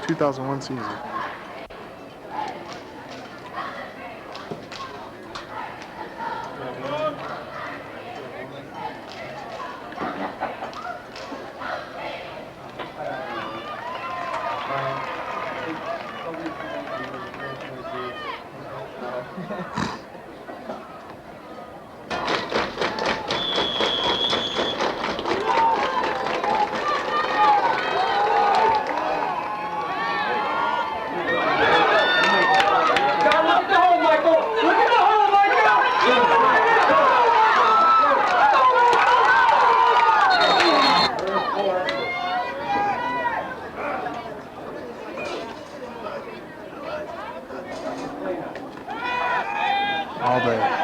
2001 season. All day.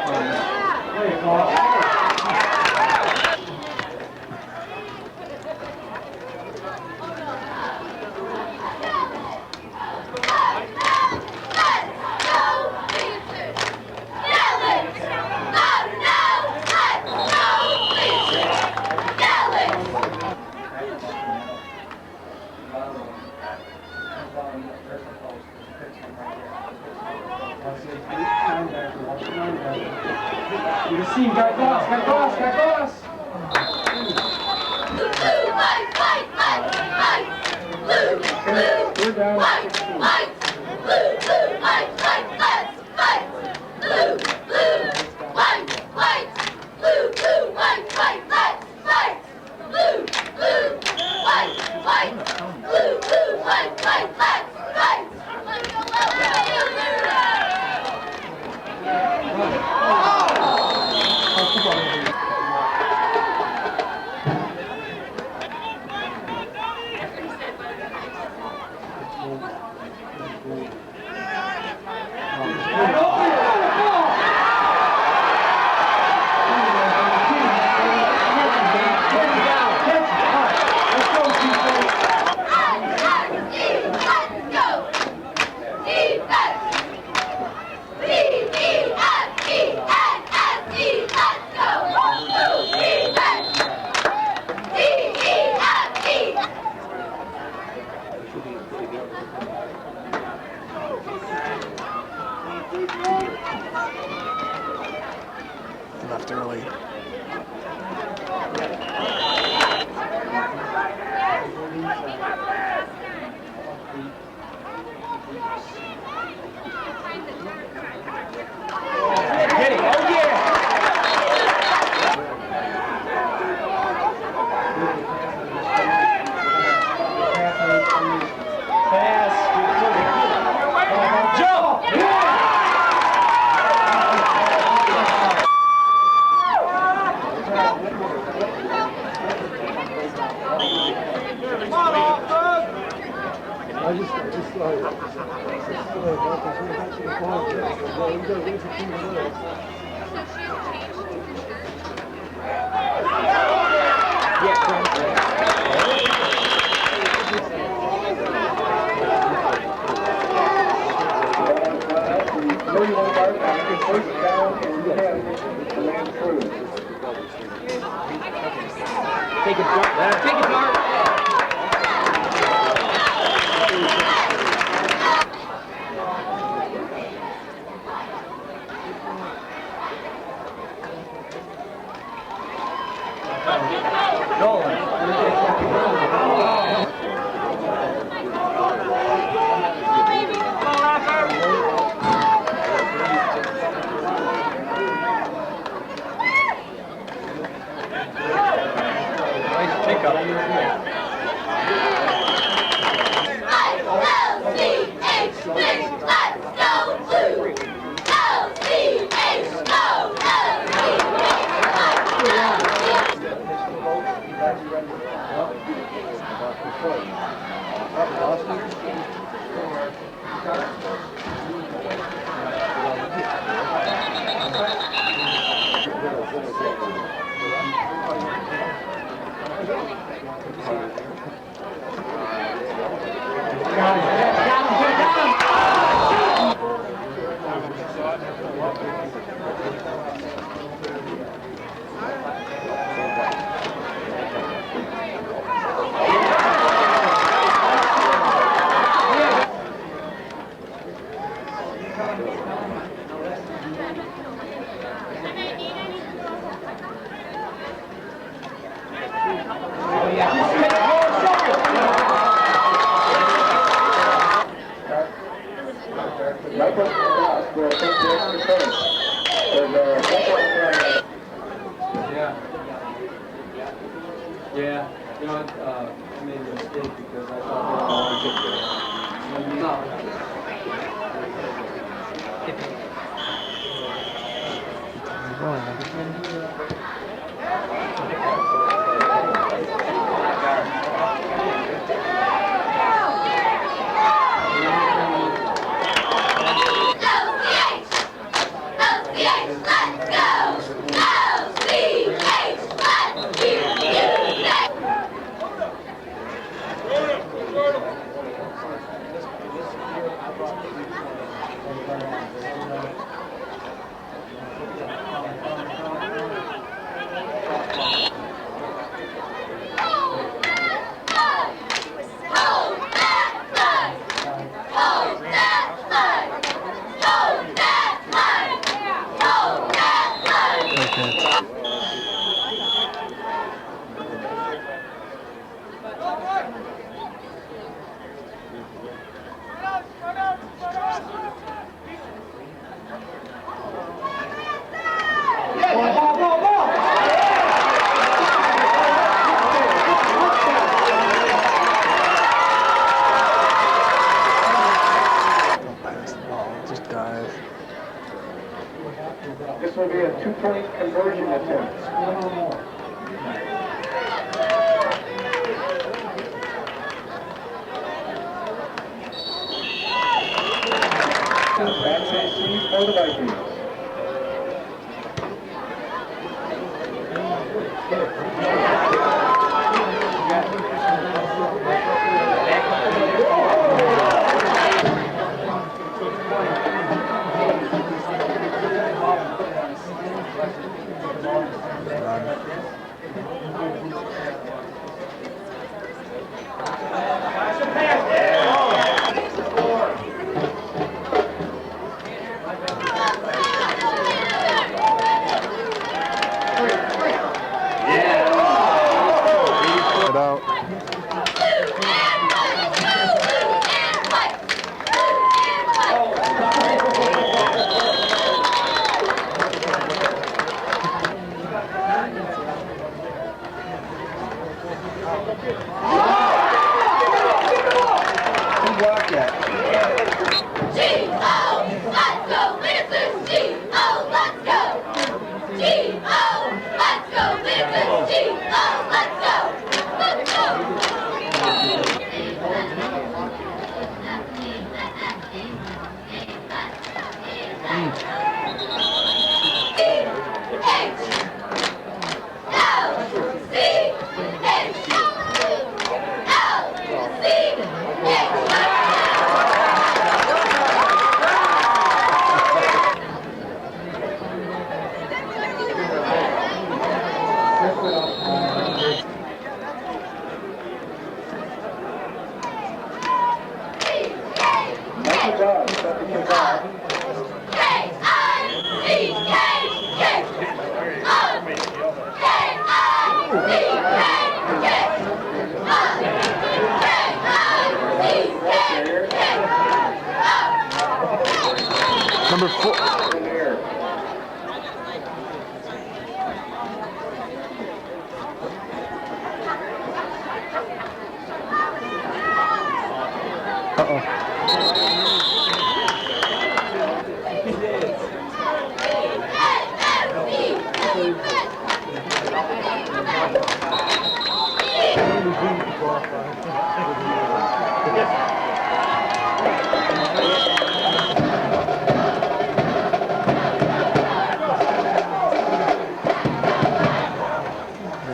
Left early. Michael Ross will take the extra point. Yeah. You know, I made a mistake because I thought they were going to This will be a 2-point conversion attempt. That's a C for the Vikings. Number 4.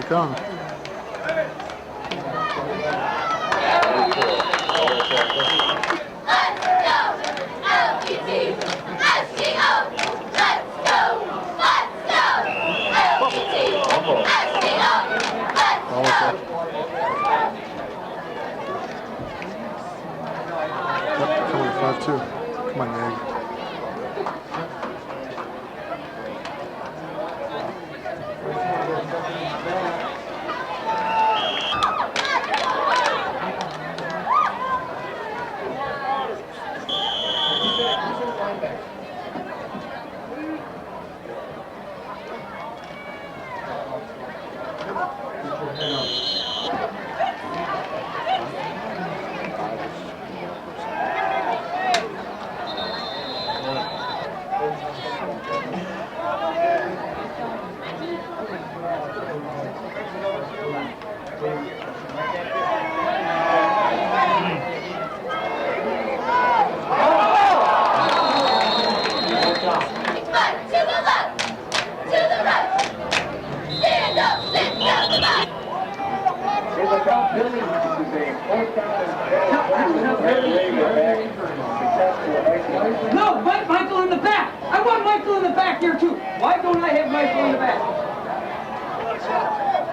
Come. Come on, Meg. back here too. Why don't I have my phone in the back?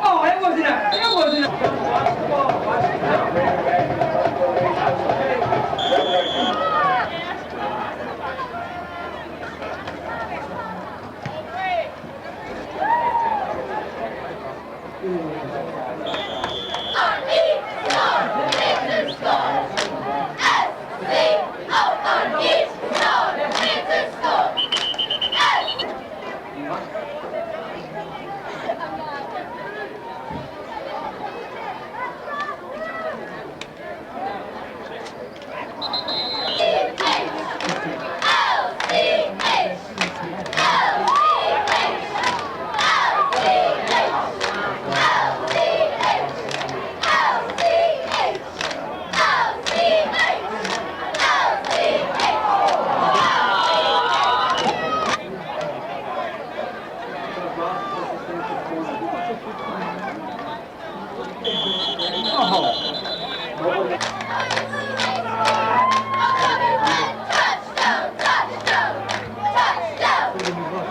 Oh, that wasn't a. That wasn't a. Watch the ball. Watch the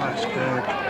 Nice kick.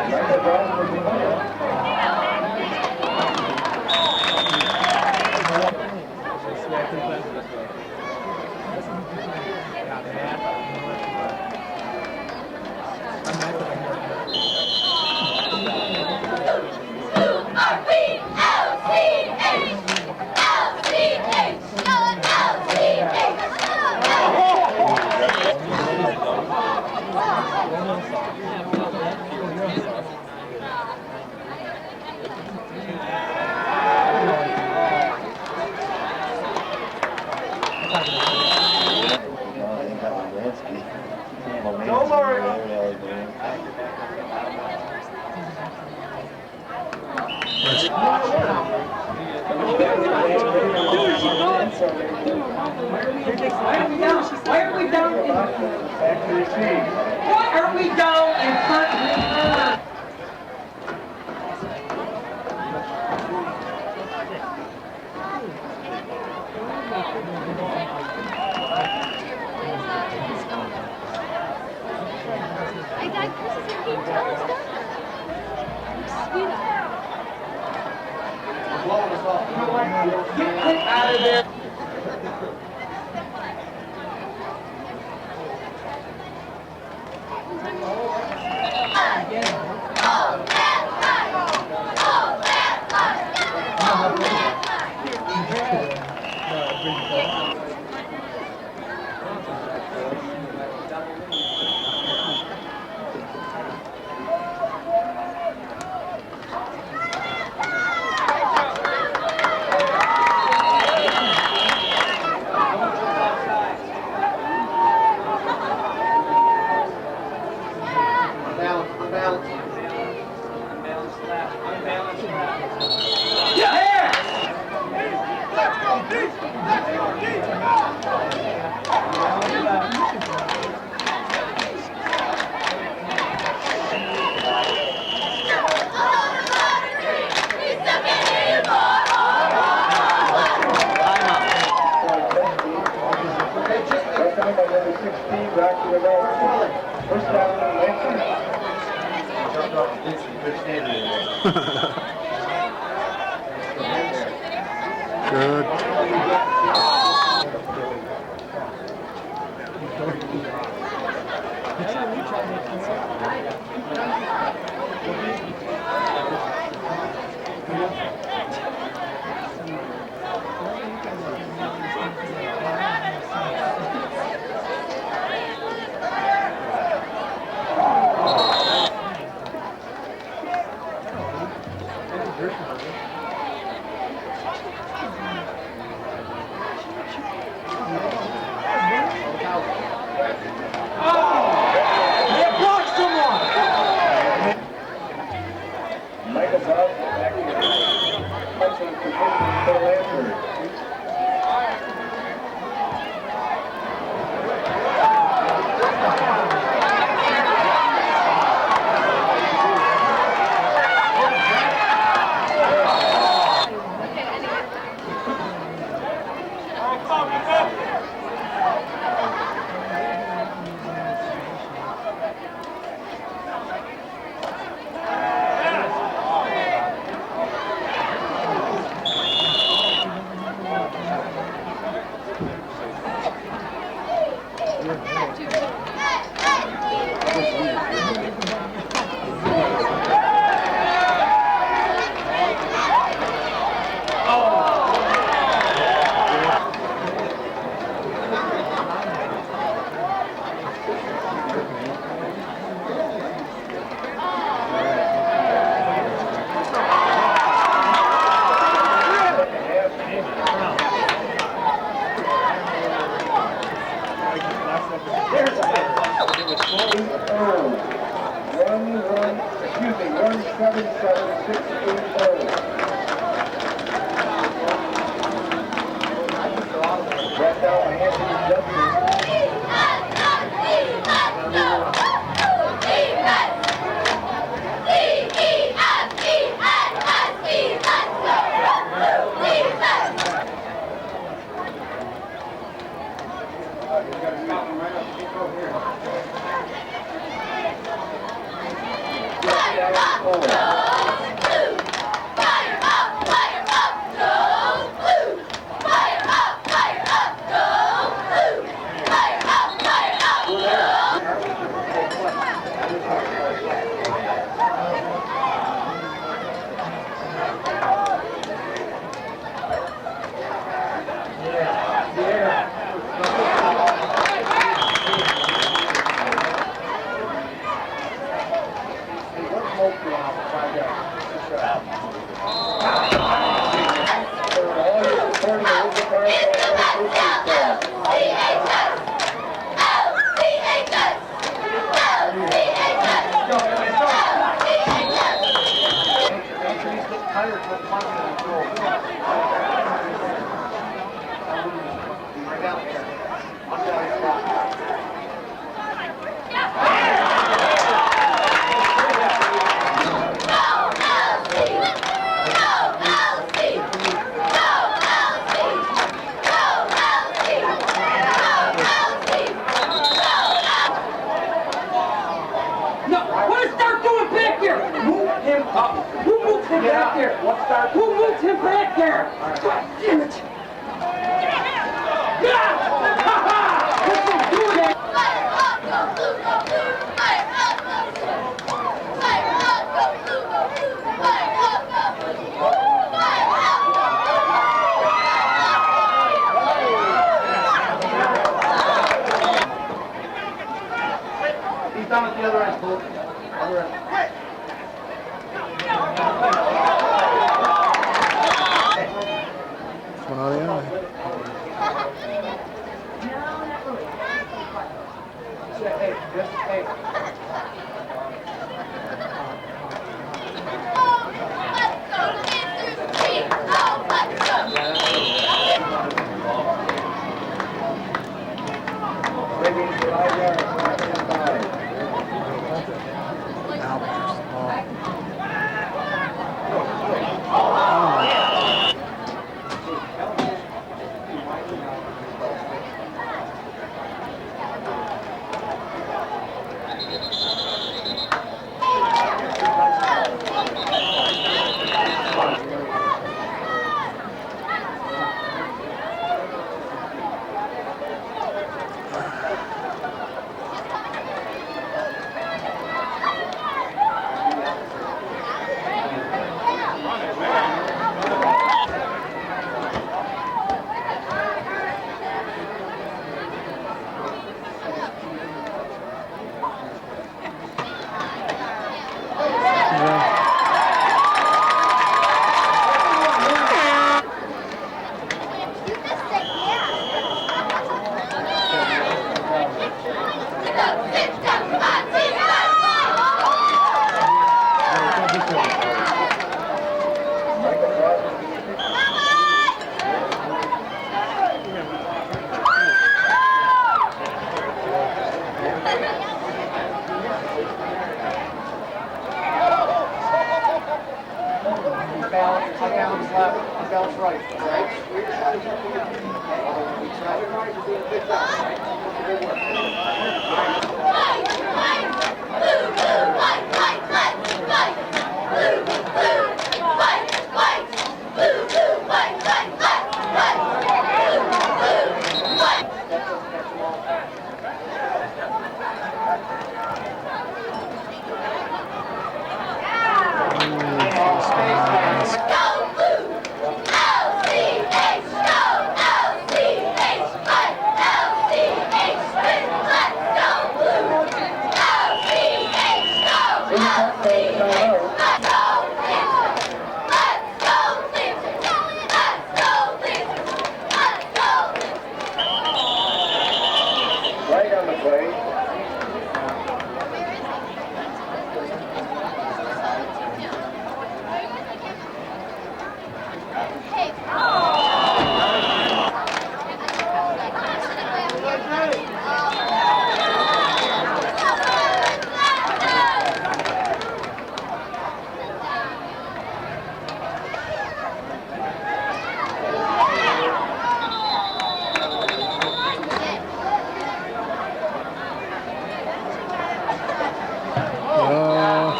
Why are we down in front? I got Chris's and he tells us. Sweetheart. Get Clint out of there. Good.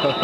Come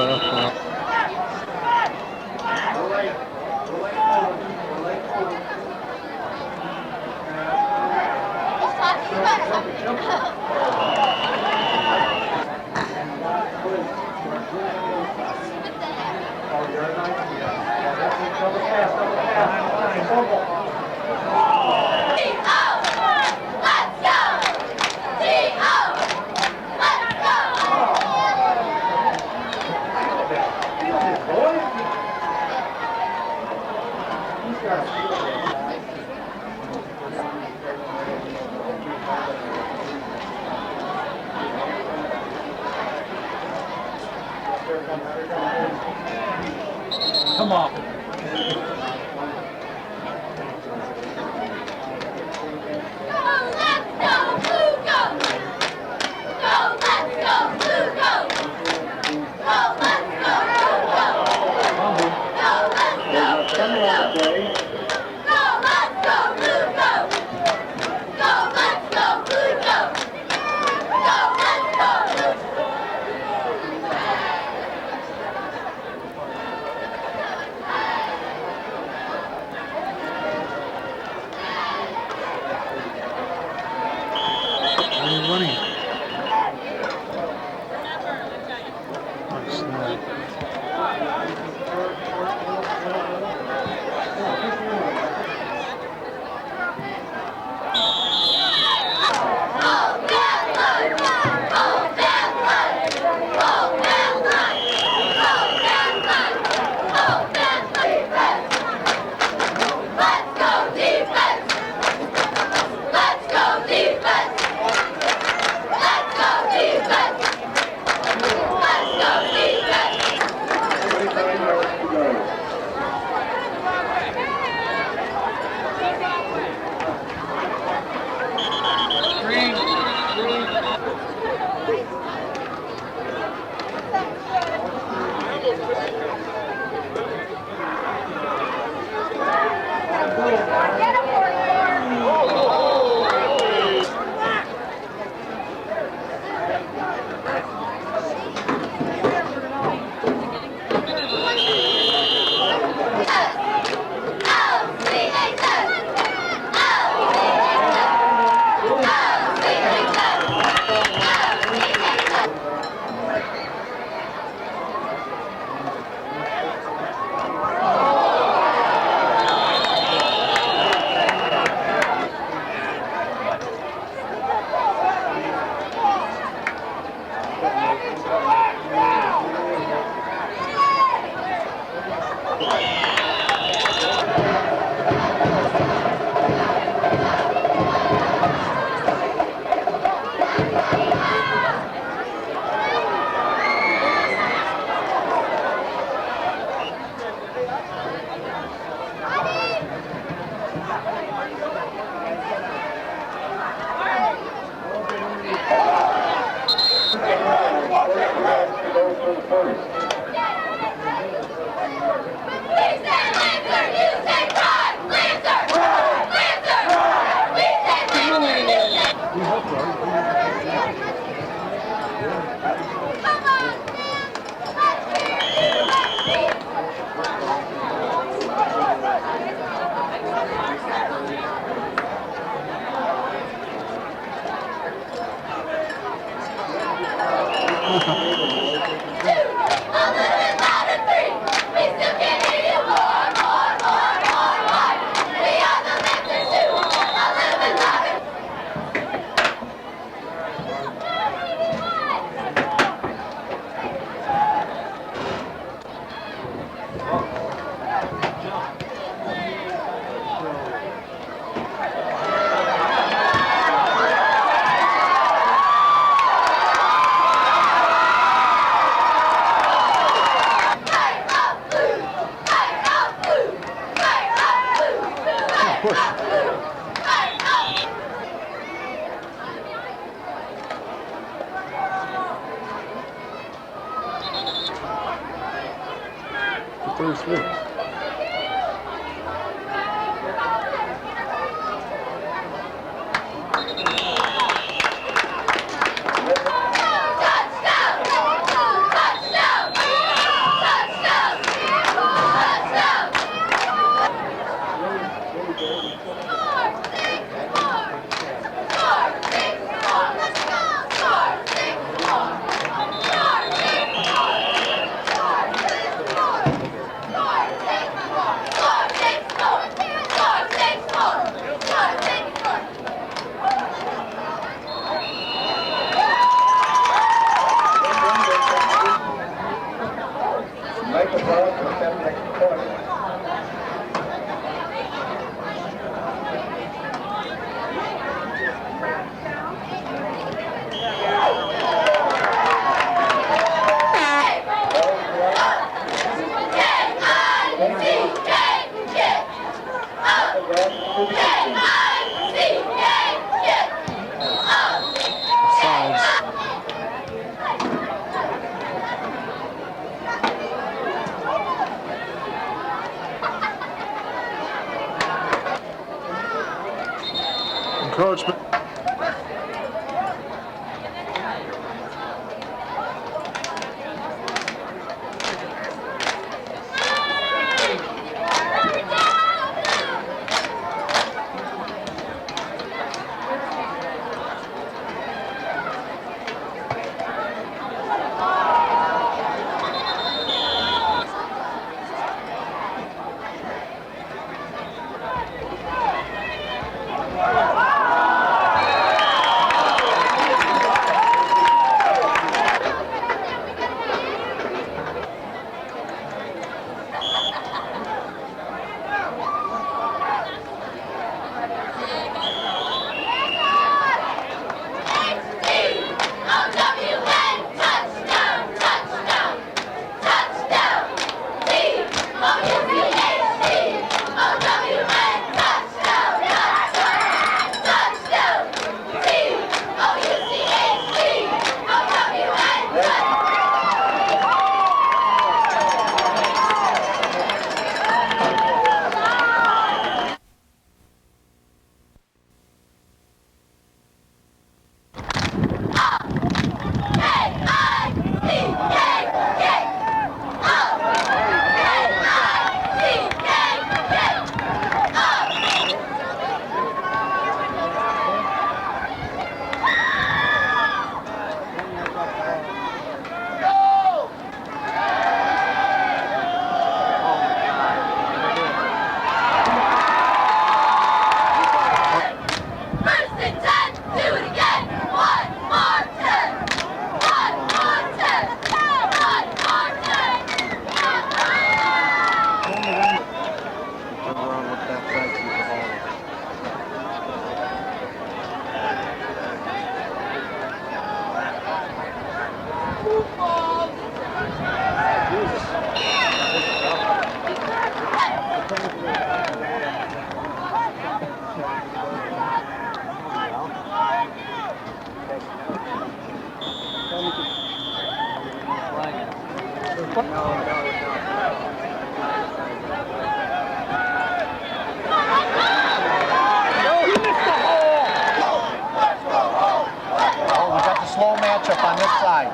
on. Running. Nice snap. Touchdown! Coach. Slow matchup on this side.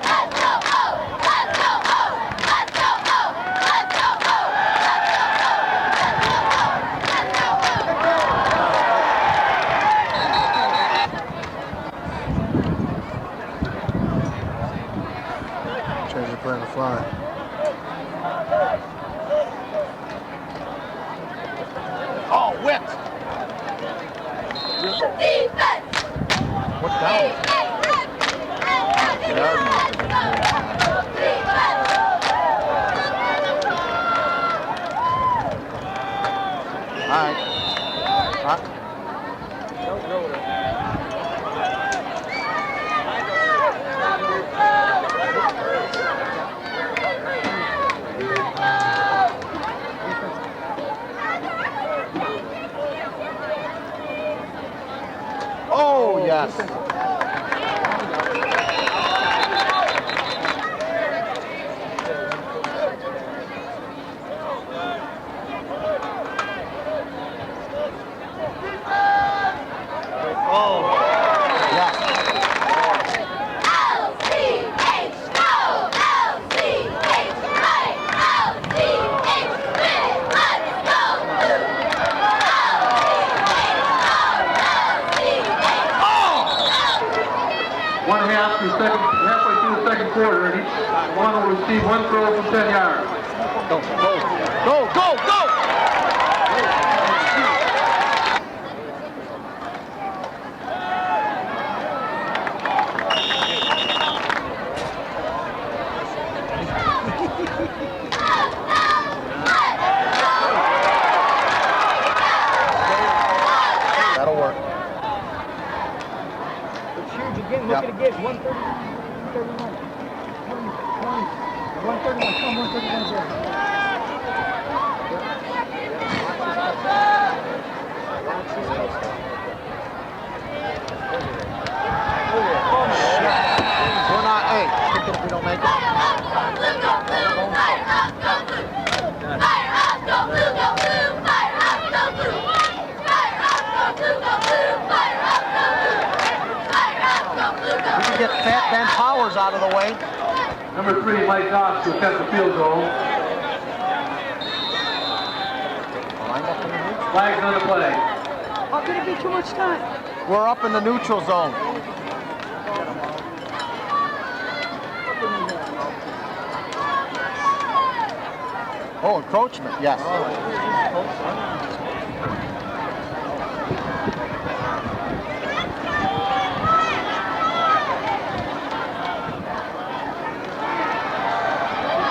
Change the plan to fly. Oh, whipped. Defense! What's down? All right. Oh, yes. Halfway through the second quarter, and each one will receive one throw from 10 yards. Go, go, go, go, go! That'll work. It's huge again. Look at it again. 131. 131. Come, 131 there. We're not, hey, if we don't make it. get Fat Ben Powers out of the way. Number 3, Mike Doss, to attempt the field goal. Flags on the play. Oh, could it be too much time? We're up in the neutral zone. Oh, encroachment, yes.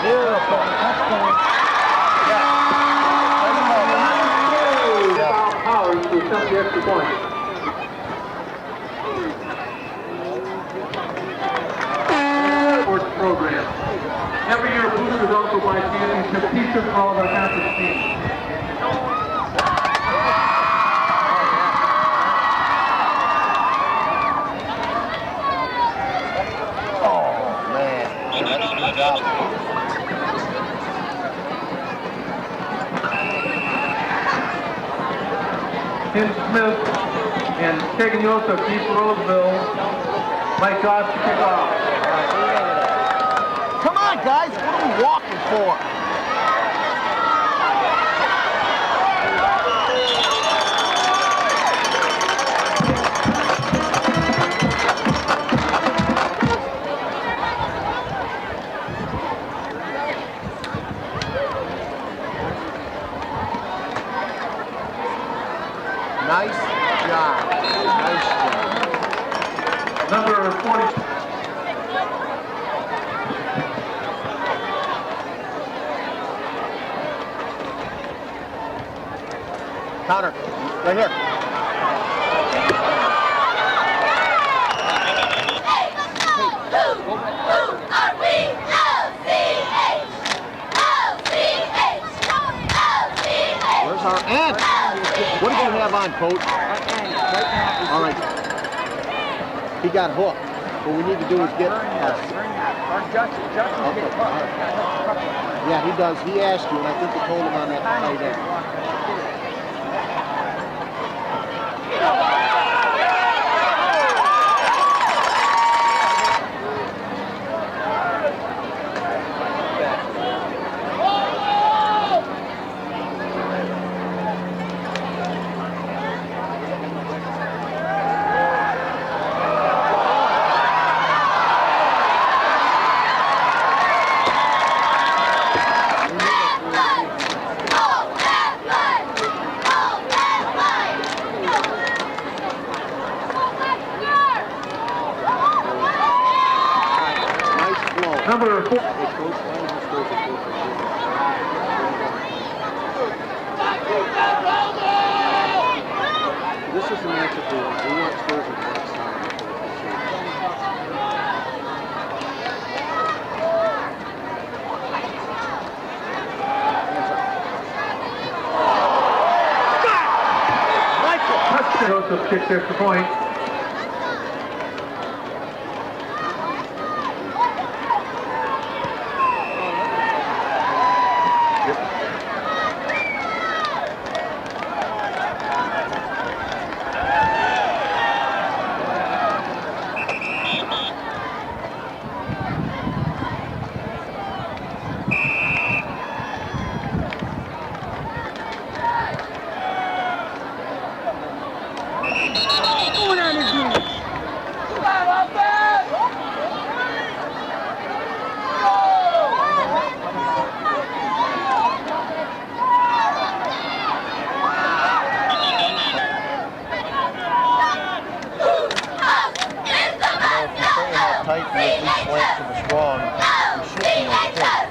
Beautiful. Powers to attempt the extra point. Sports program. Every year, boosters also buy championship t-shirts for all of our conference teams. Oh, man. Good job. Tim Smith and Kagan Yosef, East Roseville. Mike Doss to kick off. Come on, guys. What are we walking for? Nice job. Nice job. Number 40. Counter. Right here. Where's our ant? What did you have on, Coach? All right. He got hooked. What we need to do is get... Yeah, he does. He asked you, and I think he told him on that tight end. Number 4. This is the matchup we want. We want Spurs on the next side. Joseph kicks extra point. Tight and at least slants to the strong. We should be okay.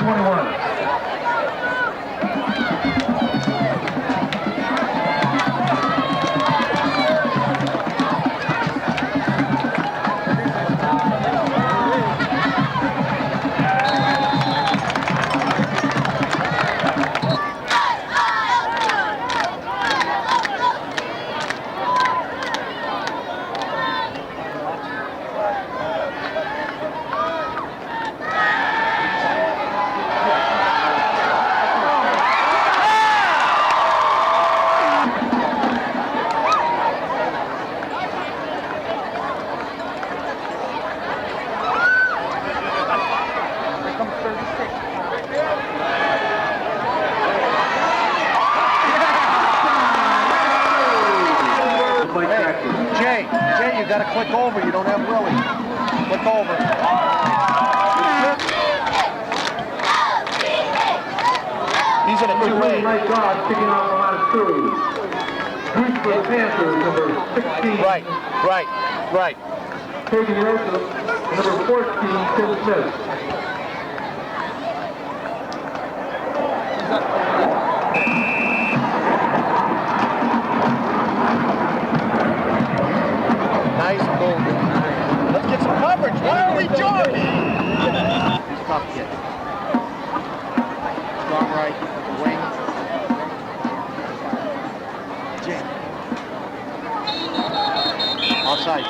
21. Jay, you gotta click over. You don't have Willie. Click over. He's in a two-way. Nice job picking out from out of Creuse. Creuse for the Panthers, number 16. Right. Taking the out number 14, Tim Smith. Nice goal. Let's get some coverage. Why are we jogging? He's a tough kid. Strong right, wing. Jam. Offside.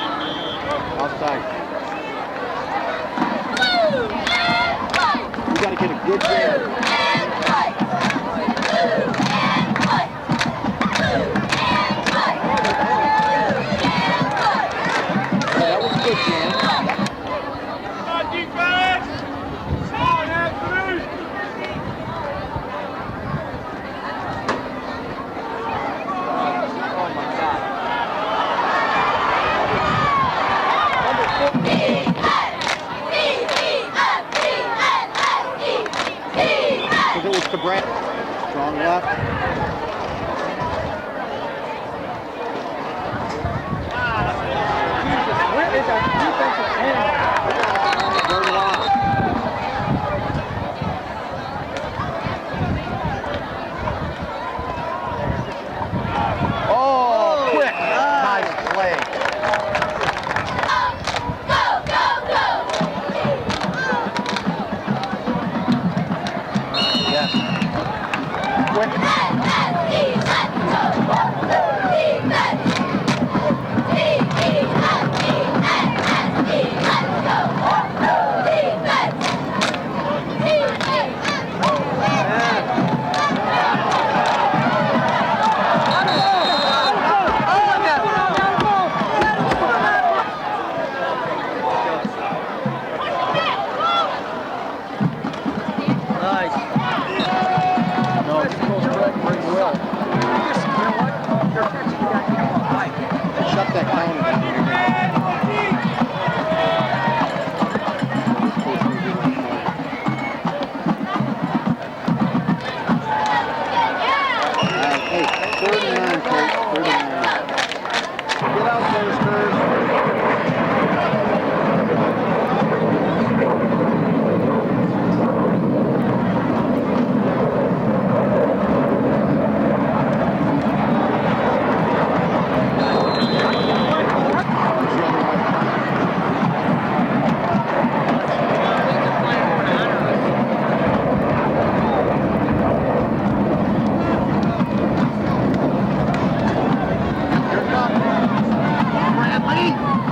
We gotta get a good jam. That was a good jam. It was to Brand. Strong left. Where is our defensive end? Third line. Oh, quick. Nice play. Yes. Quick. Shut that counter down. Hey, 39, Coach. 39. Get out there, Spurs.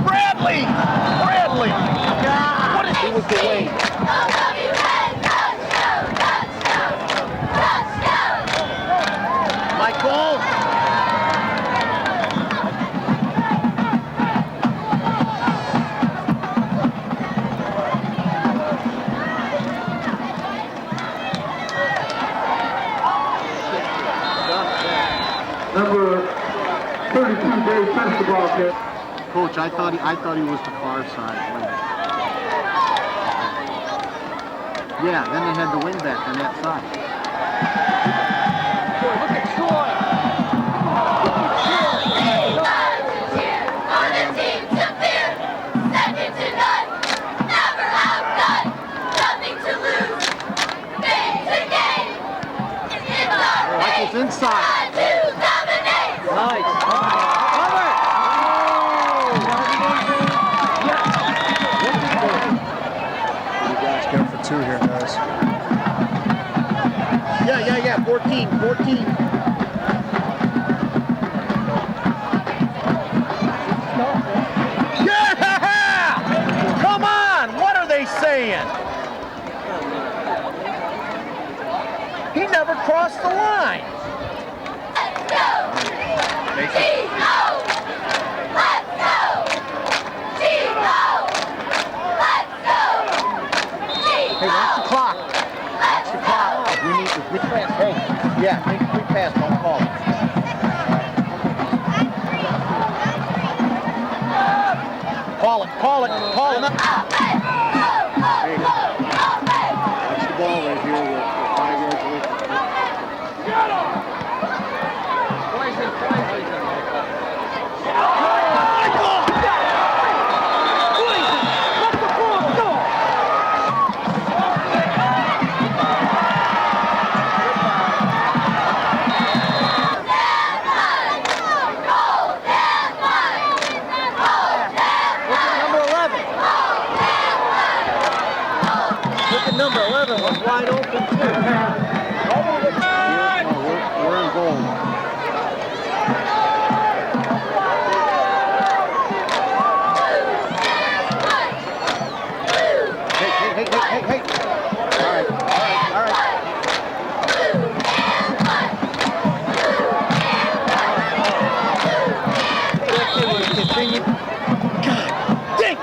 Bradley! What is he with the wing? Michael! Number 32, Dave touched the ball there. Coach, I thought he was the far side. Yeah, then they had the wing back on that side. Look at Troy. inside. Nice. Cover! You guys go for 2 here, guys. Yeah. 14. Yeah! Come on! What are they saying? He never crossed the line. Hey, watch the clock. Watch the clock. We need to pass. Hey, yeah, make a quick pass. Don't call it. Call it. Hey, watch the ball right here. We're 5 yards away. Number 11 was wide open too. We're in goal. Hey. All right. Continue. God dang it!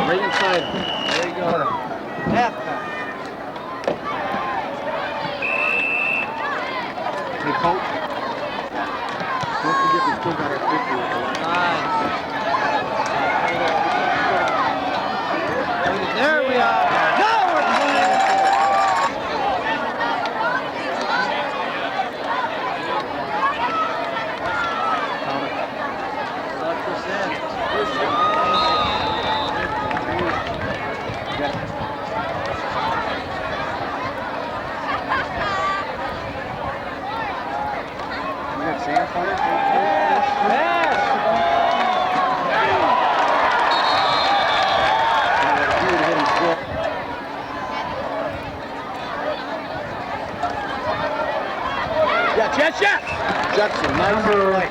Right inside. There you go. Half pass. Hey, coach. Don't forget we still got our 50. Nice. There we are. Now we're playing. Yes! Jackson, nice play.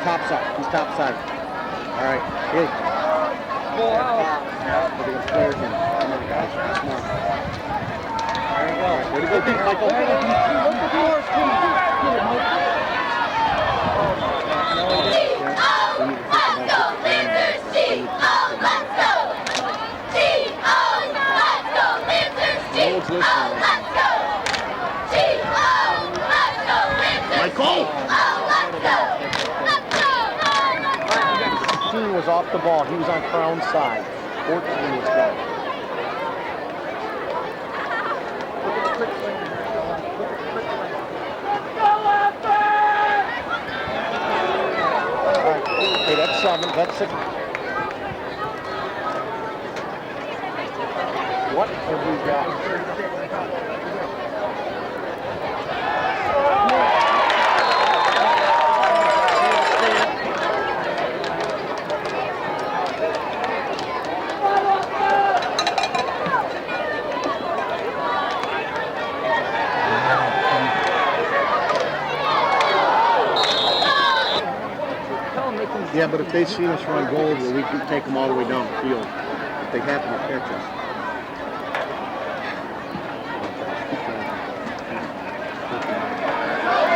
Top side. He's top side. All right. Hey. Ball out. We're going to play again. Come on, guys. Come on. There you go. Way to go, Dick, Michael. Look at the doors, please. Michael! Was off the ball. He was on Crown's side. 14 was gone. All right. Okay, that's 7. That's 6. What have we got? Yeah, but if they see us run goal, well, we can take them all the way down the field if they happen to catch us.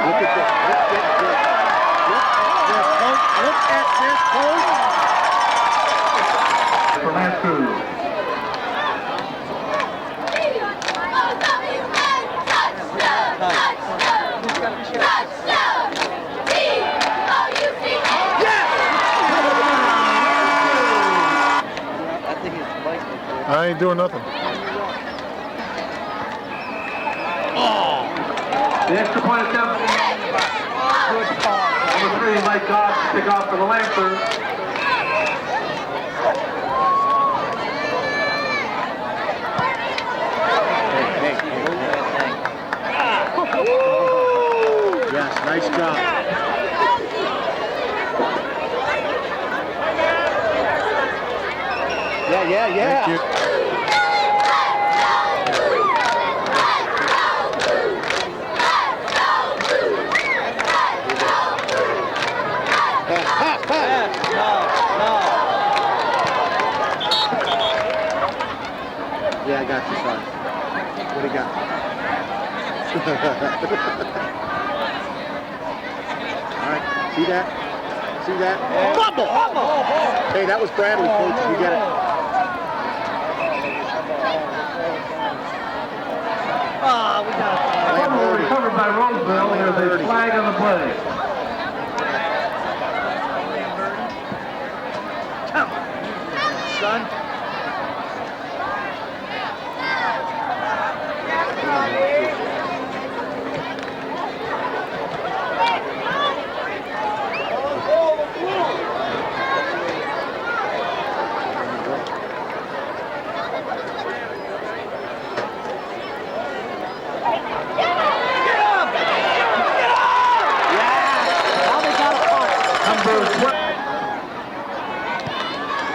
Look at this. Look at this, coach. For last two. I ain't doing nothing. The extra point attempt. Number 3, Mike Goff, pick off for the Lancers. Yes, nice job. Yeah. Thank you. Yeah, I got you, son. What do you got? All right, see that? See that? Bubble! Hey, that was Bradley, coach. You get it. We got it. Fumble recovered by Roseville. There's a flag on the play. Son.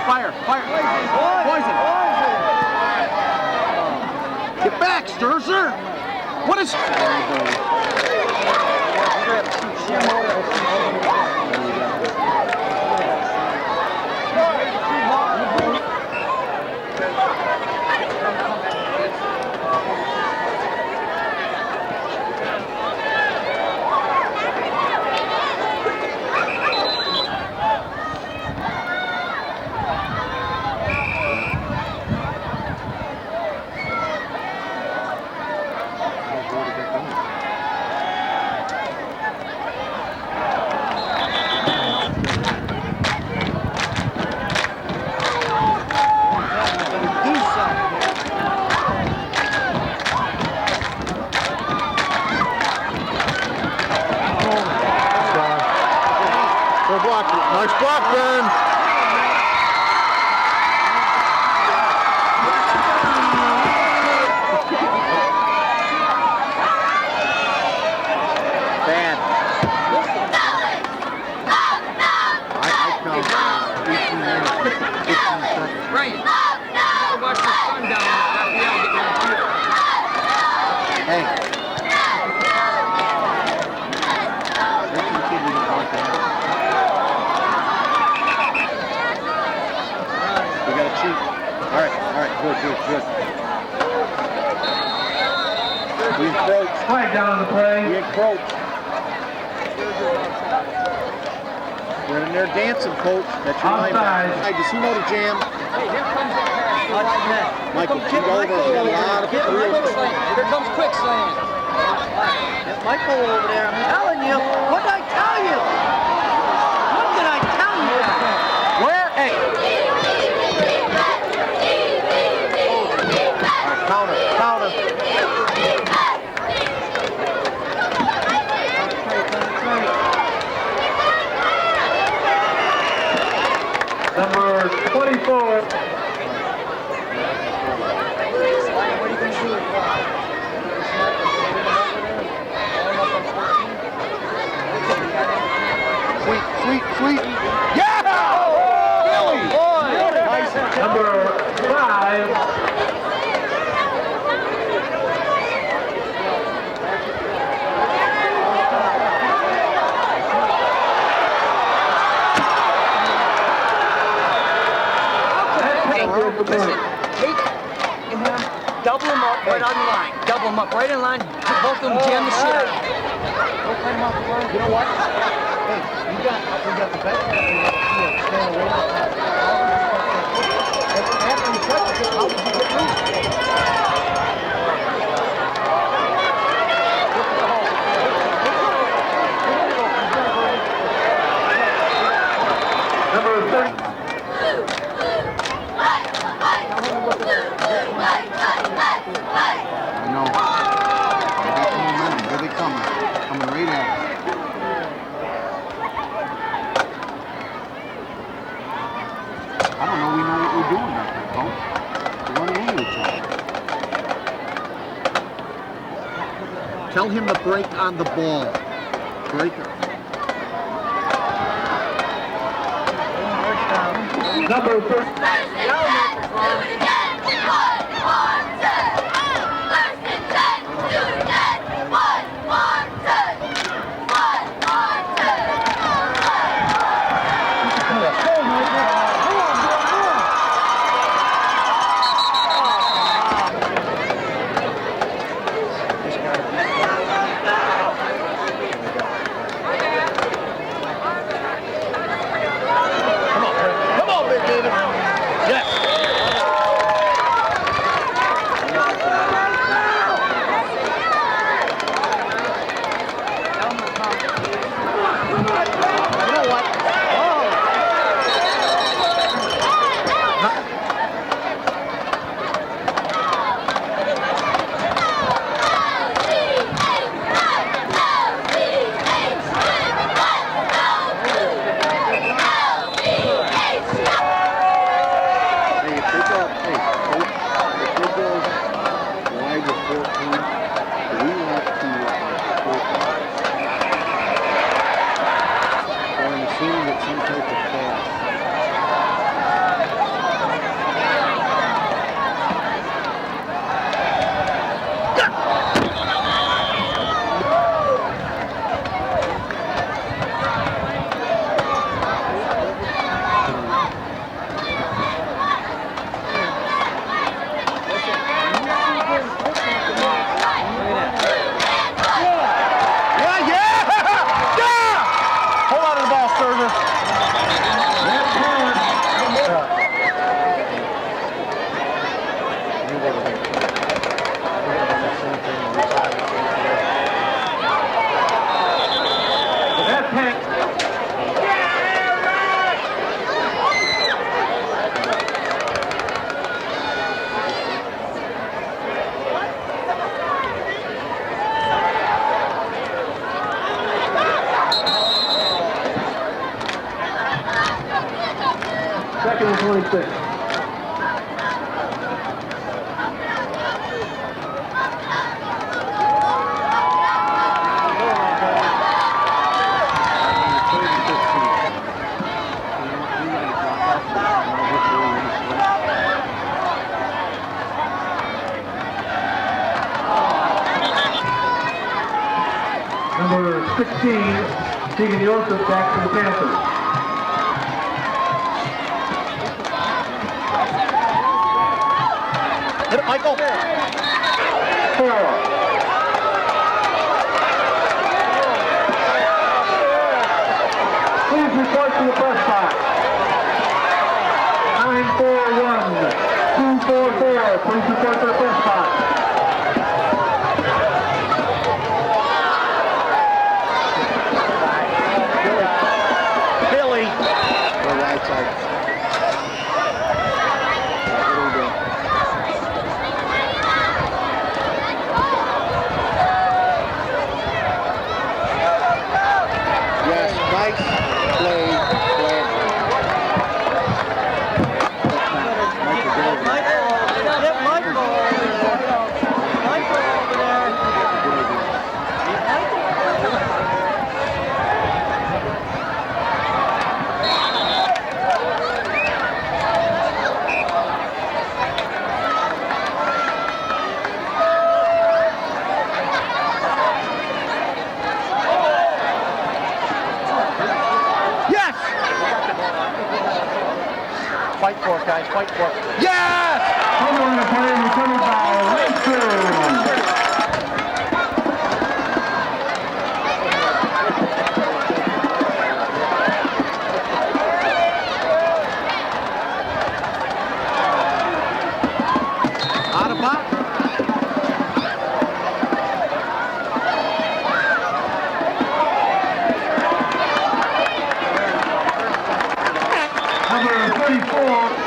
Fire! Poison! Get back, Sturzer! What is... Nice block, Ben. Bad. I count 18 minutes, 15 seconds. Right. Watch the sun down Hey. Listen to the kid we can talk to him. We got to cheat. All right, good. We encroach. Flag down on the play. We encroach. We're in there dancing, coach. That's your line. Offside. Does he know the jam? Hey, here comes the pass. Michael, keep over. We got a lot of Get Michael slam. Here comes quick slam. Get Michael over there. I'm telling you. What did I tell you? What did I tell you? Where? Hey. Counter. Number 24. What are you going to do? Sweet. Yeah! Billy! Nice. Number 5. Listen, take him, double him up right on the line. Double him up right in line. Both of them jam the shit out of him. Don't play him off the line. You know what? Hey, we got the best. After you touch it, how did you get loose? Number 30. Tell him to break on the ball. Breaker. Number 13. Second and 26. Number 16, Keegan Joseph back to the Panthers. Hit it, Michael. 4. Please report to the press box. 941 244. Please report to the press box. Billy. The right side. Fight for it, guys. Fight for it. Yes! Home run play recovered by Roseville. Out of box. Number 34.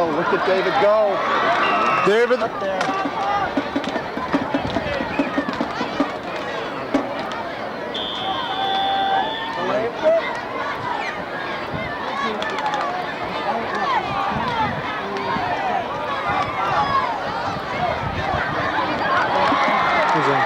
go. Look at David go. David. Up there. He's in.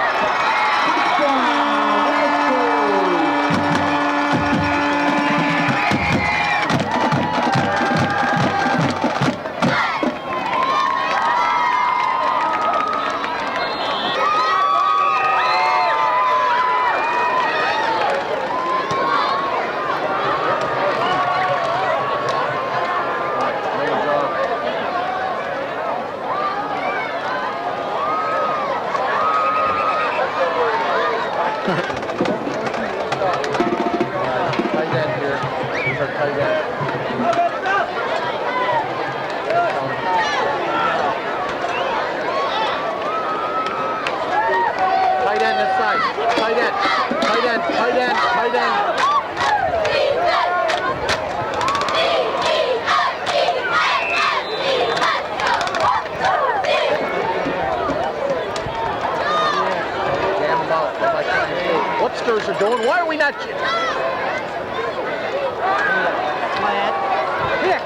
Tight end here. Here's our tight end. Tight end this side. Tight end. Tight end. Tight end. Tight end. Jam him out. What am I trying to do? What Sturs are doing? Why are we not? Flat. Here.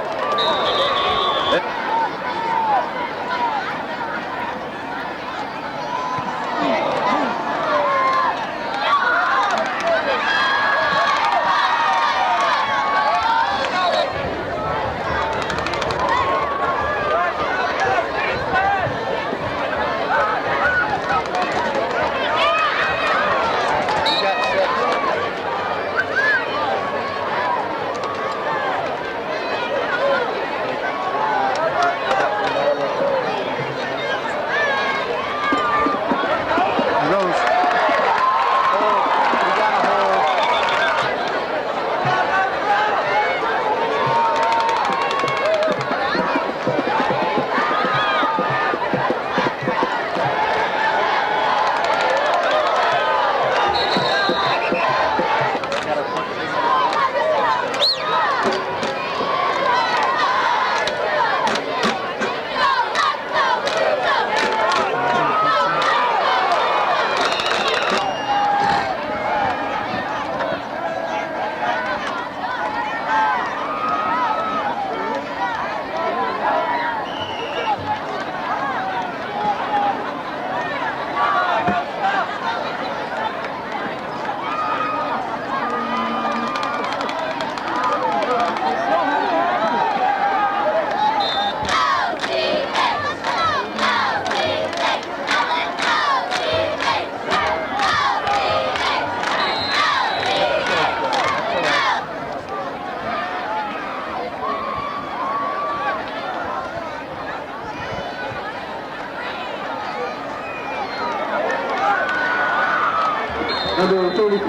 Number 32.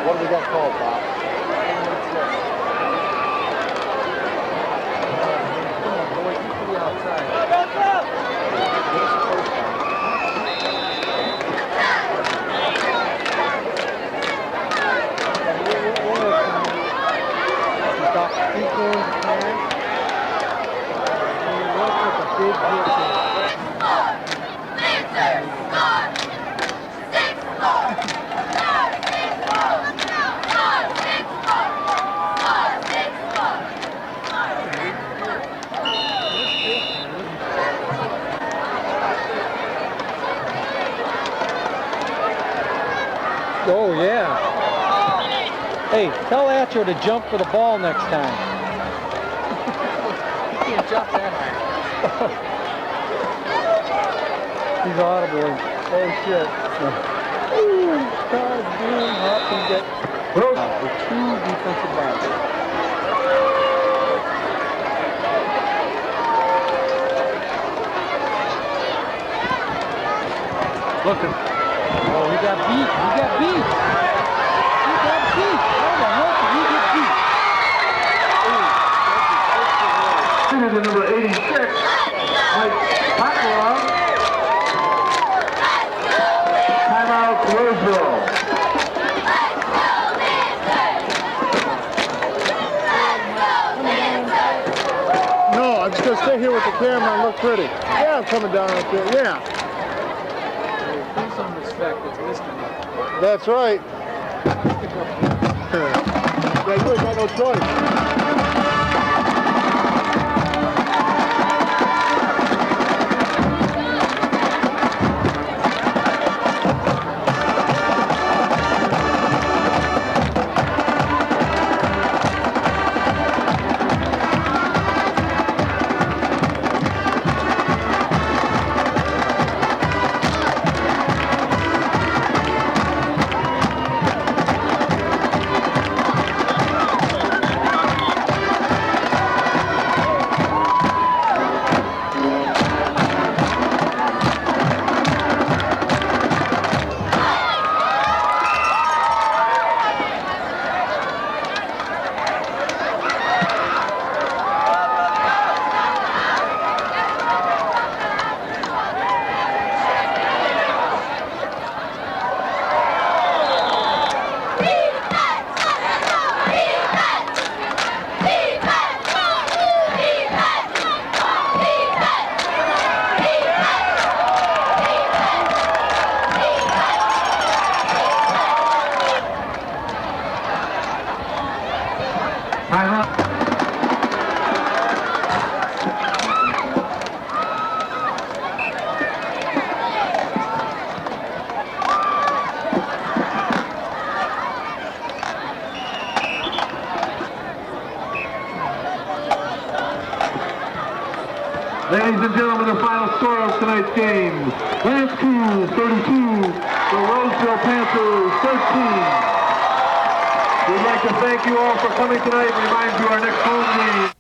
What do we got called, Bob? Oh, yeah. Hey, tell Atcho to jump for the ball next time. He can't jump that high. He's audible. Oh, shit. Ooh, God damn, hop and get with two defensive backs. Look at oh, he got beat. He got beat. He got beat. How the hell did he get gonna stay here with the camera and look pretty. Yeah, I'm coming down right there. Yeah. Show some respect. It's listening. That's right. Yeah, you ain't got no choice. Time up. Ladies and gentlemen, the final score of tonight's game. Creuse 32, the Roseville Panthers 13. We'd like to thank you all for coming tonight and remind you our next home game.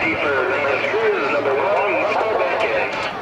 safety for Lance Creuse, number 1, must go back in.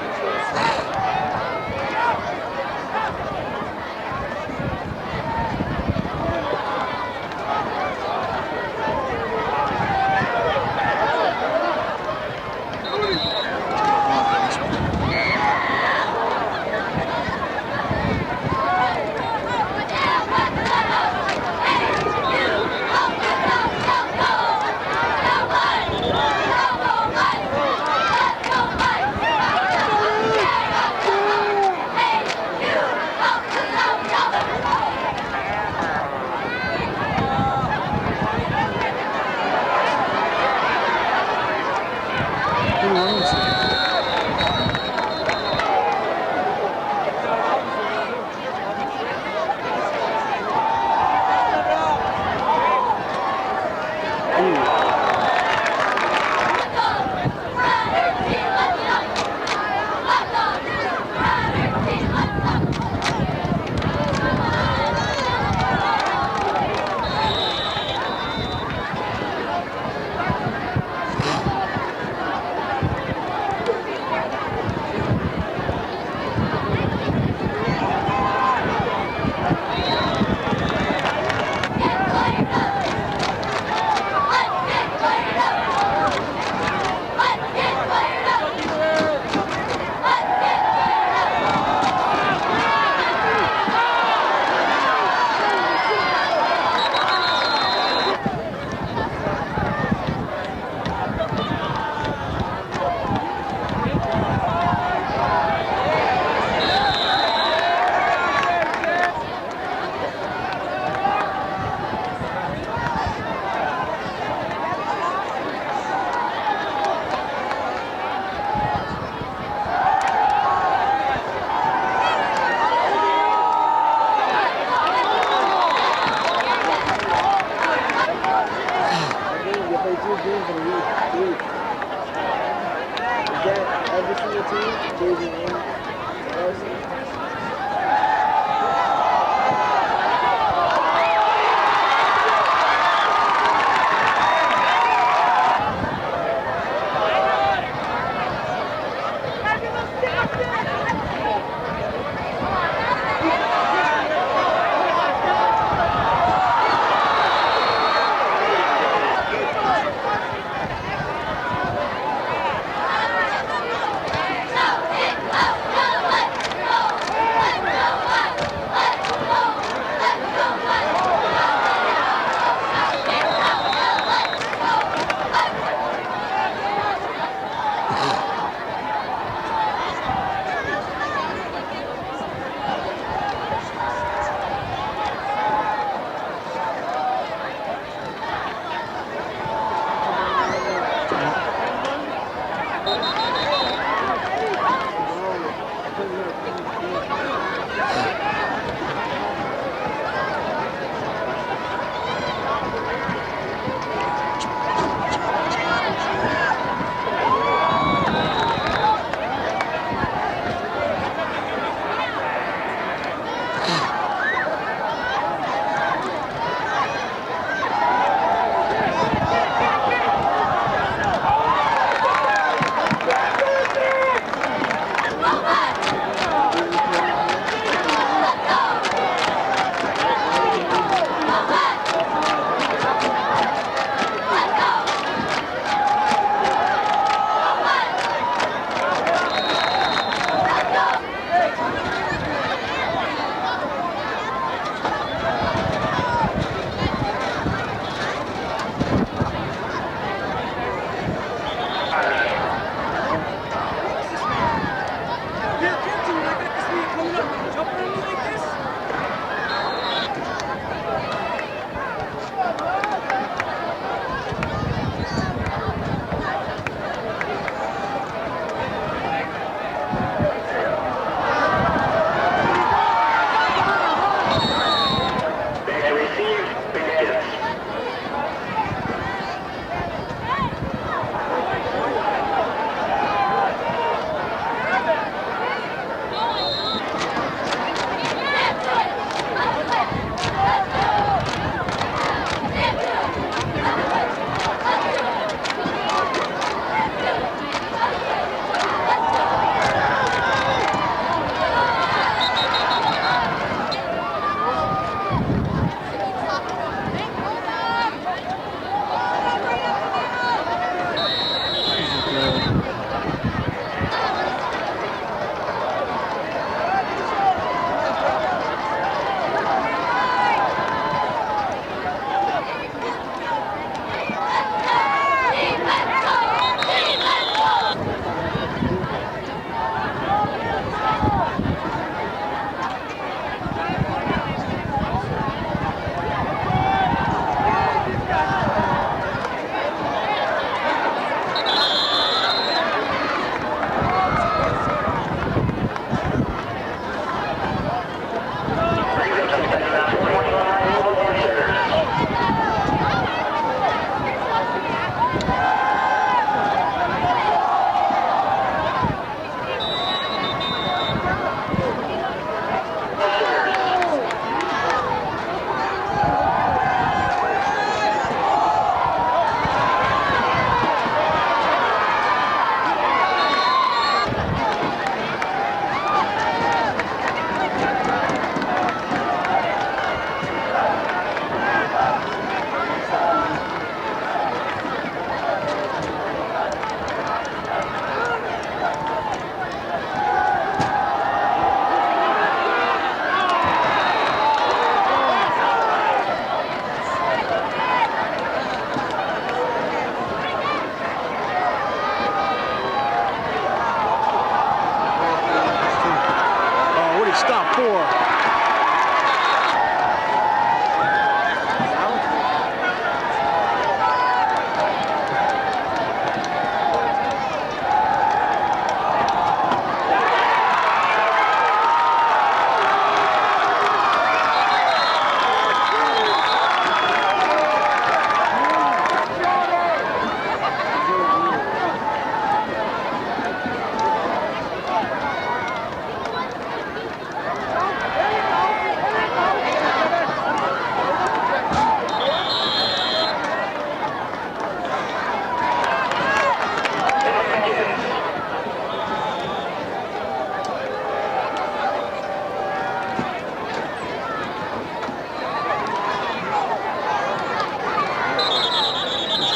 Go!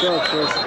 go, Chris.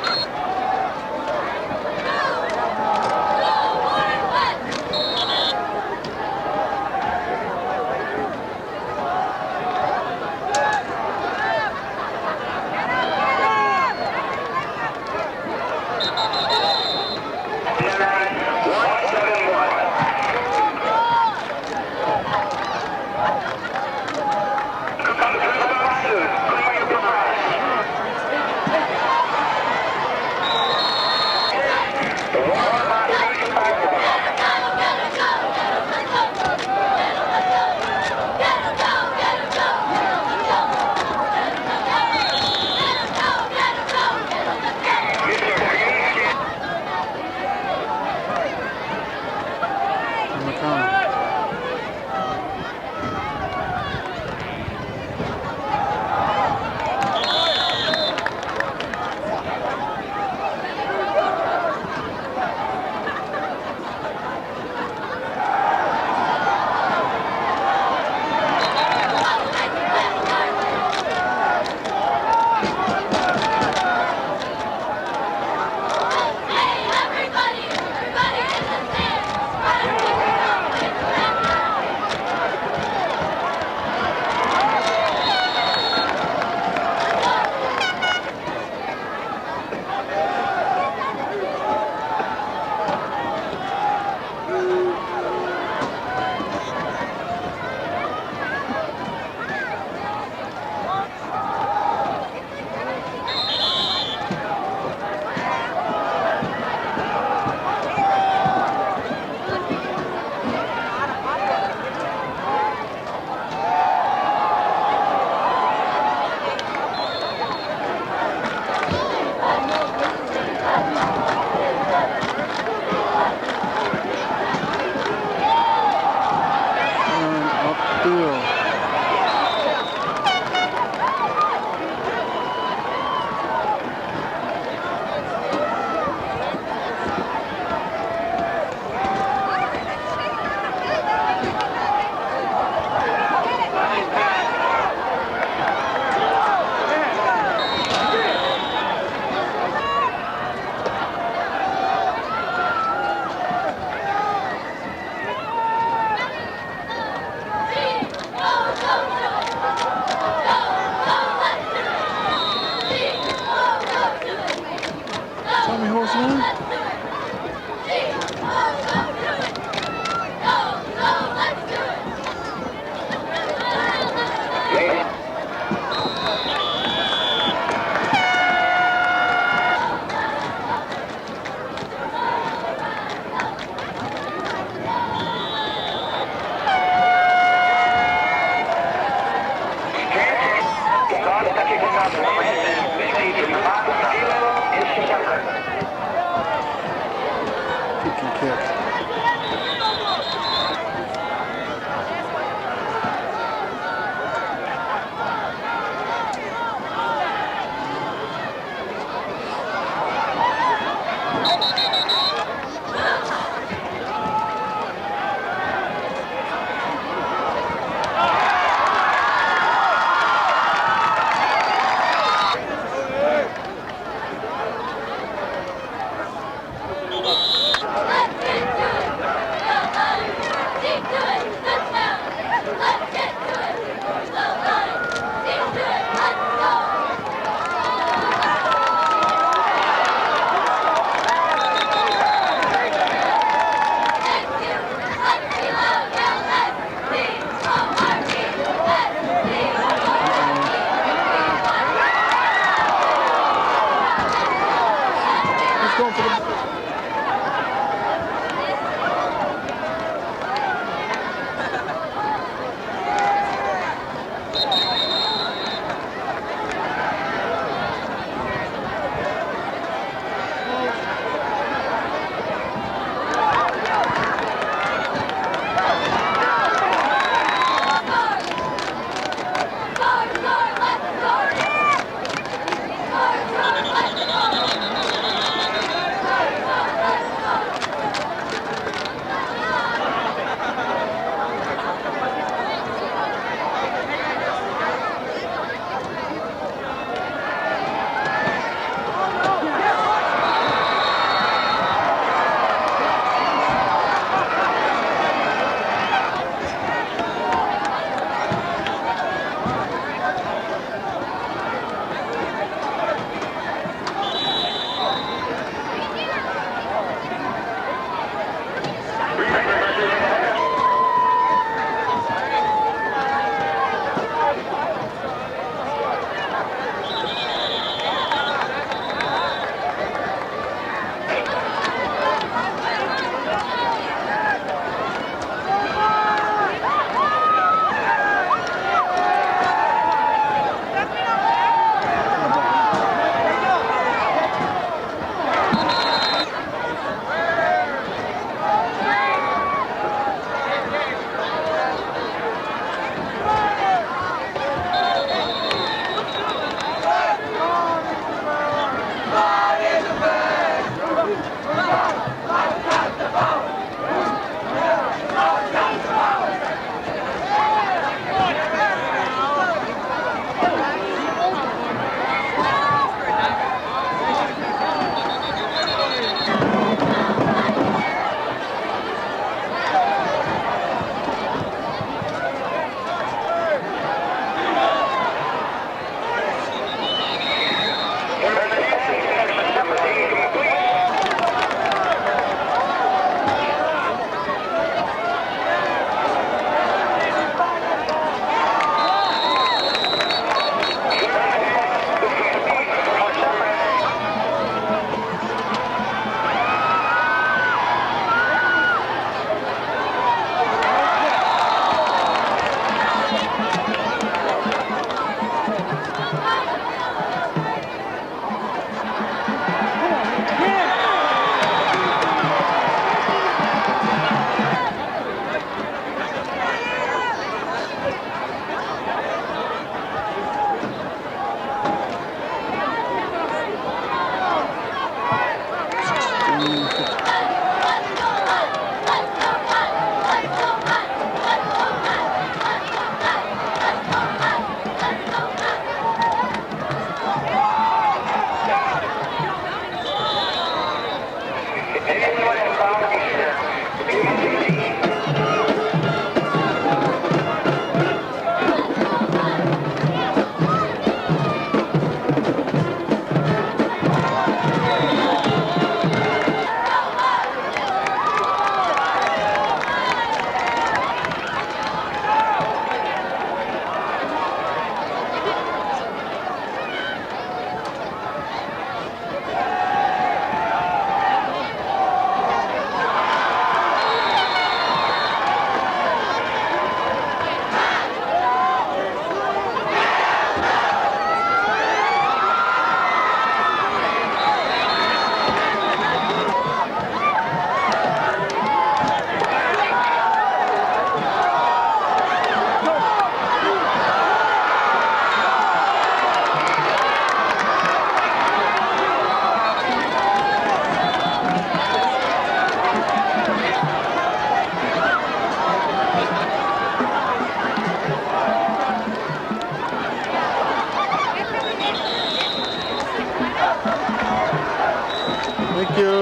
Thank you.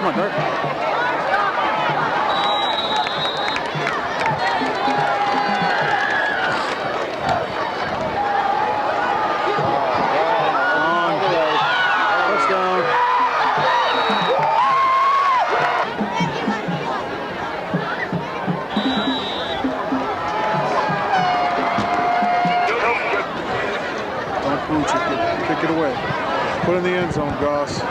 Come on, Dirk. Kick it away. Put it in the end zone, Goss.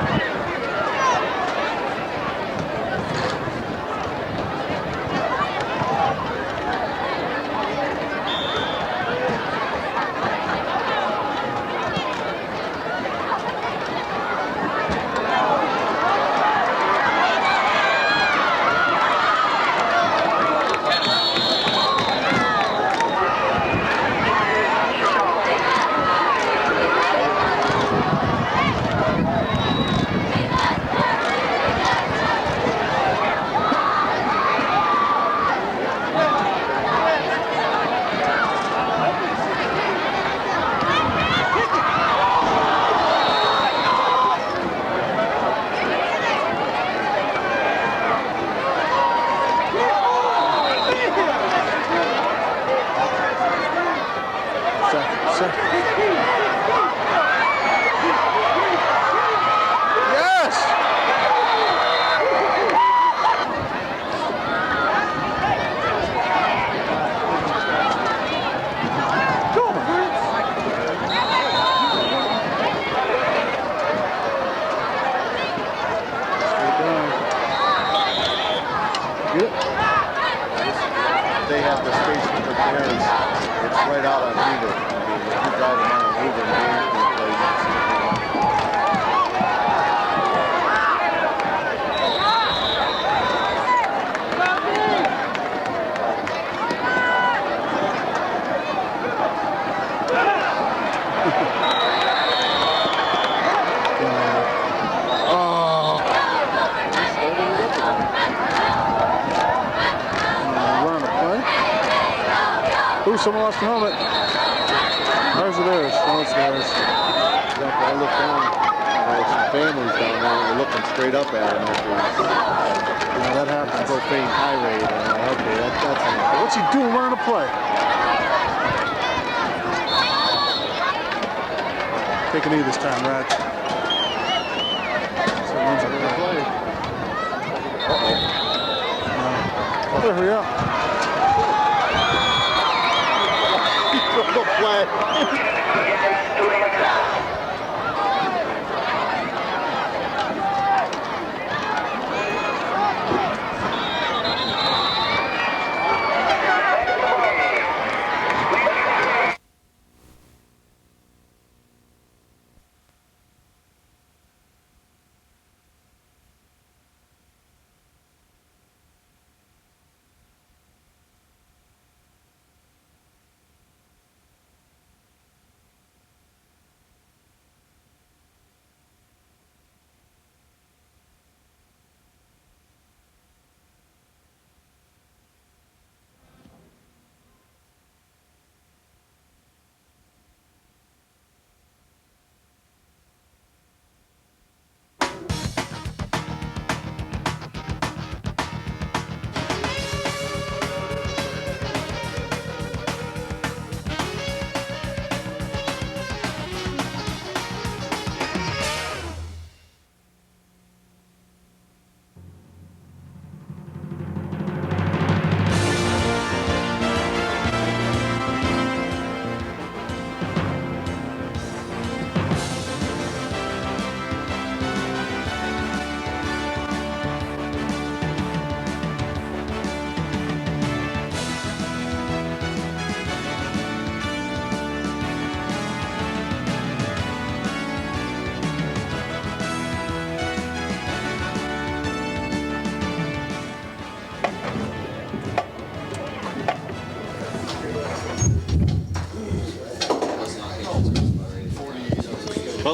They have the station for parents. It's right out on Hoover. I mean, if you drive them on Hoover and games can play, you can see Ooh, someone lost the helmet. Ours or theirs? No, it's theirs. exactly. I looked down. There were some families down there that were looking straight up at him. Yeah, that happens. Profane tirade. And I'm like, okay, that's enough. What's he doing? Learn to play. Take a knee this time, Rat. So it runs up there. Hurry up. Go flat.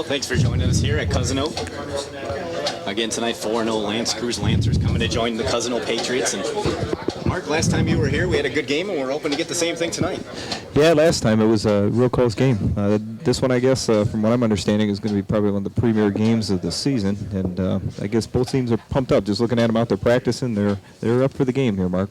thanks for joining us here at Cousino. Again tonight, 4-0 Lance Creuse Lancers coming to join the Cousino Patriots. And Mark, last time you were here, we had a good game, and we're hoping to get the same thing tonight. Yeah, last time it was a real close game. This one, I guess, from what I'm understanding, is going to be probably one of the premier games of the season. And I guess both teams are pumped up. Just looking at them out there practicing, they're up for the game here, Mark.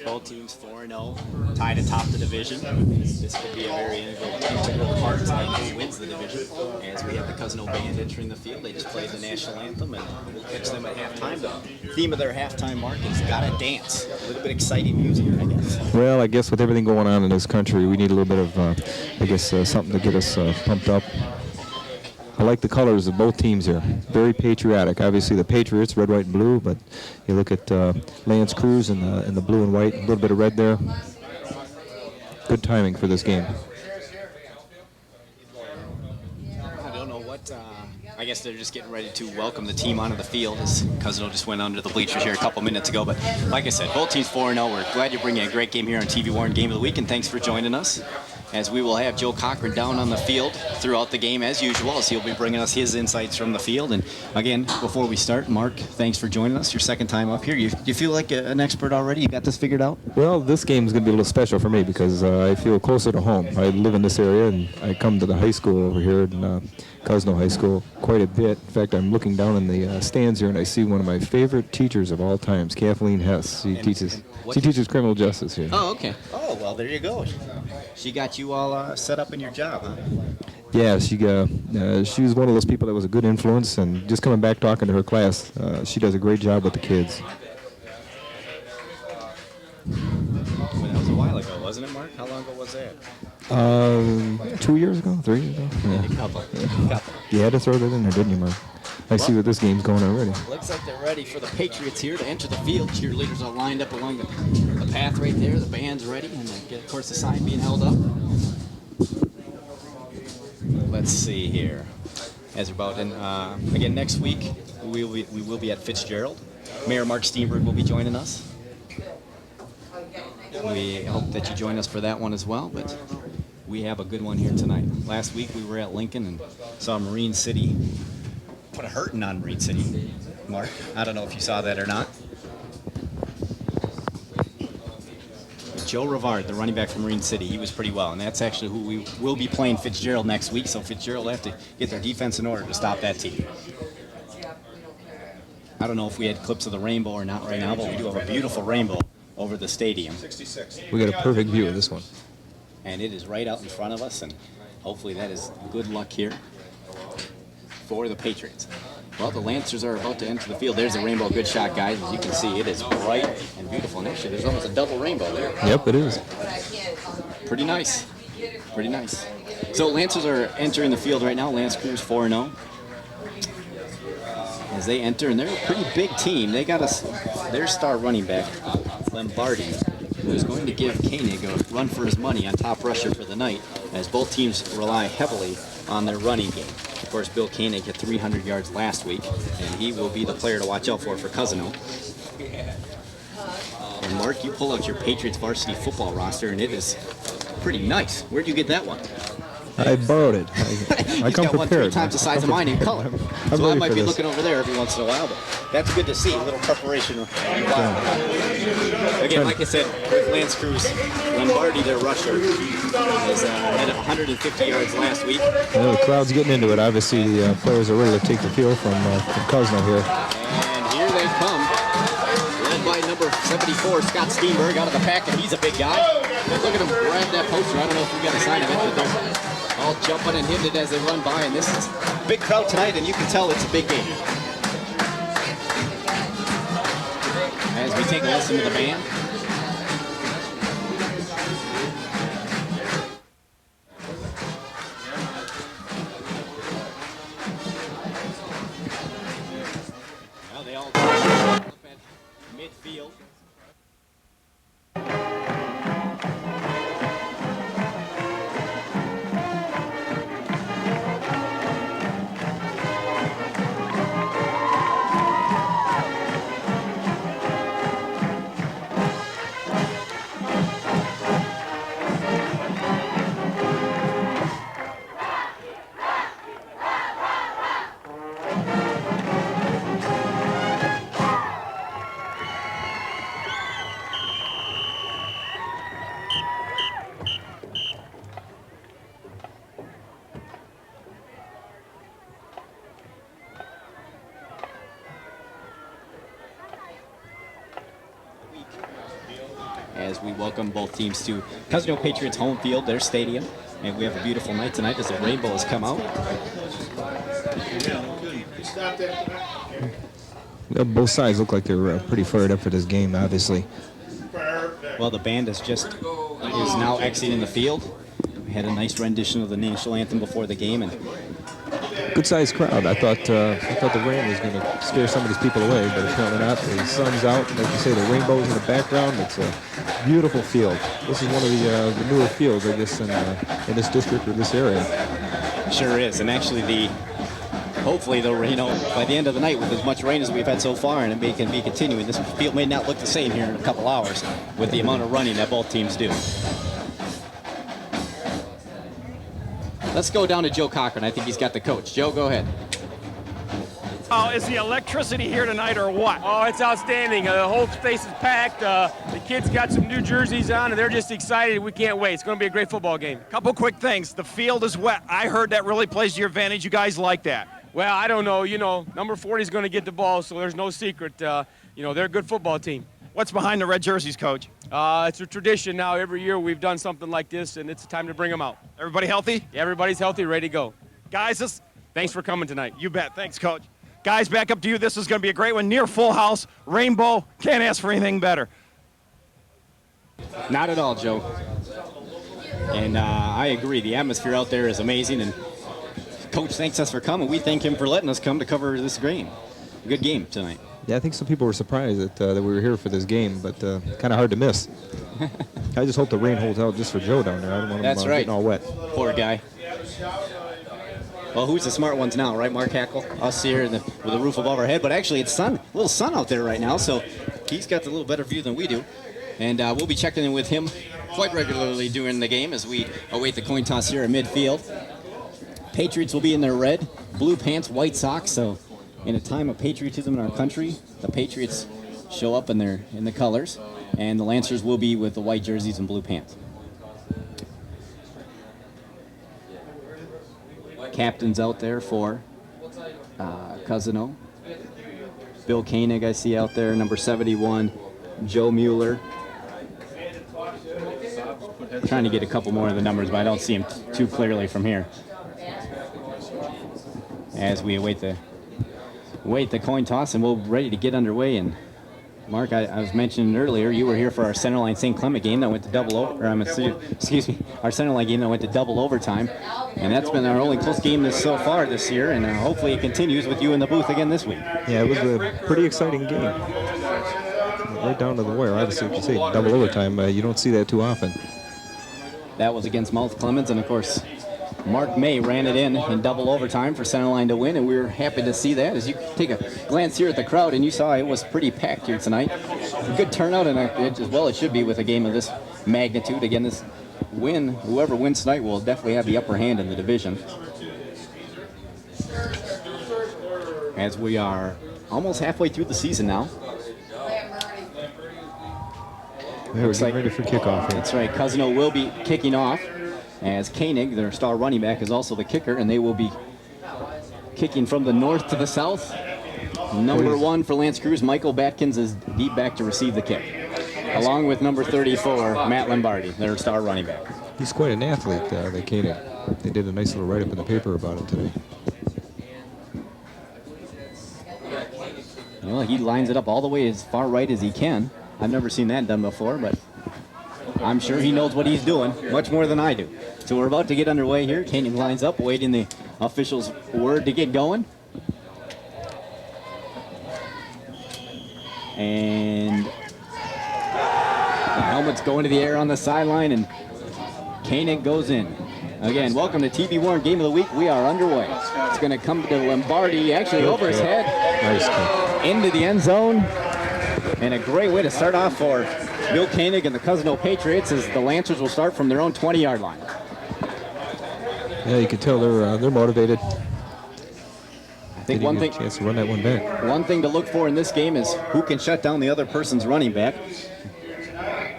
Both teams 4-0, tied atop the division. This could be a very integral part tonight who wins the division. As we have the Cousino Band entering the field, they just played the national anthem, and we'll catch them at halftime. The theme of their halftime, Mark, is "Gotta Dance." A little bit exciting music, I guess. Well, I guess with everything going on in this country, we need a little bit of, something to get us pumped up. I like the colors of both teams here. Very patriotic. Obviously, the Patriots, red, white, and blue, but you look at Lance Creuse in the blue and white, a little bit of red there. Good timing for this game. I don't know what, I guess they're just getting ready to welcome the team onto the field as Cousino just went under the bleachers here a couple minutes ago. But like I said, both teams 4-0. We're glad you're bringing a great game here on TV Warren Game of the Week, and thanks for joining us. As we will have Joe Cochran down on the field throughout the game as usual, as he'll be bringing us his insights from the field. And again, before we start, Mark, thanks for joining us. Your second time up here. You feel like an expert already? You got this figured out? Well, this game is going to be a little special for me because I feel closer to home. I live in this area, and I come to the high school over here in Cousino High School quite a bit. In fact, I'm looking down in the stands here, and I see one of my favorite teachers of all times, Kathleen Hess. She teaches criminal justice here. Oh, okay. Oh, well, there you go. She got you all set up in your job, huh? Yeah, she was one of those people that was a good influence, and just coming back talking to her class, she does a great job with the kids. Well, that was a while ago, wasn't it, Mark? How long ago was that? 2 years ago, 3 years ago. Yeah. A couple. You had to throw that in there, didn't you, Mark? I see what this game's going already. Looks like they're ready for the Patriots here to enter the field. Cheerleaders are lined up along the path right there. The band's ready, and of course the sign being held up. Let's see here. As we're about in, again, next week we will be at Fitzgerald. Mayor Mark Steenberg will be joining us. We hope that you join us for that one as well, but we have a good one here tonight. Last week we were at Lincoln and saw Marine City put a hurting on Marine City. Mark, I don't know if you saw that or not. Joe Rivard, the running back from Marine City, he was pretty well, and that's actually who we will be playing Fitzgerald next week, so Fitzgerald will have to get their defense in order to stop that team. I don't know if we had clips of the rainbow or not right now, but we do have a beautiful rainbow over the stadium. 66. We got a perfect view of this one. And it is right out in front of us, and hopefully that is good luck here for the Patriots. Well, the Lancers are about to enter the field. There's a rainbow. Good shot, guys. As you can see, it is bright and beautiful. And actually, there's almost a double rainbow there. Yep, it is. Pretty nice. Pretty nice. So Lancers are entering the field right now. Lance Creuse 4-0. As they enter, and they're a pretty big team. They got their star running back, Lombardi, who is going to give Koenig a run for his money on top rusher for the night, as both teams rely heavily on their running game. Of course, Bill Koenig hit 300 yards last week, and he will be the player to watch out for Cousino. And Mark, you pull out your Patriots varsity football roster, and it is pretty nice. Where'd you get that one? I borrowed it. I come got one prepared. 3 times the size of mine in color. So I might be looking over there every once in a while, but that's good to see. A little preparation. Again, like I said, with Lance Creuse, Lombardi, their rusher, is at 150 yards last week. Well, the crowd's getting into it. Obviously, the players are ready to take the field from Cousino here. And here they come. Led by number 74, Scott Steenberg, out of the pack, and he's a big guy. And look at him grab that poster. I don't know if we got a sign of it, but they're all jumping and hitting it as they run by, and this is a big crowd tonight, and you can tell it's a big game. As we take a listen to the band. Now they all up at midfield. as we welcome both teams to Cousino Patriots home field, their stadium. And we have a beautiful night tonight as the rainbow has come out. Both sides look like they're pretty fired up for this game, obviously. Well, the band is now exiting the field. We had a nice rendition of the national anthem before the game, and good-sized crowd. I thought the rain was going to scare some of these people away, but apparently not. The sun's out. Like you say, the rainbow's in the background. It's a beautiful field. This is one of the newer fields, I guess, in this district or this area. Sure is, and actually hopefully the by the end of the night with as much rain as we've had so far, and it can be continuing, this field may not look the same here in a couple hours with the amount of running that both teams do. Let's go down to Joe Cochran. I think he's got the coach. Joe, go ahead. Oh, is the electricity here tonight or what? Oh, it's outstanding. The whole place is packed. The kids got some new jerseys on, and they're just excited. We can't wait. It's going to be a great football game. Couple quick things. The field is wet. I heard that really plays to your advantage. You guys like that. Well, I don't know. Number 40 is going to get the ball, so there's no secret. They're a good football team. What's behind the red jerseys, Coach? It's a tradition now. Every year we've done something like this, and it's time to bring them out. Everybody healthy? Yeah, everybody's healthy, ready to go. Guys, thanks for coming tonight. You bet. Thanks, Coach. Guys, back up to you. This is going to be a great one. Near full house, rainbow. Can't ask for anything better. Not at all, Joe. And I agree. The atmosphere out there is amazing, and Coach thanks us for coming. We thank him for letting us come to cover this game. Good game tonight. Yeah, I think some people were surprised that we were here for this game, but kind of hard to miss. I just hope the rain holds out just for Joe down there. I don't want him getting all wet. Poor guy. Well, who's the smart ones now, right, Mark Hackle? Us here with the roof above our head, but actually it's a little sun out there right now, so he's got a little better view than we do. And we'll be checking in with him quite regularly during the game as we await the coin toss here at midfield. Patriots will be in their red, blue pants, white socks, so in a time of patriotism in our country, the Patriots show up in the colors, and the Lancers will be with the white jerseys and blue pants. Captains out there for Cousino. Bill Koenig I see out there, number 71, Joe Mueller. Trying to get a couple more of the numbers, but I don't see them too clearly from here. As we await the coin toss, and we're ready to get underway. And Mark, I was mentioning earlier, you were here for our Centerline St. Clement game that went to our Centerline game that went to double overtime, and that's been our only close game so far this year, and hopefully it continues with you in the booth again this week. Yeah, it was a pretty exciting game, right down to the wire. Obviously, if you say double overtime, you don't see that too often. That was against Mouth Clemens, and of course, Mark May ran it in double overtime for Centerline to win, and we were happy to see that. As you take a glance here at the crowd, and you saw it was pretty packed here tonight. A good turnout, and as well it should be with a game of this magnitude. Again, this win, whoever wins tonight will definitely have the upper hand in the division. As we are almost halfway through the season now. We're getting ready for kickoff here. That's right, Cousino will be kicking off, as Koenig, their star running back, is also the kicker, and they will be kicking from the north to the south. Number 1 for Lance Creuse, Michael Batkins, is deep back to receive the kick, along with number 34, Matt Lombardi, their star running back. He's quite an athlete, that Koenig. They did a nice little write-up in the paper about him today. Well, he lines it up all the way as far right as he can. I've never seen that done before, but I'm sure he knows what he's doing, much more than I do. So we're about to get underway here. Koenig lines up, waiting the official's word to get going. And the helmet's going to the air on the sideline, and Koenig goes in. Again, welcome to TV Warren Game of the Week. We are underway. It's going to come to Lombardi, actually over his head, into the end zone. And a great way to start off for Bill Koenig and the Cousino Patriots, as the Lancers will start from their own 20-yard line. Yeah, you can tell they're motivated. I think one thing, chance to run that one back. One thing to look for in this game is who can shut down the other person's running back.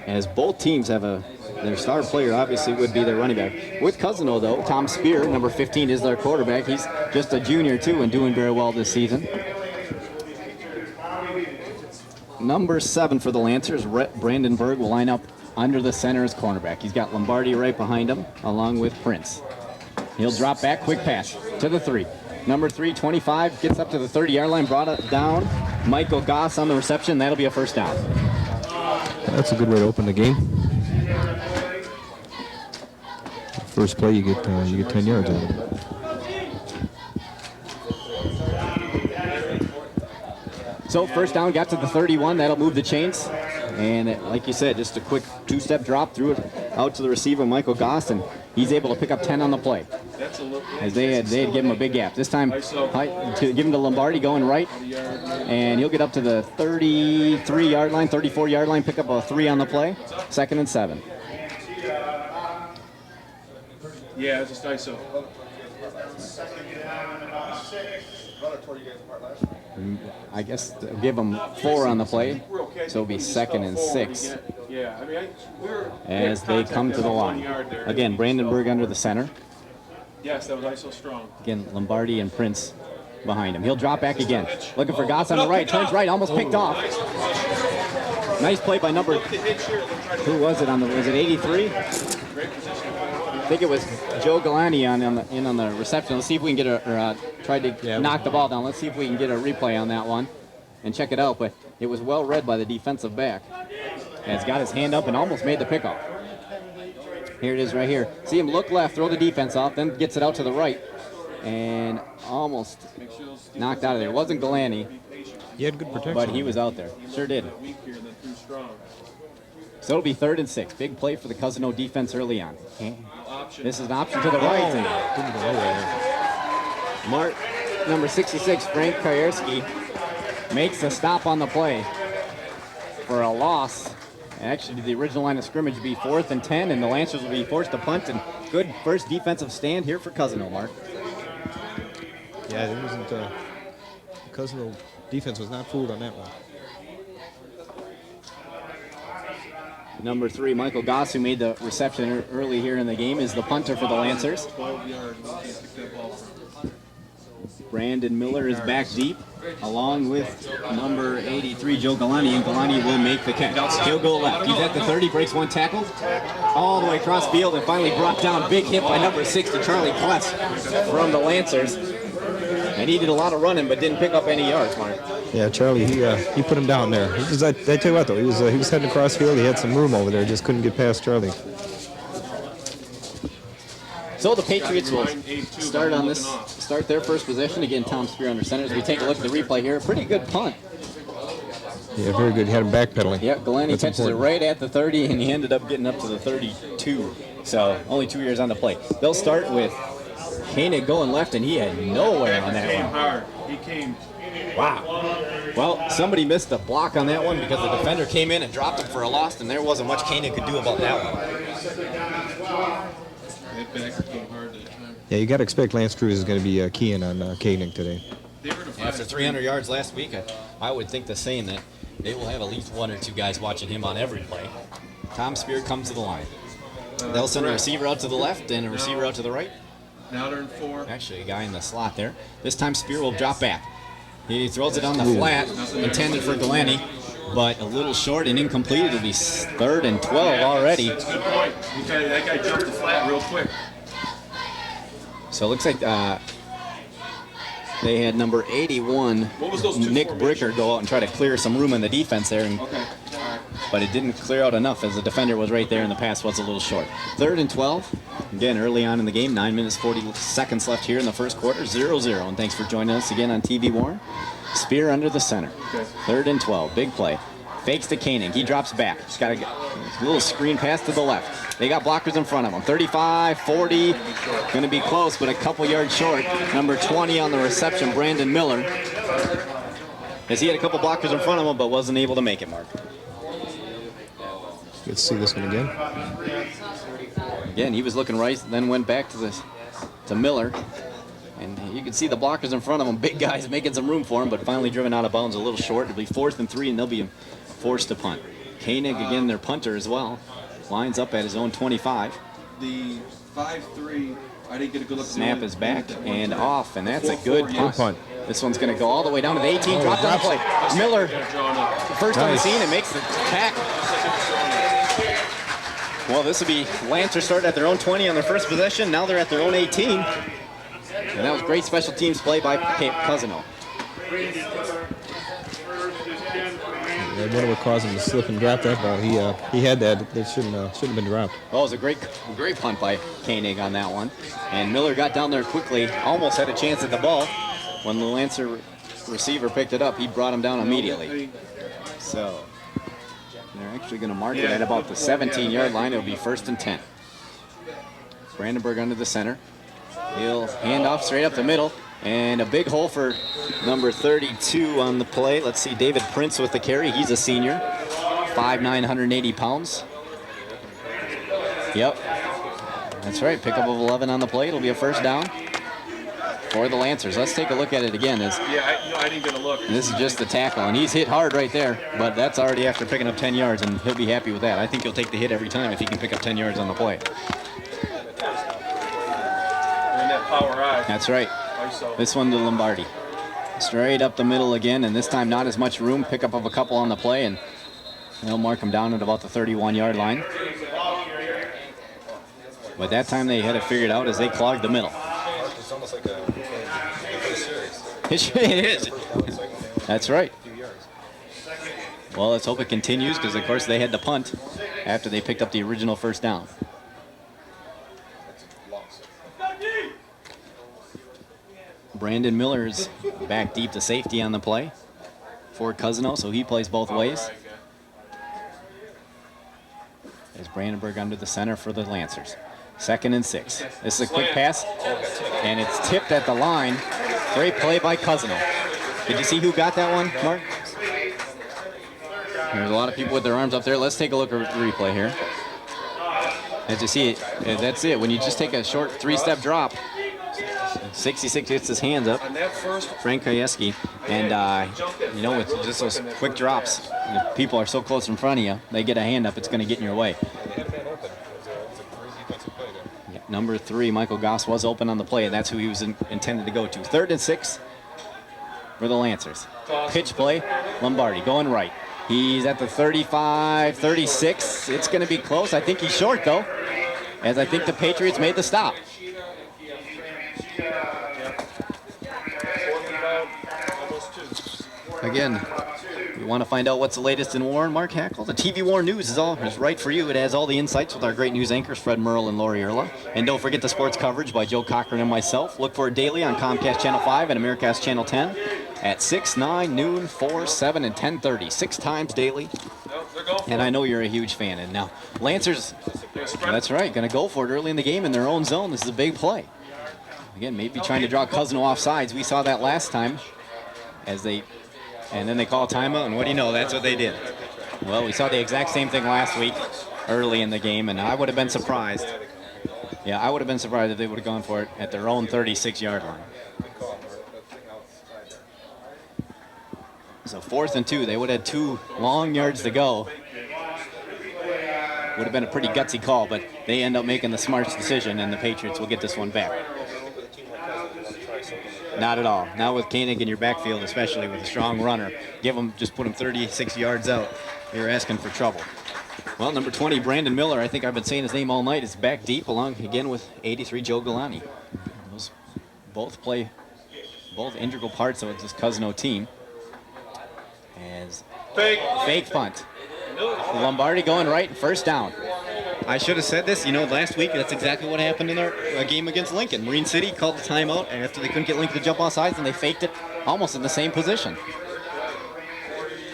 As both teams have their star player obviously would be their running back. With Cousino though, Tom Spear, number 15, is their quarterback. He's just a junior too and doing very well this season. Number 7 for the Lancers, Brandon Berg, will line up under the center is cornerback. He's got Lombardi right behind him, along with Prince. He'll drop back, quick pass to the 3. Number 3, 25, gets up to the 30-yard line, brought it down. Michael Goss on the reception. That'll be a first down. That's a good way to open the game. First play, you get 10 yards out of it. So first down, got to the 31. That'll move the chains. And like you said, just a quick 2-step drop, threw it out to the receiver, Michael Goss, and he's able to pick up 10 on the play. As they had given him a big gap. This time, to give him to Lombardi going right, and he'll get up to the 33-yard line, 34-yard line, pick up a 3 on the play. 2nd and 7. Yeah, it's just ISO. I guess give them 4 on the play, so it'll be 2nd and 6. Yeah, I mean, as they come to the line. Again, Brandenburg under the center. Yes, that was ISO strong. Again, Lombardi and Prince behind him. He'll drop back again. Looking for Goss on the right. Turns right, almost picked off. Nice play by number. Who was it was it 83? I think it was Joe Galani on the reception. Let's see if we can get tried to knock the ball down. Let's see if we can get a replay on that one and check it out. But it was well read by the defensive back. And he's got his hand up and almost made the pickoff. Here it is right here. See him look left, throw the defense off, then gets it out to the right. And almost knocked out of there. It wasn't Galani. He had good protection. But he was out there. Sure did. So it'll be 3rd and 6. Big play for the Cousino defense early on. This is an option to the right. Didn't go nowhere. Mark, number 66, Frank Kajerski, makes a stop on the play for a loss. Actually, the original line of scrimmage would be 4th and 10, and the Lancers will be forced to punt. And good first defensive stand here for Cousino, Mark. Yeah, it wasn't. Cousino defense was not fooled on that one. Number 3, Michael Goss, who made the reception early here in the game, is the punter for the Lancers. 12 yards. Can't pick that ball from. Brandon Miller is back deep, along with number 83, Joe Galani, and Galani will make the catch. He'll go left. He's at the 30, breaks one tackle, all the way across field, and finally brought down. Big hit by number 60, Charlie Kless from the Lancers. And he did a lot of running, but didn't pick up any yards, Mark. Yeah, Charlie, he put him down there. I tell you what, though, he was heading across field. He had some room over there, just couldn't get past Charlie. So the Patriots will start their first possession. Again, Tom Spear under center. As we take a look at the replay here, a pretty good punt. Yeah, very good. He had him backpedaling. Yep, Galani catches it right at the 30, and he ended up getting up to the 32. So only 2 years on the play. They'll start with Koenig going left, and he had nowhere on that one. Hard. He came. Wow. Well, somebody missed a block on that one because the defender came in and dropped him for a loss, and there wasn't much Koenig could do about that one. Yeah, you got to expect Lance Creuse is going to be keying on Koenig today. After 300 yards last week, I would think the same, that they will have at least 1 or 2 guys watching him on every play. Tom Spear comes to the line. They'll send a receiver out to the left and a receiver out to the right. Now they're in 4. Actually, a guy in the slot there. This time Spear will drop back. He throws it on the flat, intended for Galani, but a little short and incomplete. It'll be 3rd and 12 already. That's a good point. That guy jumped the flat real quick. So it looks like they had number 81, Nick Bricker, go out and try to clear some room in the defense there. But it didn't clear out enough as the defender was right there and the pass was a little short. 3rd and 12. Again, early on in the game, 9 minutes, 40 seconds left here in the first quarter, 0-0. And thanks for joining us again on TV Warren. Spear under the center. 3rd and 12, big play. Fakes to Koenig, he drops back. Just got a little screen pass to the left. They got blockers in front of him. 35, 40, gonna be close, but a couple yards short. Number 20 on the reception, Brandon Miller. As he had a couple blockers in front of him, but wasn't able to make it, Mark. Let's see this one again. Again, he was looking right, then went back to Miller. And you can see the blockers in front of him, big guys making some room for him, but finally driven out of bounds a little short. It'll be 4th and 3, and they'll be forced to punt. Koenig, again, their punter as well, lines up at his own 25. The 5-3, I didn't get a good look. Snap is back and off, and that's a good punt. This one's going to go all the way down to the 18, dropped on the play. Miller, first on the scene, and makes the tackle. Well, this will be Lancers started at their own 20 on their first possession. Now they're at their own 18. And that was great special teams play by Cousino. I wonder what caused him to slip and drop that ball. He had that. It shouldn't have been dropped. Well, it was a great punt by Koenig on that one. And Miller got down there quickly, almost had a chance at the ball. When the Lancer receiver picked it up, he brought him down immediately. So they're actually going to mark it at about the 17-yard line. It'll be 1st and 10. Brandenburg under the center. He'll hand off straight up the middle. And a big hole for number 32 on the play. Let's see, David Prince with the carry. He's a senior, 5'9", 180 pounds. Yep, that's right, pickup of 11 on the play. It'll be a first down for the Lancers. Let's take a look at it again. I didn't get a look. This is just the tackle, and he's hit hard right there, but that's already after picking up 10 yards, and he'll be happy with that. I think he'll take the hit every time if he can pick up 10 yards on the play. That's right. This one to Lombardi. Straight up the middle again, and this time not as much room. Pickup of a couple on the play, and they'll mark him down at about the 31-yard line. But that time they had it figured out as they clogged the middle. It's almost like a It is. That's right. Well, let's hope it continues, because of course they had to punt after they picked up the original first down. Brandon Miller's back deep to safety on the play for Cousino, so he plays both ways. There's Brandenburg under the center for the Lancers. 2nd and 6. This is a quick pass, and it's tipped at the line. Great play by Cousino. Did you see who got that one, Mark? There's a lot of people with their arms up there. Let's take a look at the replay here. As you see, that's it. When you just take a short 3-step drop, 66 gets his hands up, Frank Kajewski, and you know, with just those quick drops, if people are so close in front of you, they get a hand up, it's going to get in your way. Yeah, number 3, Michael Goss, was open on the play, and that's who he was intended to go to. 3rd and 6 for the Lancers. Pitch play, Lombardi going right. He's at the 35, 36. It's going to be close. I think he's short, though, as I think the Patriots made the stop. Again, you want to find out what's the latest in Warren, Mark Hackle? The TV Warren News is right for you. It has all the insights with our great news anchors, Fred Merle and Lori Erla. And don't forget the sports coverage by Joe Cochran and myself. Look for it daily on Comcast Channel 5 and Americast Channel 10 at 6, 9, noon, 4, 7, and 10:30. 6 times daily. And I know you're a huge fan. And now, Lancers, that's right, going to go for it early in the game in their own zone. This is a big play. Again, maybe trying to draw Cousino off sides. We saw that last time and then they call a timeout, and what do you know, that's what they did. Well, we saw the exact same thing last week early in the game, and I would have been surprised. Yeah, I would have been surprised if they would have gone for it at their own 36-yard line. So 4th and 2, they would have had 2 long yards to go. Would have been a pretty gutsy call, but they end up making the smart decision, and the Patriots will get this one back. Not at all. Not with Koenig in your backfield, especially with a strong runner. Just put him 36 yards out. You're asking for trouble. Well, number 20, Brandon Miller, I think I've been saying his name all night, is back deep along again with 83, Joe Galani. Those both play both integral parts of this Cousino team. As fake punt. Lombardi going right, first down. I should have said this, last week, that's exactly what happened in our game against Lincoln. Marine City called the timeout after they couldn't get Lincoln to jump off sides, and they faked it almost in the same position.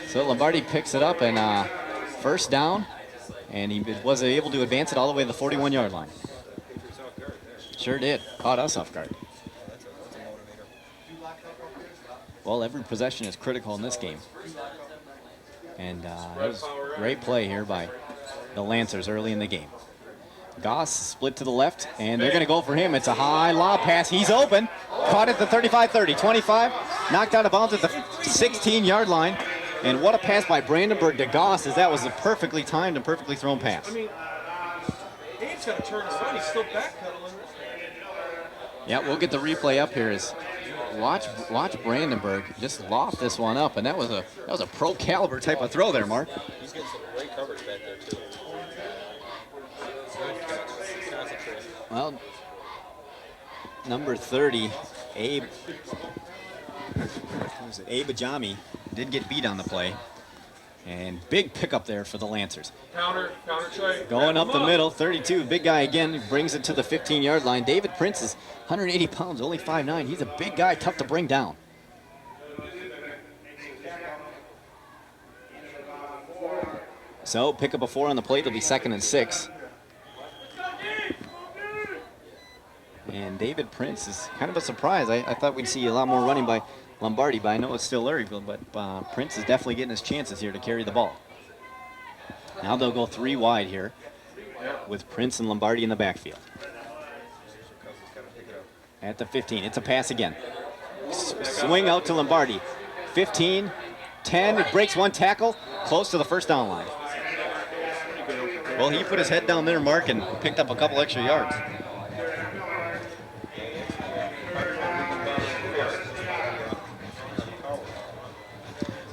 So Lombardi picks it up, and first down, and he was able to advance it all the way to the 41-yard line. Sure did. Caught us off guard. Well, every possession is critical in this game. And it was a great play here by the Lancers early in the game. Goss split to the left, and they're going to go for him. It's a high lob pass. He's open. Caught at the 35-30, 25. Knocked out of bounds at the 16-yard line. And what a pass by Brandenburg to Goss, as that was a perfectly timed and perfectly thrown pass. I mean, Abe's got to turn his head. He's still backpedaling. Yeah, we'll get the replay up here. Watch Brandenburg just loft this one up, and that was a pro caliber type of throw there, Mark. He's getting some great coverage back there too. Well, number 30, Abe Ajami did get beat on the play. And big pickup there for the Lancers. Counter try. Going up the middle, 32, big guy again, brings it to the 15-yard line. David Prince is 180 pounds, only 5'9". He's a big guy, tough to bring down. So pick up a 4 on the plate, it'll be 2nd and 6. And David Prince is kind of a surprise. I thought we'd see a lot more running by Lombardi, but I know it's still Larryville, but Prince is definitely getting his chances here to carry the ball. Now they'll go 3 wide here with Prince and Lombardi in the backfield. At the 15, it's a pass again. Swing out to Lombardi. 15, 10, it breaks 1 tackle, close to the first down line. Well, he put his head down there, Mark, and picked up a couple extra yards.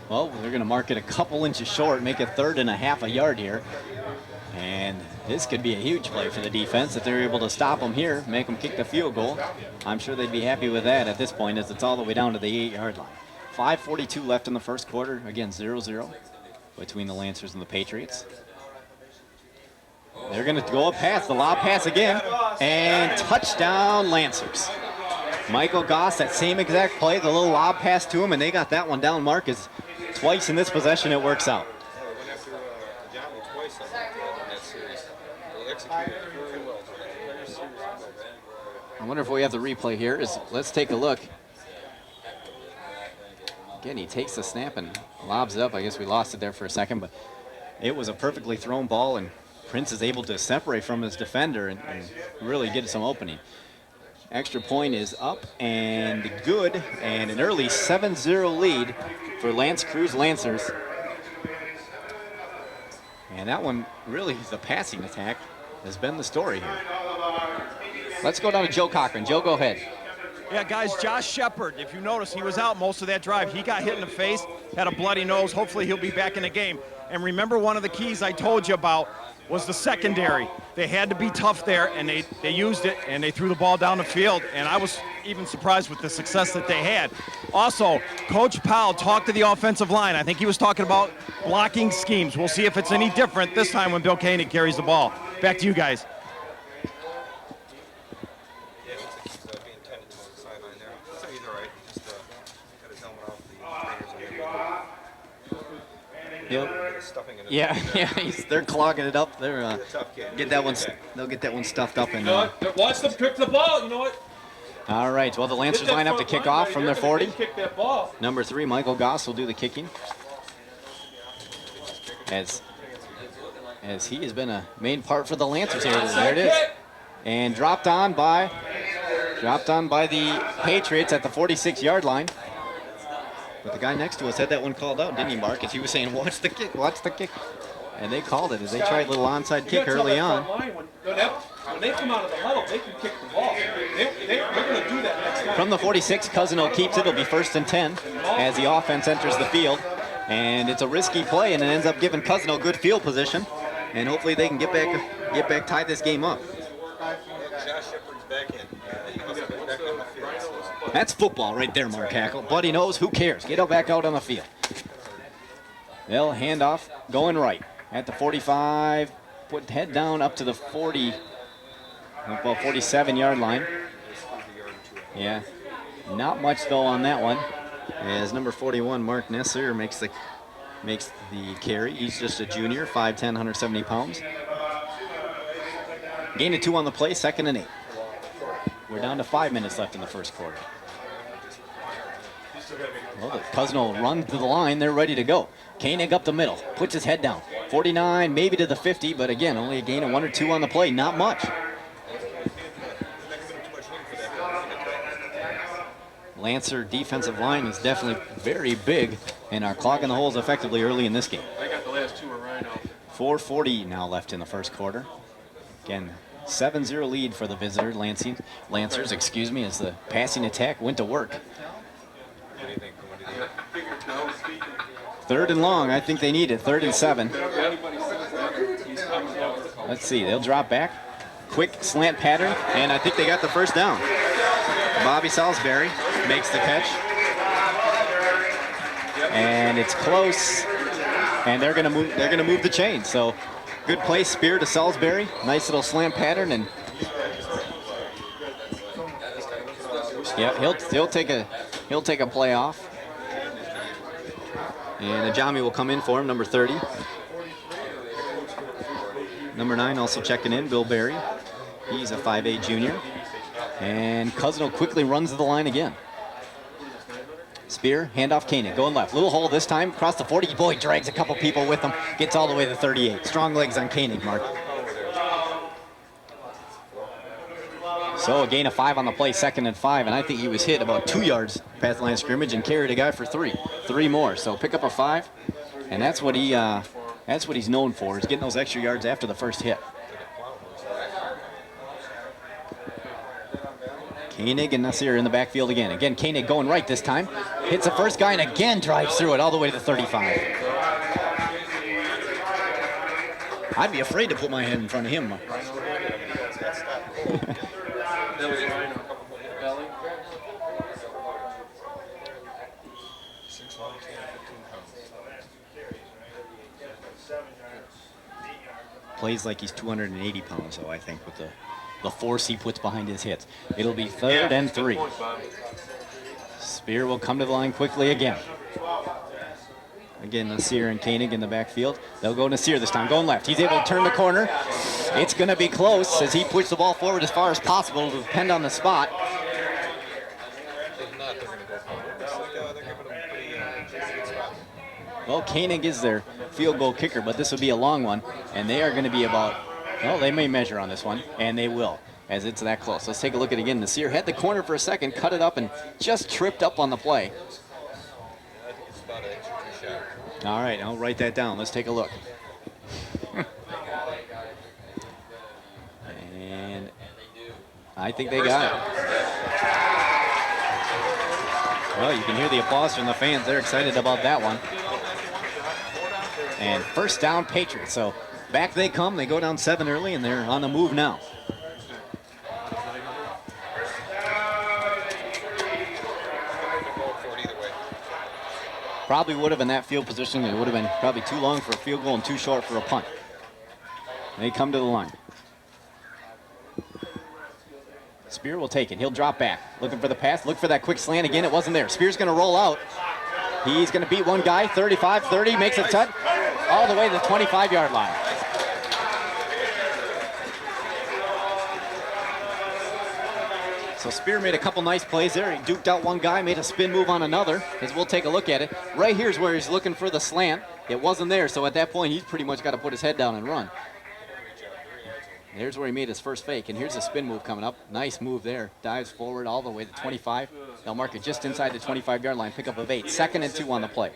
Well, they're going to mark it a couple inches short, make it 3rd and a half a yard here. And this could be a huge play for the defense if they're able to stop them here, make them kick the field goal. I'm sure they'd be happy with that at this point, as it's all the way down to the 8-yard line. 5:42 left in the first quarter. Again, 0-0 between the Lancers and the Patriots. They're going to go up pass, the lob pass again, and touchdown Lancers. Michael Goss, that same exact play, the little lob pass to him, and they got that one down. Mark, is twice in this possession it works out. I wonder if we have the replay here. Let's take a look. Again, he takes the snap and lobs it up. I guess we lost it there for a second, but it was a perfectly thrown ball, and Prince is able to separate from his defender and really get some opening. Extra point is up and good, and an early 7-0 lead for Lance Creuse Lancers. And that one, really, the passing attack has been the story here. Let's go down to Joe Cochran. Joe, go ahead. Yeah, guys, Josh Shepard, if you notice, he was out most of that drive. He got hit in the face, had a bloody nose. Hopefully he'll be back in the game. And remember, one of the keys I told you about was the secondary. They had to be tough there, and they used it, and they threw the ball down the field, and I was even surprised with the success that they had. Also, Coach Powell talked to the offensive line. I think he was talking about blocking schemes. We'll see if it's any different this time when Bill Koenig carries the ball. Back to you guys. Yeah, they're clogging it up. They'll get that one stuffed up. And watch them pick the ball. You know what? All right. Well, the Lancers line up to kick off from their 40. Kick that ball. Number 3, Michael Goss, will do the kicking. As he has been a main part for the Lancers here. There it is. And dropped on by the Patriots at the 46-yard line. But the guy next to us had that one called out, didn't he, Mark? As he was saying, watch the kick, watch the kick. And they called it as they tried a little onside kick early on. When they come out of the huddle, they can kick the ball. They're going to do that next time. From the 46, Cousino keeps it. It'll be 1st and 10 as the offense enters the field. And it's a risky play, and it ends up giving Cousino good field position. And hopefully they can get back, tie this game up. That's football right there, Mark Hackle. Buddy knows, who cares? Get back out on the field. They'll hand off, going right at the 45. Put head down up to the 47-yard line. Yeah, not much though on that one. As number 41, Mark Nesser, makes the carry. He's just a junior, 5'10", 170 pounds. Gain of 2 on the play, 2nd and 8. We're down to 5 minutes left in the first quarter. Well, the Cousino run to the line. They're ready to go. Koenig up the middle, puts his head down. 49, maybe to the 50, but again, only a gain of 1 or 2 on the play, not much. Lancer defensive line is definitely very big and are clogging the holes effectively early in this game. I got the last 2 right now. 4:40 now left in the first quarter. Again, 7-0 lead for the visitor Lancers, as the passing attack went to work. 3rd and long, I think they need it. 3rd and 7. Let's see, they'll drop back. quick slant pattern, and I think they got the first down. Bobby Salisbury makes the catch. And it's close, and they're gonna move the chain. So good play, Spear to Salisbury. Nice little slant pattern, and yeah, he'll take a play off. And Ajami will come in for him, number 30. Number 9 also checking in, Bill Berry. He's a 5'8" junior. And Cousino quickly runs to the line again. Spear, handoff Koenig, going left. Little hole this time, across the 40. Boy, drags a couple people with him. Gets all the way to 38. Strong legs on Koenig, Mark. So a gain of 5 on the play, 2nd and 5. And I think he was hit about 2 yards past the line of scrimmage and carried a guy for 3. 3 more. So pick up a 5. And that's what he's known for, is getting those extra yards after the first hit. Koenig and Nasir in the backfield again. Again, Koenig going right this time. Hits the first guy and again drives through it all the way to 35. I'd be afraid to put my head in front of him. Plays like he's 280 pounds, though, I think, with the force he puts behind his hits. It'll be 3rd and 3. Spear will come to the line quickly again. Again, Nasir and Koenig in the backfield. They'll go Nasir this time, going left. He's able to turn the corner. It's going to be close as he pushes the ball forward as far as possible. It'll depend on the spot. Well, Koenig is their field goal kicker, but this will be a long one, and they are going to be about, well, they may measure on this one, and they will, as it's that close. Let's take a look at it again. Nasir had the corner for a second, cut it up, and just tripped up on the play. All right, I'll write that down. Let's take a look. And I think they got it. Well, you can hear the applause from the fans. They're excited about that one. And first down, Patriots. So back they come. They go down 7 early, and they're on the move now. Probably would have in that field position. It would have been probably too long for a field goal and too short for a punt. They come to the line. Spear will take it. He'll drop back. Looking for the pass. Look for that quick slant again. It wasn't there. Spear's going to roll out. He's going to beat one guy. 35, 30. Makes a touch all the way to the 25-yard line. So Spear made a couple nice plays there. He duked out one guy, made a spin move on another, as we'll take a look at it. Right here's where he's looking for the slant. It wasn't there, so at that point, he's pretty much got to put his head down and run. There's where he made his first fake, and here's a spin move coming up. Nice move there. Dives forward all the way to 25. They'll mark it just inside the 25-yard line. Pick up of 8. 2nd and 2 on the play.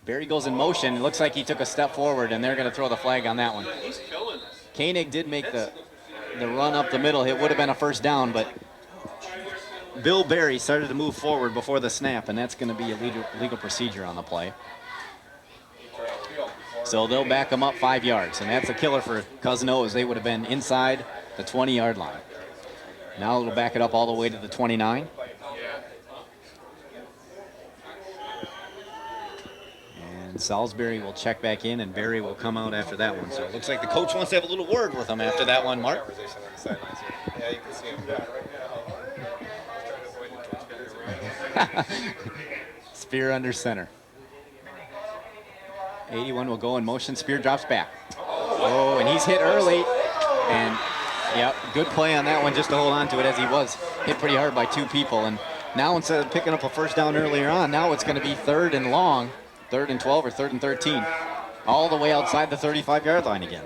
Barry goes in motion. It looks like he took a step forward, and they're going to throw the flag on that one. Koenig did make the run up the middle. It would have been a first down, but Bill Barry started to move forward before the snap, and that's going to be a legal procedure on the play. So they'll back them up 5 yards, and that's a killer for Cousino, as they would have been inside the 20-yard line. Now it'll back it up all the way to the 29. And Salisbury will check back in, and Barry will come out after that one. So it looks like the coach wants to have a little word with him after that one, Mark. Yeah, you can see him right now. Spear under center. 81 will go in motion. Spear drops back. Oh, and he's hit early. And, yep, good play on that one just to hold on to it, as he was hit pretty hard by 2 people. And now instead of picking up a first down earlier on, now it's going to be 3rd and long, 3rd and 12 or 3rd and 13, all the way outside the 35-yard line again.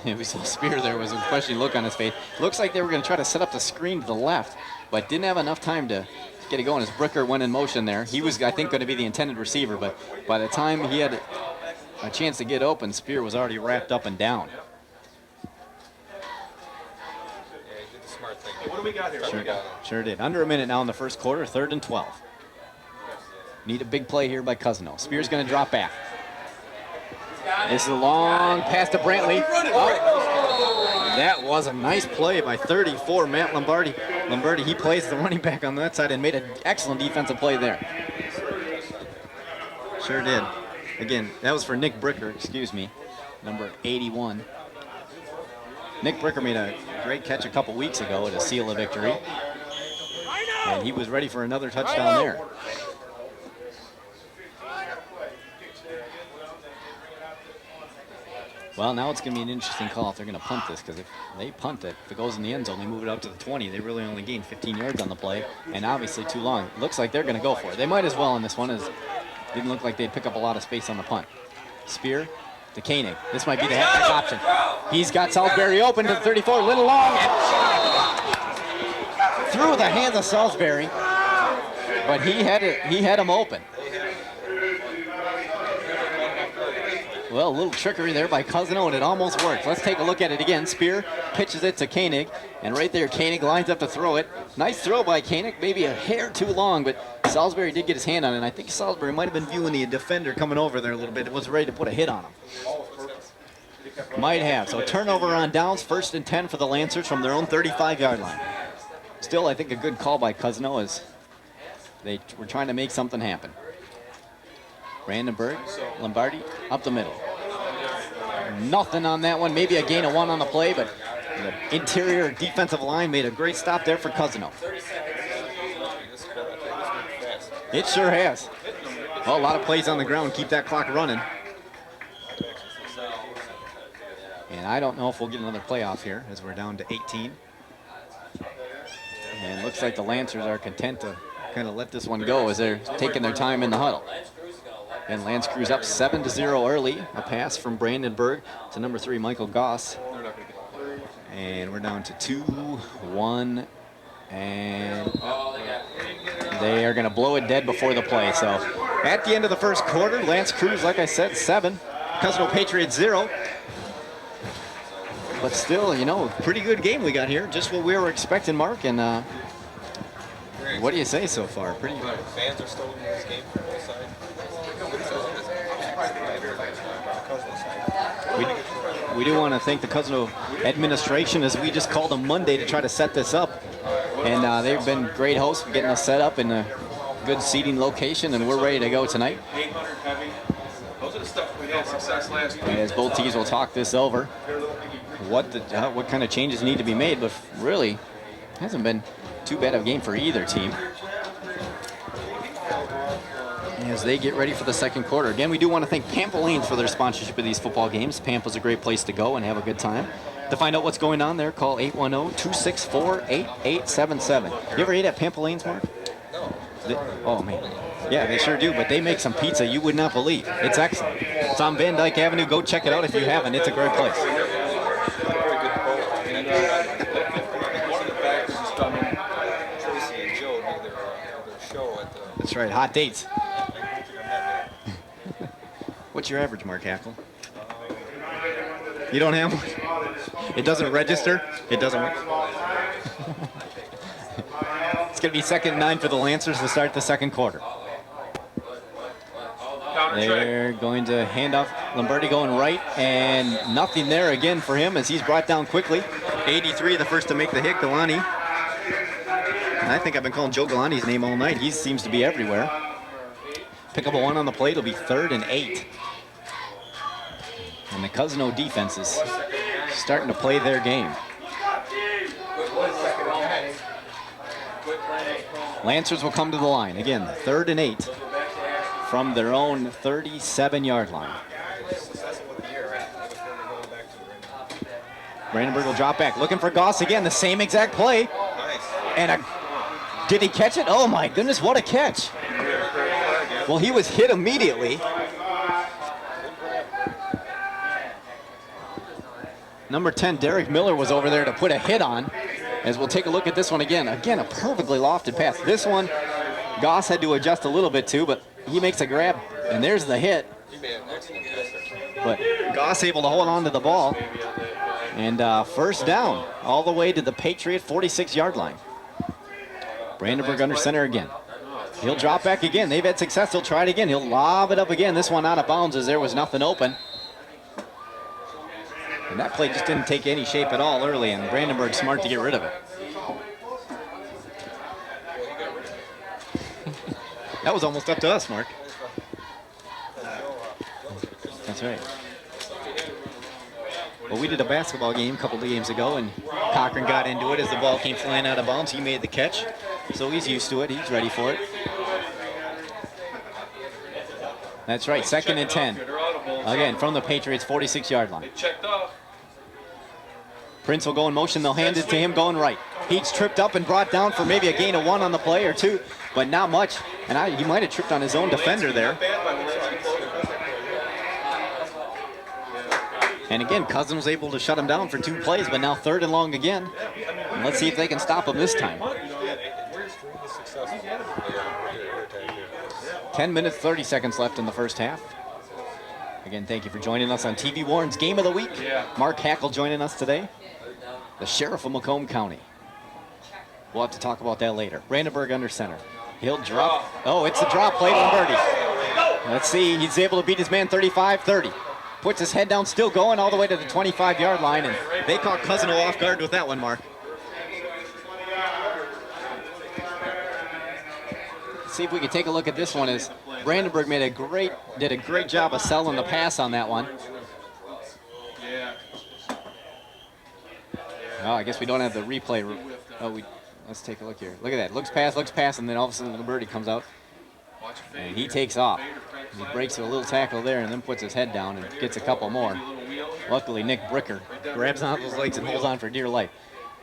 We saw Spear there was a questioning look on his face. Looks like they were going to try to set up the screen to the left, but didn't have enough time to get it going as Bricker went in motion there. He was, I think, going to be the intended receiver, but by the time he had a chance to get open, Spear was already wrapped up and down. What do we got here? Sure did. Under a minute now in the first quarter, 3rd and 12. Need a big play here by Cousino. Spear's going to drop back. This is a long pass to Brantley. Oh, that was a nice play by 34, Matt Lombardi. Lombardi, he plays the running back on that side and made an excellent defensive play there. Sure did. Again, that was for Nick Bricker, excuse me, number 81. Nick Bricker made a great catch a couple weeks ago to seal a victory. And he was ready for another touchdown there. Well, now it's going to be an interesting call if they're going to punt this, because if they punt it, if it goes in the end zone, they move it up to the 20. They really only gain 15 yards on the play, and obviously too long. Looks like they're going to go for it. They might as well on this one, as didn't look like they'd pick up a lot of space on the punt. Spear to Koenig. This might be the halfback option. He's got Salisbury open to the 34, a little long, and through the hands of Salisbury, but he had him open. Well, a little trickery there by Cousino, and it almost worked. Let's take a look at it again. Spear pitches it to Koenig, and right there, Koenig lines up to throw it. Nice throw by Koenig, maybe a hair too long, but Salisbury did get his hand on it, and I think Salisbury might have been viewing the defender coming over there a little bit. It was ready to put a hit on him. Might have. So turnover on downs, 1st and 10 for the Lancers from their own 35-yard line. Still, I think a good call by Cousino, as they were trying to make something happen. Brandenburg, Lombardi, up the middle. Nothing on that one. Maybe a gain of 1 on the play, but the interior defensive line made a great stop there for Cousino. It sure has. Well, a lot of plays on the ground. Keep that clock running. And I don't know if we'll get another playoff here, as we're down to 18. And it looks like the Lancers are content to kind of let this one go as they're taking their time in the huddle. And Lance Creuse up 7-0 early. A pass from Brandenburg to number 3, Michael Goss. And we're down to 2-1. And they are going to blow it dead before the play. So at the end of the first quarter, Lance Creuse, like I said, 7. Cousino Patriots 0. But still, you know, pretty good game we got here. Just what we were expecting, Mark. And what do you say so far? Pretty good. Fans are still in this game from both sides. We do want to thank the Cousino administration, as we just called them Monday to try to set this up. And they've been great hosts, getting us set up in a good seating location, and we're ready to go tonight. 800 heavy. Those are the stuff we had success last week. And as both teams will talk this over, what kind of changes need to be made, but really hasn't been too bad of a game for either team. As they get ready for the second quarter. Again, we do want to thank Pampa Lanes for their sponsorship of these football games. Pampa's a great place to go and have a good time. To find out what's going on there, call 810-264-8877. You ever ate at Pampa Lanes, Mark? No. Oh, man. Yeah, they sure do, but they make some pizza you would not believe. It's excellent. It's on Van Dyke Avenue. Go check it out if you haven't. It's a great place. Very good bowl. And one of the factors is coming, Tracy and Joe did their show at the... That's right, hot dates. What's your average, Mark Hackle? You don't have one? It doesn't register? It doesn't work? It's going to be 2nd and 9 for the Lancers to start the second quarter. They're going to hand off. Lombardi going right, and nothing there again for him as he's brought down quickly. 83, the first to make the hit, Galani. And I think I've been calling Joe Galani's name all night. He seems to be everywhere. Pick up a 1 on the plate. It'll be 3rd and 8. And the Cousino defense is starting to play their game. Lancers will come to the line. Again, 3rd and 8 from their own 37-yard line. Brandenburg will drop back, looking for Goss again. The same exact play. And did he catch it? Oh my goodness, what a catch. Well, he was hit immediately. Number 10, Derek Miller, was over there to put a hit on. As we'll take a look at this one again. Again, a perfectly lofted pass. This one, Goss had to adjust a little bit too, but he makes a grab, and there's the hit. But Goss able to hold on to the ball. And first down, all the way to the Patriot 46-yard line. Brandenburg under center again. He'll drop back again. They've had success. He'll try it again. He'll lob it up again. This one out of bounds as there was nothing open. And that play just didn't take any shape at all early, and Brandenburg smart to get rid of it. That was almost up to us, Mark. That's right. Well, we did a basketball game a couple of games ago, and Cochran got into it as the ball came flying out of bounds. He made the catch, so he's used to it. He's ready for it. That's right, 2nd and 10. Again, from the Patriots' 46-yard line. Prince will go in motion. They'll hand it to him going right. He's tripped up and brought down for maybe a gain of 1 on the play or 2, but not much. And he might have tripped on his own defender there. And again, Cousins was able to shut him down for 2 plays, but now 3rd and long again. And let's see if they can stop him this time. 10 minutes, 30 seconds left in the first half. Again, thank you for joining us on TV Warren's Game of the Week. Mark Hackle joining us today, the Sheriff of Macomb County. We'll have to talk about that later. Brandenburg under center. He'll drop. Oh, it's a drop play to Lombardi. Let's see, he's able to beat his man 35-30. Puts his head down, still going all the way to the 25-yard line, and they caught Cousino off guard with that one, Mark. Let's see if we can take a look at this one, as Brandenburg did a great job of selling the pass on that one. Oh, I guess we don't have the replay. Oh, let's take a look here. Look at that. Looks pass, and then all of a sudden Lombardi comes out, and he takes off. He breaks a little tackle there and then puts his head down and gets a couple more. Luckily, Nick Bricker grabs onto his legs and holds on for dear life.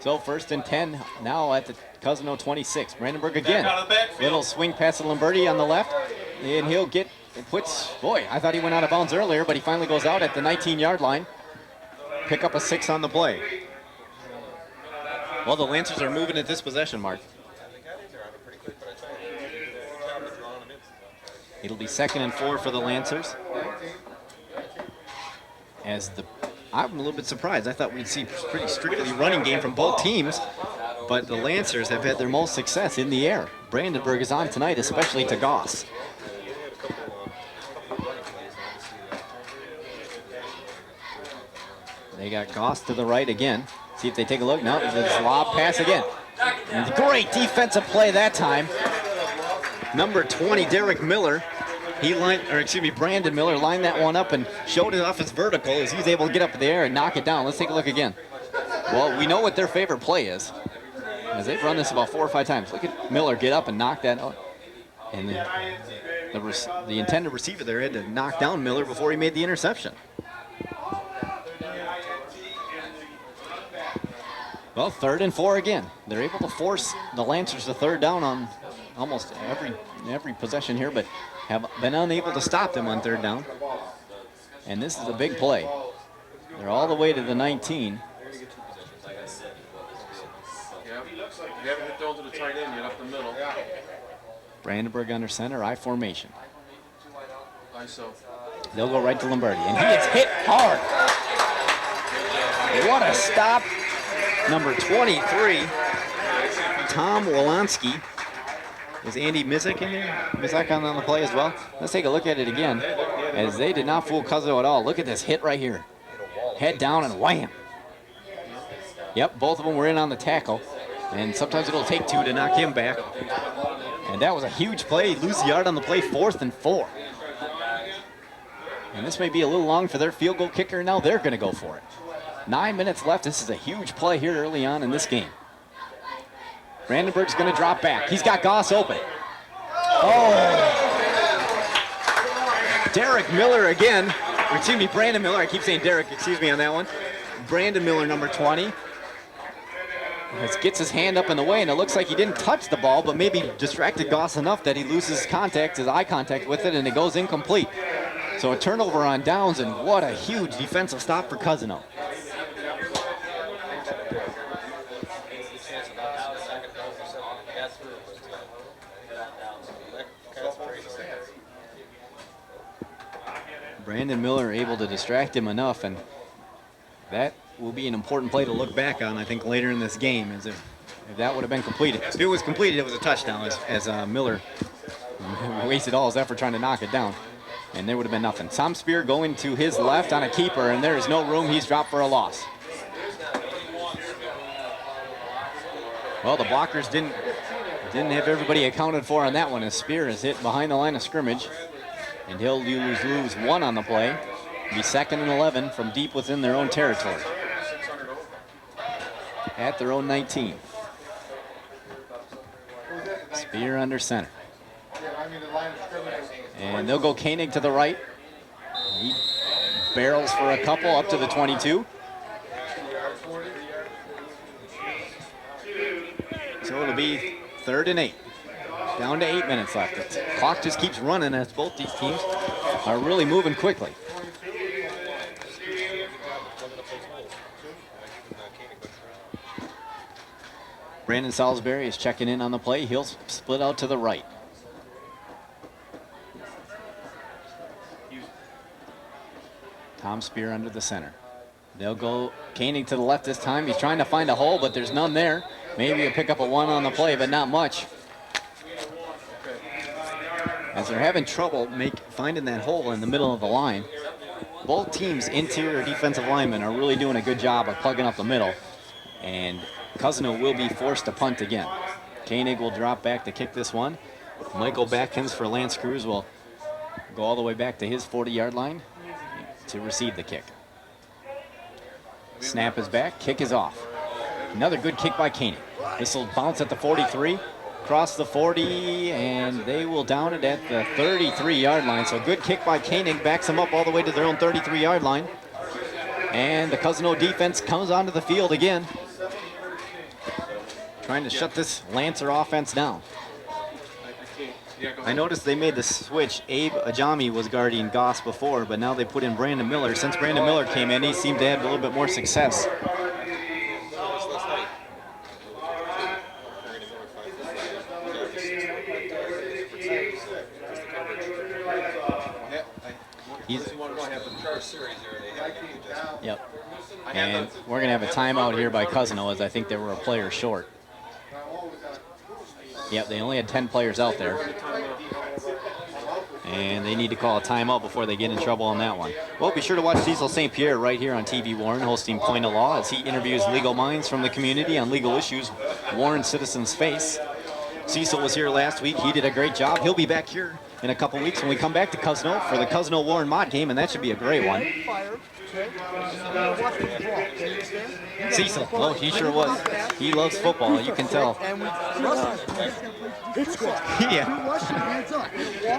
So 1st and 10 now at the Cousino 26. Brandenburg again. Little swing pass to Lombardi on the left, and he'll get, boy, I thought he went out of bounds earlier, but he finally goes out at the 19-yard line. Pick up a 6 on the play. Well, the Lancers are moving at this possession, Mark. It'll be 2nd and 4 for the Lancers. I'm a little bit surprised. I thought we'd see pretty strictly running game from both teams, but the Lancers have had their most success in the air. Brandenburg is on tonight, especially to Goss. They got Goss to the right again. See if they take a look. No, it's a lob pass again. And great defensive play that time. Number 20, Derek Miller, Brandon Miller lined that one up and showed it off his vertical as he's able to get up in the air and knock it down. Let's take a look again. Well, we know what their favorite play is, as they've run this about 4 or 5 times. Look at Miller get up and knock that out. And the intended receiver there had to knock down Miller before he made the interception. Well, 3rd and 4 again. They're able to force the Lancers to 3rd down on almost every possession here, but have been unable to stop them on 3rd down. And this is a big play. They're all the way to the 19. You haven't hit those to the tight end yet, up the middle. Brandenburg under center, I formation. ISO. They'll go right to Lombardi, and he gets hit hard. What a stop. Number 23, Tom Wolanski. Is Andy Mizek in there? Mizek on the play as well? Let's take a look at it again, as they did not fool Cousino at all. Look at this hit right here. Head down and wham. Yep, both of them were in on the tackle, and sometimes it'll take 2 to knock him back. And that was a huge play. Lose the yard on the play, 4th and 4. And this may be a little long for their field goal kicker. Now they're going to go for it. 9 minutes left. This is a huge play here early on in this game. Brandenburg's going to drop back. He's got Goss open. Oh! Derek Miller again. Excuse me, Brandon Miller. I keep saying Derek. Excuse me on that one. Brandon Miller, number 20. Gets his hand up in the way, and it looks like he didn't touch the ball, but maybe distracted Goss enough that he loses his eye contact with it, and it goes incomplete. So a turnover on downs, and what a huge defensive stop for Cousino. Brandon Miller able to distract him enough, and that will be an important play to look back on, I think, later in this game, as if that would have been completed. If it was completed, it was a touchdown, as Miller wasted all his effort trying to knock it down. and there would have been nothing. Tom Spear going to his left on a keeper, and there is no room. He's dropped for a loss. Well, the blockers didn't have everybody accounted for on that one, as Spear is hit behind the line of scrimmage, and he'll lose one on the play. Be 2nd and 11 from deep within their own territory. At their own 19. Spear under center. And they'll go Koenig to the right. He barrels for a couple up to the 22. So it'll be 3rd and 8. Down to 8 minutes left. The clock just keeps running as both these teams are really moving quickly. Brandon Salisbury is checking in on the play. He'll split out to the right. Tom Spear under the center. They'll go Koenig to the left this time. He's trying to find a hole, but there's none there. Maybe he'll pick up a 1 on the play, but not much. As they're having trouble finding that hole in the middle of the line. Both teams' interior defensive linemen are really doing a good job of plugging up the middle. And Cousino will be forced to punt again. Koenig will drop back to kick this one. Michael Batkins for Lance Creuse will go all the way back to his 40-yard line to receive the kick. Snap is back, kick is off. Another good kick by Koenig. This will bounce at the 43, cross the 40, and they will down it at the 33-yard line. So good kick by Koenig, backs them up all the way to their own 33-yard line. And the Cousino defense comes onto the field again, trying to shut this Lancer offense down. I noticed they made the switch. Abe Ajami was guarding Goss before, but now they put in Brandon Miller. Since Brandon Miller came in, he seemed to have a little bit more success. Yep. And we're going to have a timeout here by Cousino, as I think they were a player short. Yep, they only had 10 players out there. And they need to call a timeout before they get in trouble on that one. Well, be sure to watch Cecil St. Pierre right here on TV Warren, hosting Point of Law, as he interviews legal minds from the community on legal issues Warren citizens face. Cecil was here last week. He did a great job. He'll be back here in a couple weeks when we come back to Cousino for the Cousino Warren Mott game, and that should be a great one. Cecil, oh, he sure was. He loves football, you can tell. Yeah.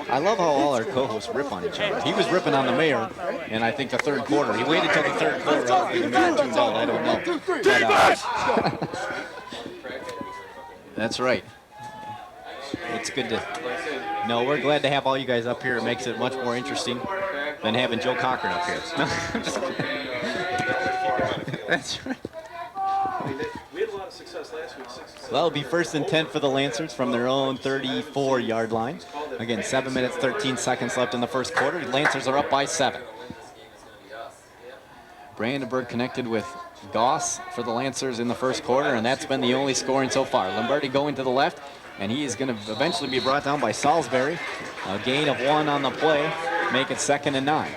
I love how all our co-hosts rip on each other. He was ripping on the mayor, and I think the 3rd quarter. He waited till the 3rd quarter. The mayor tuned out, I don't know. But, that's right. It's good to. No, we're glad to have all you guys up here. It makes it much more interesting than having Joe Cochran up here. No, I'm just kidding. That's right. We had a lot of success last week. So that'll be 1st and 10 for the Lancers from their own 34-yard line. Again, 7 minutes, 13 seconds left in the 1st quarter. The Lancers are up by 7. Brandenburg connected with Goss for the Lancers in the 1st quarter, and that's been the only scoring so far. Lombardi going to the left, and he is going to eventually be brought down by Salisbury. A gain of 1 on the play, make it 2nd and 9.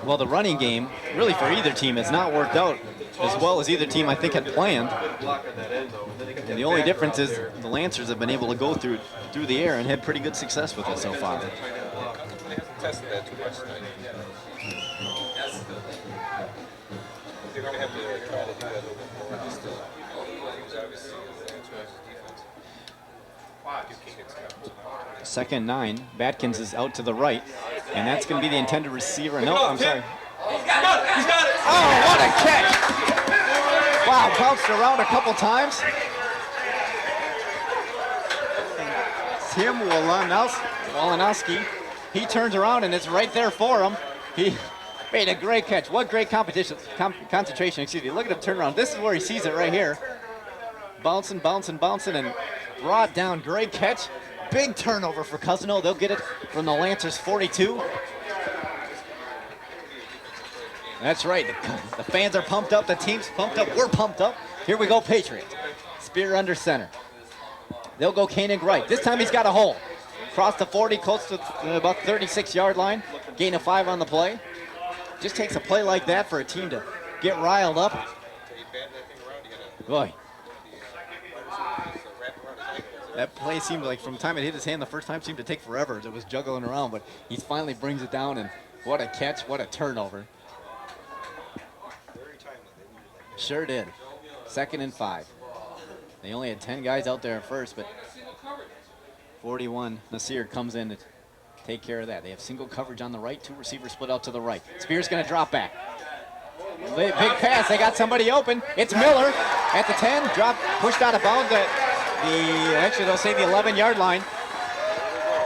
Well, the running game, really for either team, has not worked out as well as either team I think had planned. And the only difference is the Lancers have been able to go through the air and had pretty good success with it so far. Tested that too much tonight. They're going to have to try to do that a little bit more. Just to use obviously defense. 2nd 9. Batkins is out to the right, and that's going to be the intended receiver. No, I'm sorry. He's got it! He's got it! Oh, what a catch! Wow, bounced around a couple times. Tim Walanowski, he turns around and it's right there for him. He made a great catch. What great concentration, excuse me. Look at him turn around. This is where he sees it right here. Bouncing, and brought down. Great catch. Big turnover for Cousino. They'll get it from the Lancers 42. That's right. The fans are pumped up. The team's pumped up. We're pumped up. Here we go, Patriots. Spear under center. They'll go Koenig right. This time he's got a hole. across the 40, close to about 36-yard line. Gain of 5 on the play. Just takes a play like that for a team to get riled up. Boy. That play seemed like from the time it hit his hand the first time seemed to take forever as it was juggling around, but he finally brings it down, and what a catch, what a turnover. Sure did. 2nd and 5. They only had 10 guys out there at first, but 41, Nasir comes in to take care of that. They have single coverage on the right, 2 receivers split out to the right. Spears gonna drop back. Big pass, they got somebody open. It's Miller at the 10, pushed out of bounds at actually they'll say the 11-yard line.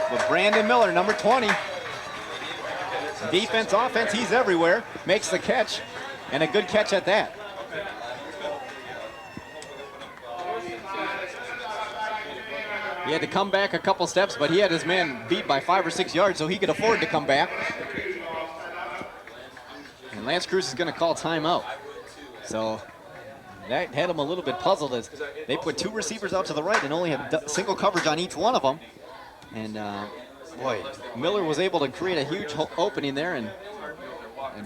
But Brandon Miller, number 20. Defense, offense, he's everywhere. Makes the catch, and a good catch at that. He had to come back a couple steps, but he had his man beat by 5 or 6 yards, so he could afford to come back. And Lance Creuse is going to call timeout. So that had him a little bit puzzled as they put 2 receivers out to the right and only have single coverage on each one of them. And boy, Miller was able to create a huge opening there and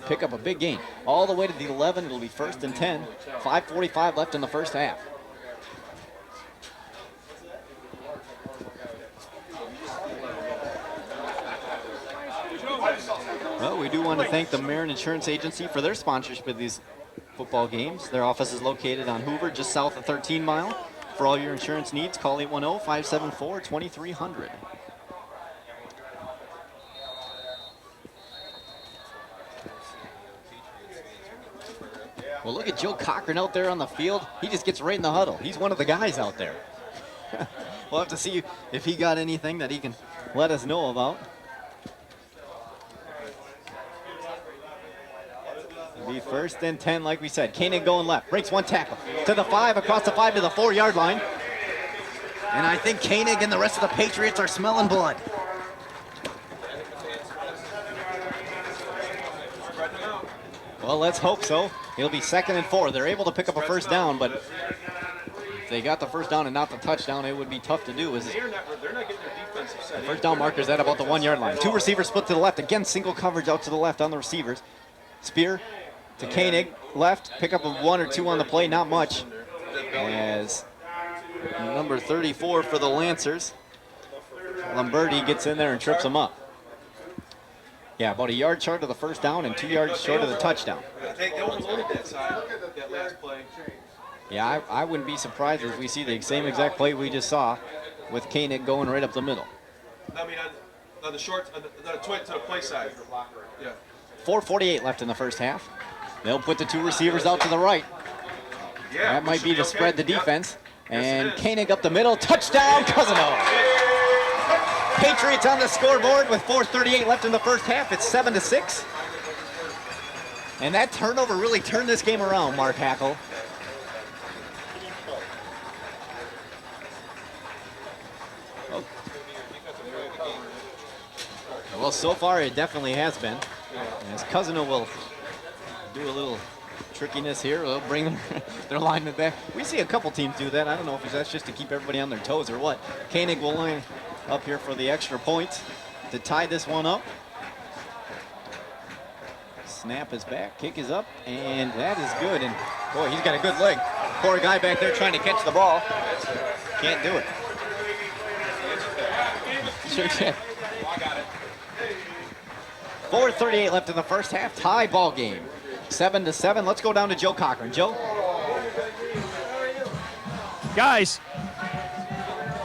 pick up a big gain. All the way to the 11, it'll be 1st and 10. 5:45 left in the first half. Well, we do want to thank the Marin Insurance Agency for their sponsorship of these football games. Their office is located on Hoover, just south of 13 Mile. For all your insurance needs, call 810-574-2300. Well, look at Joe Cochran out there on the field. He just gets right in the huddle. He's one of the guys out there. We'll have to see if he got anything that he can let us know about. It'll be 1st and 10, like we said. Koenig going left, breaks 1 tackle to the 5, across the 5 to the 4-yard line. And I think Koenig and the rest of the Patriots are smelling blood. Well, let's hope so. It'll be 2nd and 4. They're able to pick up a first down, but if they got the first down and not the touchdown, it would be tough to do. They're not getting their defensive set. First down marker's at about the 1-yard line. 2 receivers split to the left. Again, single coverage out to the left on the receivers. Spear to Koenig, left. Pick up a 1 or 2 on the play, not much. As number 34 for the Lancers, Lombardi gets in there and trips him up. Yeah, about a yard short of the first down and 2 yards short of the touchdown. They overloaded that side, that last play. Yeah, I wouldn't be surprised if we see the same exact play we just saw with Koenig going right up the middle. I mean, on the short, to the play side. Yeah. 4:48 left in the first half. They'll put the 2 receivers out to the right. Yeah, that might be to spread the defense. And Koenig up the middle, touchdown, Cousino. Patriots on the scoreboard with 4:38 left in the first half. It's 7-6. And that turnover really turned this game around, Mark Hackle. Oh. Well, so far it definitely has been. As Cousino will do a little trickiness here. They'll bring their lineman back. We see a couple teams do that. I don't know if that's just to keep everybody on their toes or what. Koenig will line up here for the extra point to tie this one up. Snap is back, kick is up, and that is good. And boy, he's got a good leg. Poor guy back there trying to catch the ball. Can't do it. Sure can. 4:38 left in the first half. Tie ball game. 7-7. Let's go down to Joe Cochran. Joe? Guys,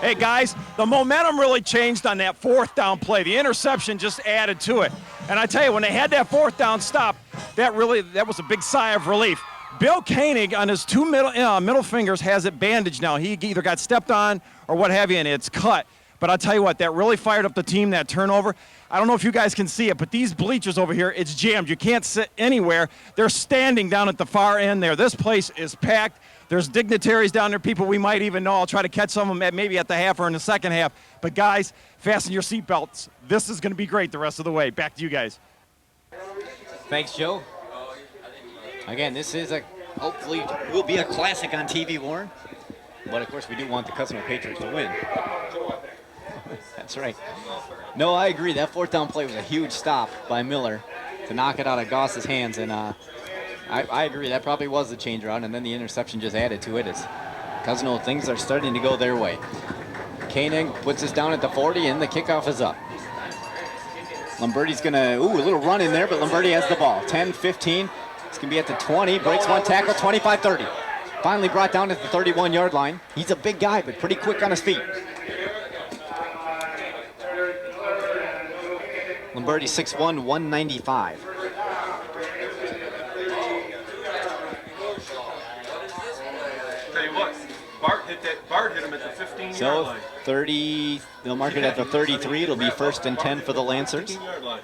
hey guys, the momentum really changed on that 4th down play. The interception just added to it. And I tell you, when they had that 4th down stop, that was a big sigh of relief. Bill Koenig on his 2 middle fingers has it bandaged now. He either got stepped on or what have you, and it's cut. But I'll tell you what, that really fired up the team, that turnover. I don't know if you guys can see it, but these bleachers over here, it's jammed. You can't sit anywhere. They're standing down at the far end there. This place is packed. There's dignitaries down there, people we might even know. I'll try to catch some of them maybe at the half or in the second half. But guys, fasten your seatbelts. This is going to be great the rest of the way. Back to you guys. Thanks, Joe. Again, this is hopefully will be a classic on TV, Warren. But of course, we do want the Cousino Patriots to win. That's right. No, I agree. That fourth down play was a huge stop by Miller to knock it out of Goss's hands. And I agree. That probably was the change around. And then the interception just added to it. As Cousino, things are starting to go their way. Koenig puts us down at the 40, and the kickoff is up. Lombardi's going to, a little run in there, but Lombardi has the ball. 10-15. It's going to be at the 20. Breaks one tackle, 25-30. Finally brought down at the 31-yard line. He's a big guy, but pretty quick on his feet. Lombardi 6'1", 195. Tell you what, Bart hit him at the 15-yard So line. 30, they'll mark it at the 33. It'll be 1st and 10 for the Lancers. 15-yard line.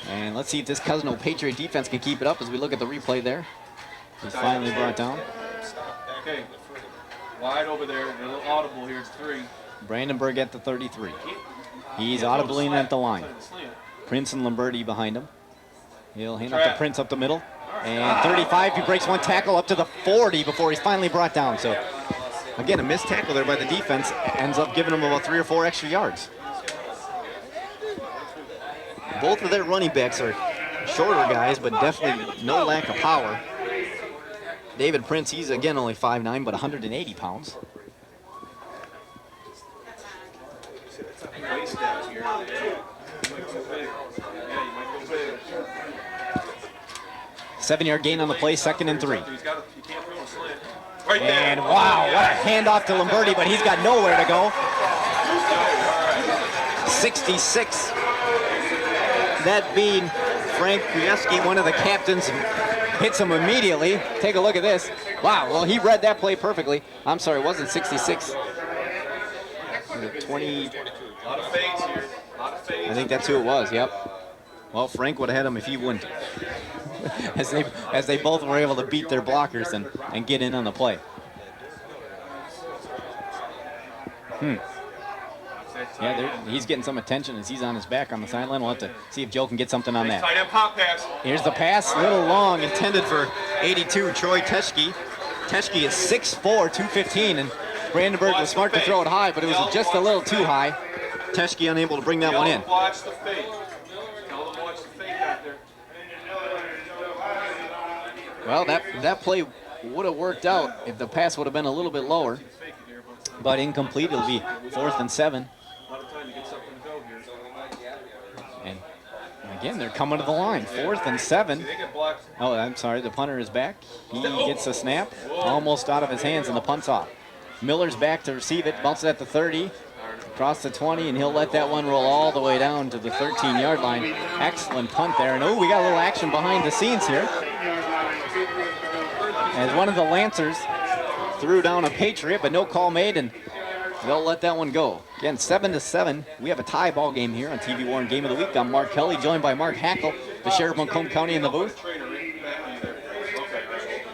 And let's see if this Cousino Patriot defense can keep it up as we look at the replay there. He's finally brought down. Okay, wide over there, a little audible here, it's 3. Brandenburg at the 33. He's audibly at the line. Prince and Lombardi behind him. He'll hand off to Prince up the middle. And 35, he breaks one tackle up to the 40 before he's finally brought down. So, again, a missed tackle there by the defense ends up giving them about 3 or 4 extra yards. Both of their running backs are shorter guys, but definitely no lack of power. David Prince, he's again only 5'9", but 180 pounds. Waist down here. 7-yard gain on the play, 2nd and 3. He can't throw a slant. Right there. And wow, what a handoff to Lombardi, but he's got nowhere to go. 66. That being Frank Krieski, one of the captains, hits him immediately. Take a look at this. Wow, well, he read that play perfectly. I'm sorry, it wasn't 66. 20. A lot of fades here. A lot of fades. I think that's who it was, yep. Well, Frank would have had him if he wouldn't. as they both were able to beat their blockers and get in on the play. Yeah, he's getting some attention as he's on his back on the sideline. We'll have to see if Joe can get something on that. Tight end pop pass. Here's the pass, a little long, intended for 82, Troy Teschke. Teschke is 6'4", 215, and Brandenburg was smart to throw it high, but it was just a little too high. Teschke unable to bring that one in. Watch the fade. Tell them watch the fade out there. Well, that play would have worked out if the pass would have been a little bit lower, but incomplete. It'll be 4th and 7. And again, they're coming to the line. 4th and 7. Oh, I'm sorry, the punter is back. He gets a snap, almost out of his hands, and the punt's off. Miller's back to receive it, bounces at the 30, across the 20, and he'll let that one roll all the way down to the 13-yard line. Excellent punt there, and we got a little action behind the scenes here. As one of the Lancers threw down a Patriot, but no call made, and they'll let that one go. Again, 7-7. We have a tie ball game here on TV Warren Game of the Week. I'm Mark Kelly, joined by Mark Hackle, the Sheriff of Macomb County in the booth.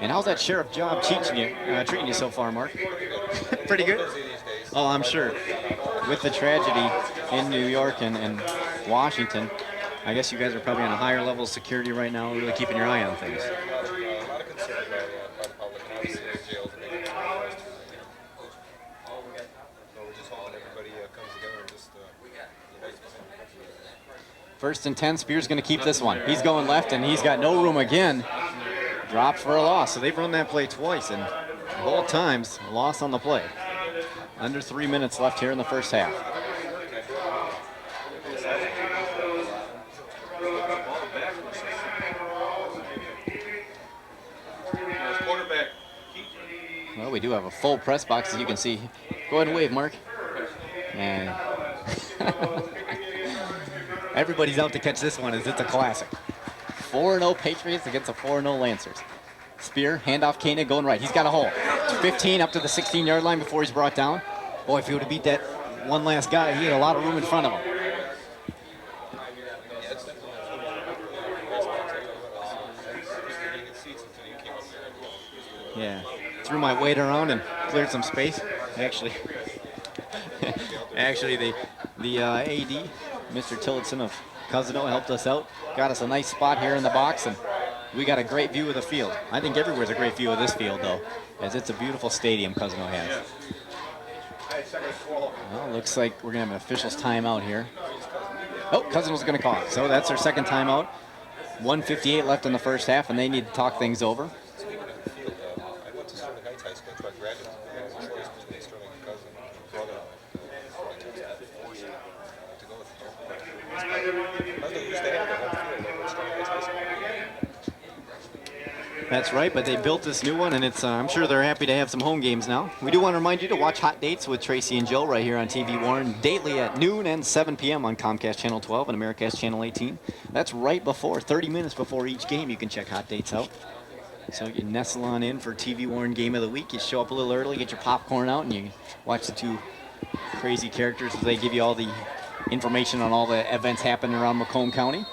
And how's that sheriff job treating you so far, Mark? Pretty good? Oh, I'm sure. With the tragedy in New York and Washington, I guess you guys are probably on a higher level of security right now, really keeping your eye on things. First and 10, Spears going to keep this one. He's going left, and he's got no room again. Dropped for a loss. So they've run that play twice, and both times, a loss on the play. Under 3 minutes left here in the first half. Well, we do have a full press box, as you can see. Go ahead and wave, Mark. And everybody's out to catch this one as it's a classic. 4-0 Patriots against a 4-0 Lancers. Spear, handoff, Koenig going right. He's got a hole. 15 up to the 16-yard line before he's brought down. Boy, if he would have beat that one last guy, he had a lot of room in front of him. Yeah, threw my weight around and cleared some space. Actually, the AD, Mr. Tillotson of Cousino, helped us out. Got us a nice spot here in the box, and we got a great view of the field. I think everywhere's a great view of this field, though, as it's a beautiful stadium Cousino has. Well, looks like we're going to have an official's timeout here. Oh, Cousino's going to call it. So that's their second timeout. 1:58 left in the first half, and they need to talk things over. I went to Sterling Heights High School, so I graduated. There was a choice between Sterling and Cousin. Brother to go with the used to have the home field over at Sterling Heights High School. That's right, but they built this new one, and it's I'm sure they're happy to have some home games now. We do want to remind you to watch Hot Dates with Tracy and Joe right here on TV Warren daily at noon and 7 p.m. on Comcast Channel 12 and Americast Channel 18. That's right before, 30 minutes before each game, you can check Hot Dates out. So you nestle on in for TV Warren Game of the Week. You show up a little early, get your popcorn out, and you watch the two crazy characters as they give you all the information on all the events happening around Macomb County.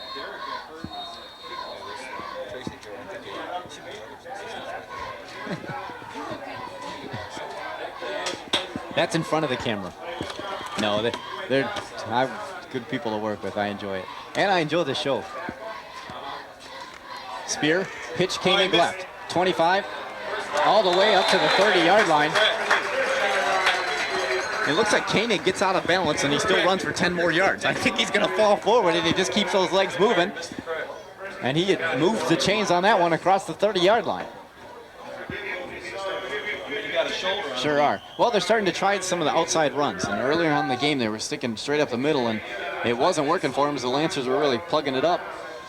That's in front of the camera. No, they're good people to work with. I enjoy it. And I enjoy the show. Spear, pitch, Koenig left. 25, all the way up to the 30-yard line. It looks like Koenig gets out of balance and he still runs for 10 more yards. I think he's going to fall forward and he just keeps those legs moving. And he moves the chains on that one across the 30-yard line. Sure are. Well, they're starting to try some of the outside runs. And earlier on in the game, they were sticking straight up the middle, and it wasn't working for them as the Lancers were really plugging it up.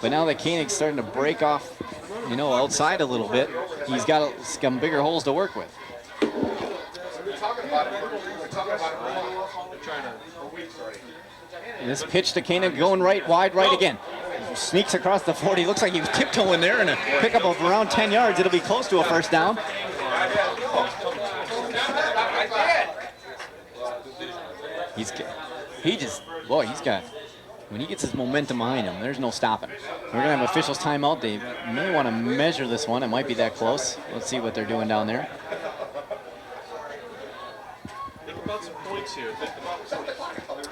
But now that Koenig's starting to break off, outside a little bit, he's got some bigger holes to work with. And this pitch to Koenig going wide right again. Sneaks across the 40. Looks like he was tiptoeing there, and a pickup of around 10 yards. It'll be close to a first down. When he gets his momentum behind him, there's no stopping. We're going to have officials timeout. They may want to measure this one. It might be that close. Let's see what they're doing down there. Think about some points here.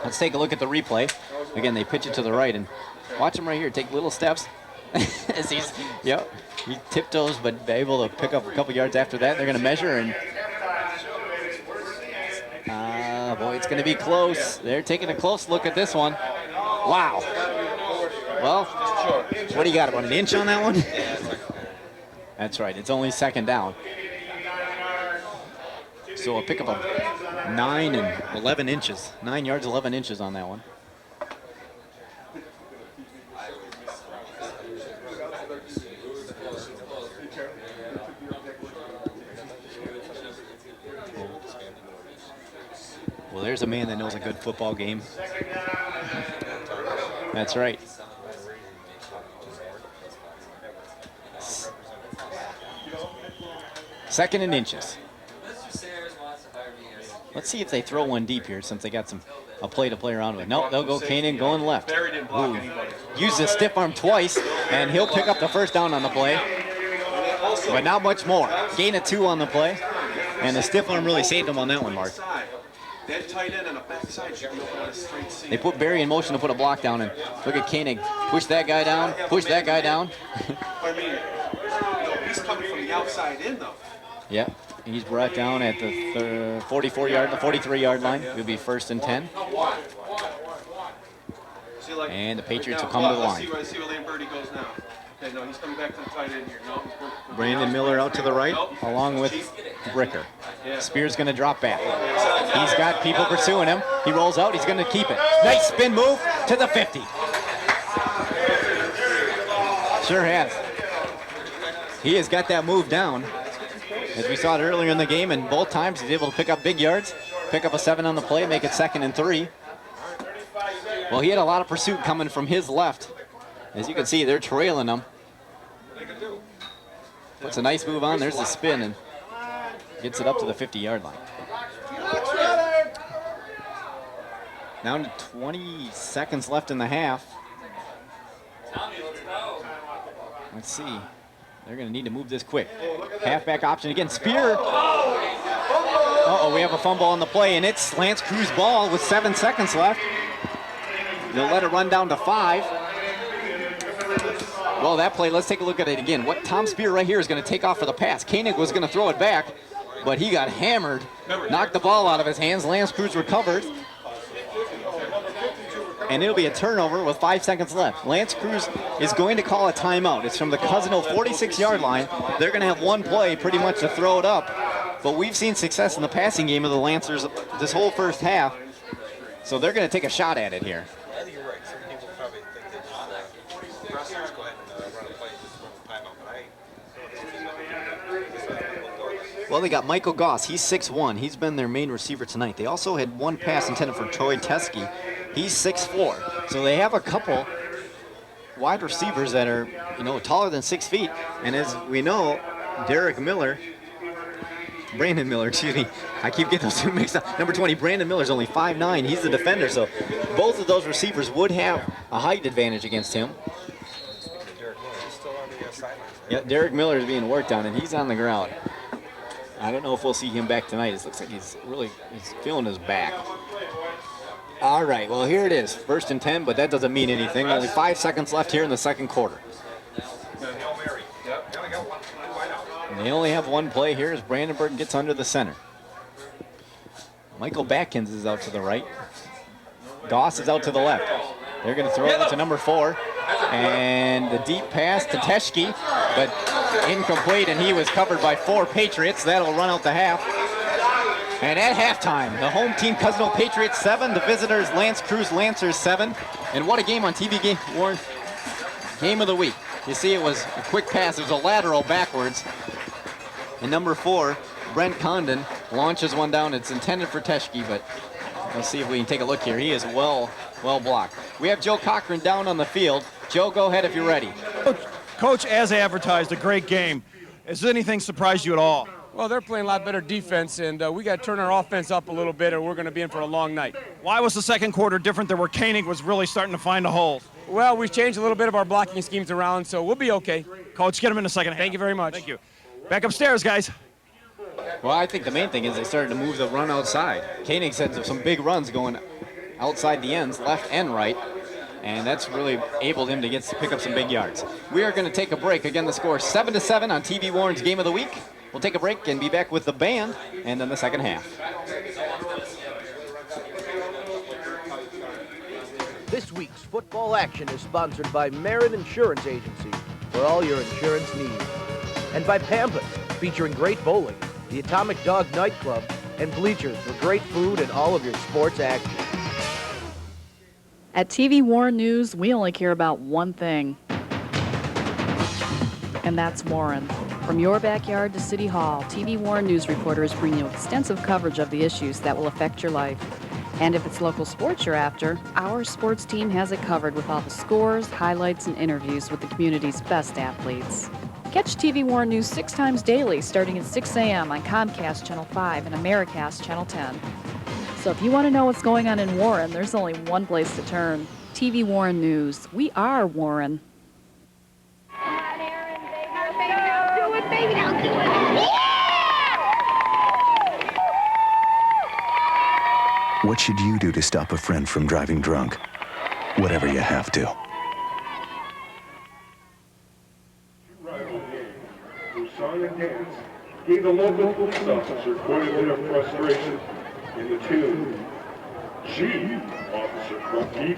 Let's take a look at the replay. Again, they pitch it to the right, and watch him right here. Take little steps. As he tiptoes, but able to pick up a couple yards after that. They're going to measure, and boy, it's going to be close. They're taking a close look at this one. Wow. Well, what do you got, about an inch on that one? That's right, it's only second down. So a pickup of 9 and 11 inches. 9 yards, 11 inches on that one. Well, there's a man that knows a good football game. That's right. Second and inches. Let's see if they throw one deep here, since they got a play to play around with. Nope, they'll go Koenig going left. Ooh. Use the stiff arm twice, and he'll pick up the first down on the play. But not much more. Gain of 2 on the play, and the stiff arm really saved him on that one, Mark. That tight end on the backside should be open on a straight seam. They put Barry in motion to put a block down, and look at Koenig. Push that guy down, push that guy down. I mean, he's coming from the outside in, though. Yeah, he's brought down at the 43-yard line. It'll be 1st and 10. And the Patriots will come to the line. Let's see where Lamberti goes now. Okay, no, he's coming back to the tight end here. No, Brandon Miller out to the right, along with Bricker. Spear's going to drop back. He's got people pursuing him. He rolls out. He's going to keep it. Nice spin move to the 50. Sure has. He has got that move down. As we saw it earlier in the game, and both times he's able to pick up big yards, pick up a 7 on the play, make it 2nd and 3. Well, he had a lot of pursuit coming from his left. As you can see, they're trailing him. Puts a nice move on. There's the spin, and gets it up to the 50-yard line. Down to 20 seconds left in the half. Let's see. They're going to need to move this quick. Halfback option again. Spear. Uh-oh, we have a fumble on the play, and it's Lance Creuse ball with 7 seconds left. They'll let it run down to 5. Well, that play, let's take a look at it again. What Tom Spear right here is going to take off for the pass. Koenig was going to throw it back, but he got hammered, knocked the ball out of his hands. Lance Creuse recovered, and it'll be a turnover with 5 seconds left. Lance Creuse is going to call a timeout. It's from the Cousino 46-yard line. They're going to have one play pretty much to throw it up, but we've seen success in the passing game of the Lancers this whole first half, so they're going to take a shot at it here. I think you're right. Some people probably think they just go ahead and run a play, just run a timeout, but Well, they got Michael Goss. He's 6'1". He's been their main receiver tonight. They also had one pass intended for Troy Teskey. He's 6'4". So they have a couple wide receivers that are, taller than 6 feet. And as we know, Brandon Miller, excuse me. I keep getting those two mixed up. Number 20, Brandon Miller's only 5'9". He's the defender, so both of those receivers would have a height advantage against him. Yeah, Derek Miller is being worked on, and he's on the ground. I don't know if we'll see him back tonight. It looks like he's feeling his back. All right, well, here it is. 1st and 10, but that doesn't mean anything. Only 5 seconds left here in the second quarter. And they only have one play here as Brandenburg gets under the center. Michael Batkins is out to the right. Goss is out to the left. They're going to throw it to number 4. And the deep pass to Teskey, but incomplete, and he was covered by 4 Patriots. That'll run out the half. And at halftime, the home team Cousino Patriots 7, the visitors Lance Creuse Lancers 7. And what a game on TV game, Warren. Game of the week. You see it was a quick pass. It was a lateral backwards. And number 4, Brent Condon, launches one down. It's intended for Teskey, but let's see if we can take a look here. He is well blocked. We have Joe Cochran down on the field. Joe, go ahead if you're ready. Coach, as advertised, a great game. Has anything surprised you at all? Well, they're playing a lot better defense, and we got to turn our offense up a little bit, or we're going to be in for a long night. Why was the second quarter different than where Koenig was really starting to find a hole? Well, we changed a little bit of our blocking schemes around, so we'll be okay. Coach, get him in the second half. Thank you very much. Thank you. Back upstairs, guys. Well, I think the main thing is they started to move the run outside. Koenig said some big runs going outside the ends, left and right, and that's really enabled him to pick up some big yards. We are going to take a break. Again, the score is 7-7 on TV Warren's Game of the Week. We'll take a break and be back with the band and then the second half. This week's football action is sponsored by Merit Insurance Agency for all your insurance needs, and by Pampas, featuring great bowling, the Atomic Dog Nightclub, and bleachers for great food and all of your sports action. At TV Warren News, we only care about one thing, and that's Warren. From your backyard to City Hall, TV Warren News reporters bring you extensive coverage of the issues that will affect your life. And if it's local sports you're after, our sports team has it covered with all the scores, highlights, and interviews with the community's best athletes. Catch TV Warren News 6 times daily, starting at 6 a.m. on Comcast Channel 5 and Americast Channel 10. So if you want to know what's going on in Warren, there's only one place to turn. TV Warren News. We are Warren. What should you do to stop a friend from driving drunk? Whatever you have to. Song and dance gave the local police officer quite a bit of frustration in the tune, "Gee, Officer Crunky."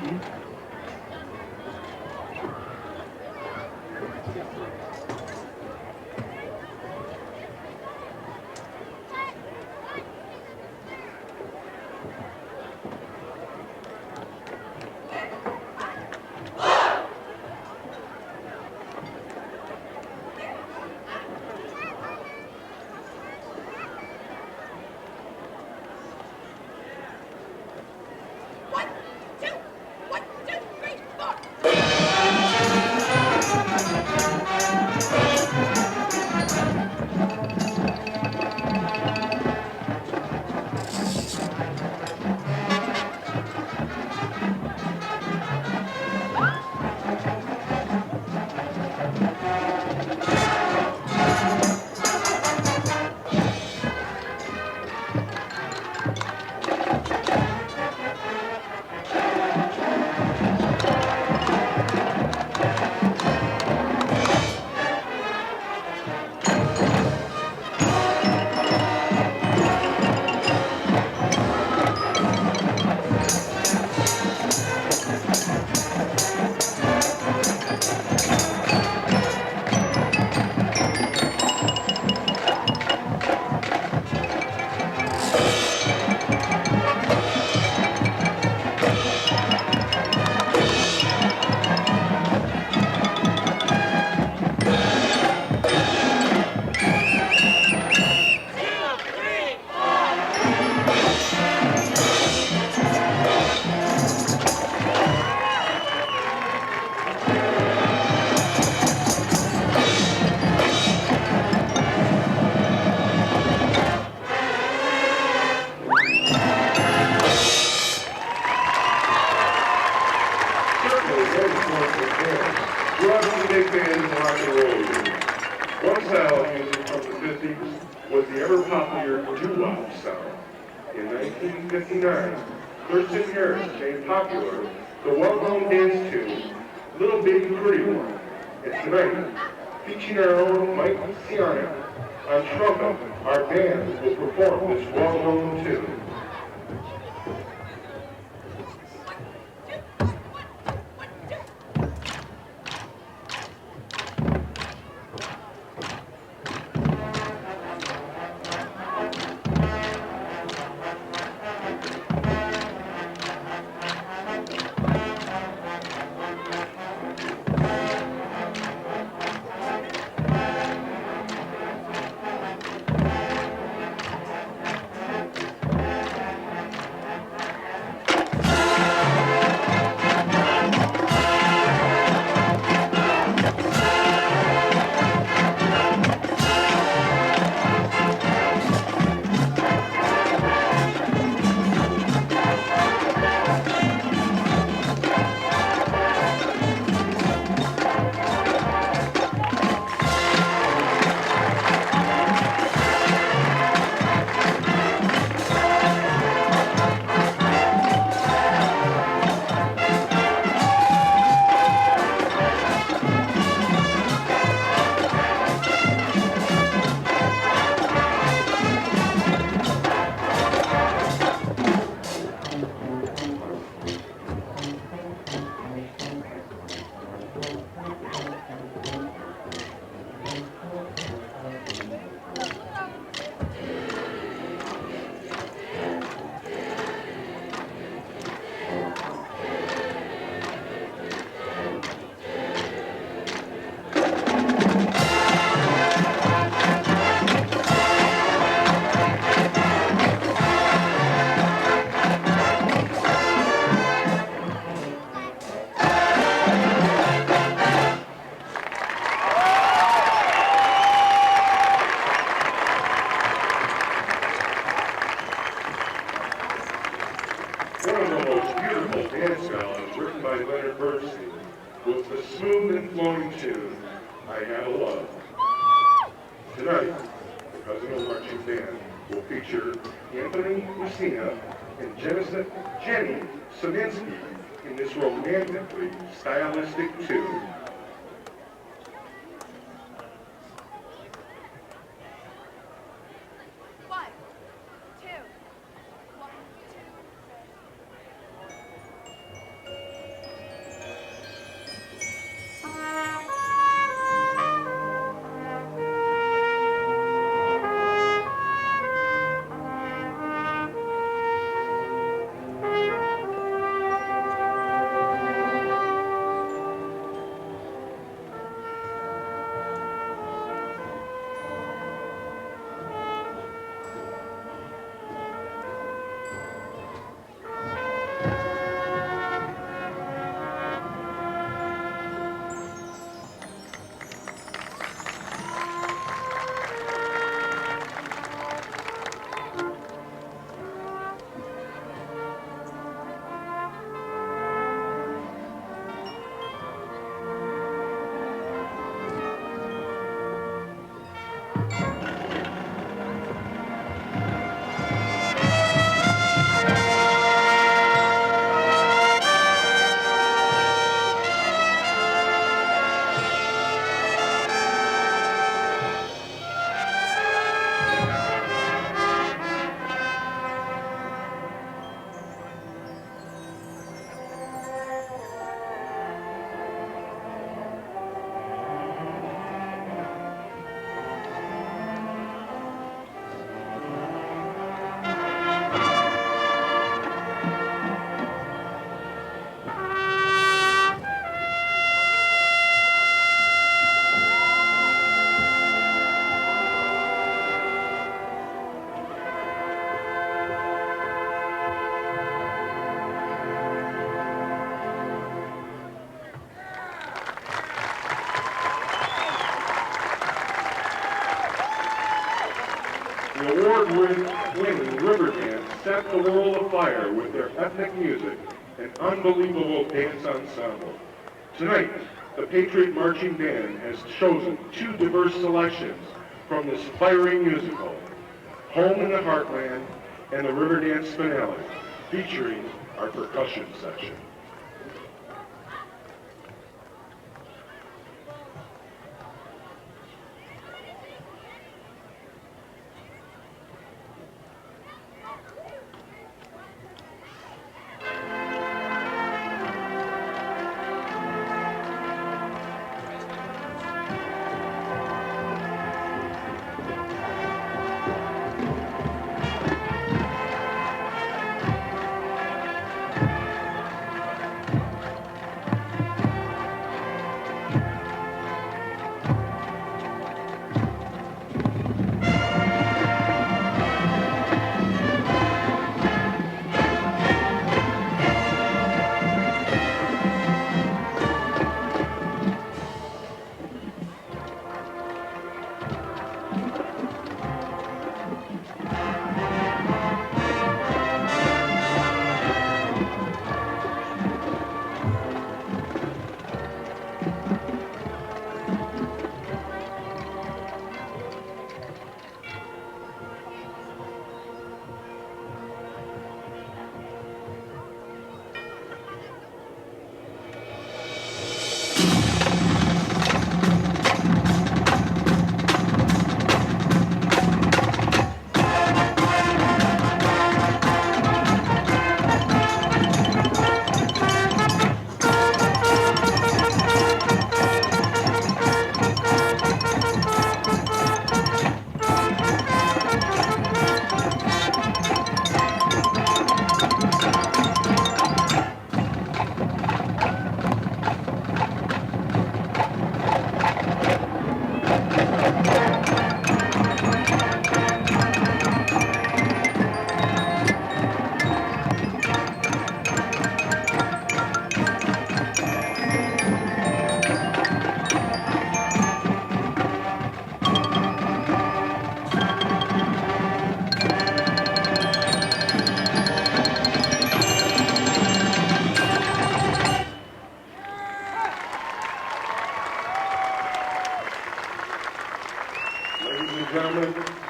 1959, Thurston Harris made popular the well-known dance tune, Little Baby Pretty One. And tonight, featuring our own Mike Cionic on trumpet, our band will perform this well-known tune. Stylistic tune. The award-winning River Band set the world afire with their ethnic music and unbelievable dance ensemble. Tonight, the Patriot Marching Band has chosen two diverse selections from this fiery musical, Home in the Heartland and the River Dance finale, featuring our percussion section.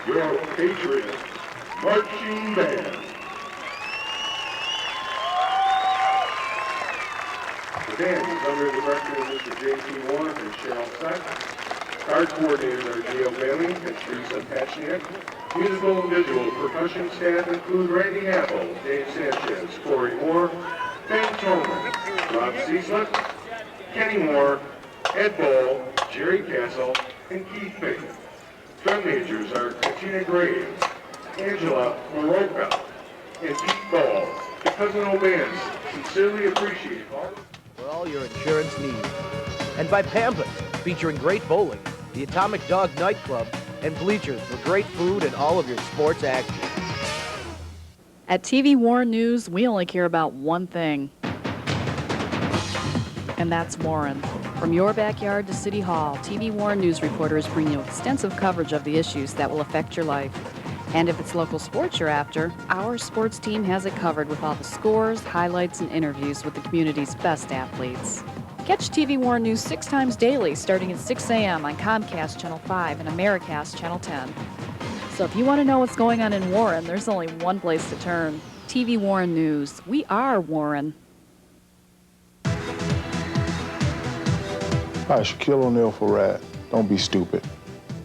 Your Patriots Marching Band. The band is under the direction of Mr. J.T. Warren and Cheryl Sett. Card coordinators are Gio Bailey and Teresa Pachniak. Musical and visual percussion staff include Randy Apple, Dave Sanchez, Corey Moore, Ben Tolman, Rob Cieslett, Kenny Moore, Ed Bowl, Jerry Castle, and Keith Bateman. Drum majors are Katina Graves, Angela Maroka, and Pete Ball. The Cousino Bands sincerely appreciate for all your insurance needs. And by Pampas, featuring great bowling, the Atomic Dog Nightclub, and bleachers for great food and all of your sports action. At TV Warren News, we only care about one thing, and that's Warren. From your backyard to City Hall, TV Warren News reporters bring you extensive coverage of the issues that will affect your life. And if it's local sports you're after, our sports team has it covered with all the scores, highlights, and interviews with the community's best athletes. Catch TV Warren News 6 times daily, starting at 6 a.m. on Comcast Channel 5 and Americast Channel 10. So if you want to know what's going on in Warren, there's only one place to turn. TV Warren News. We are Warren. Hi, Shaquille O'Neal for RAD. Don't be stupid.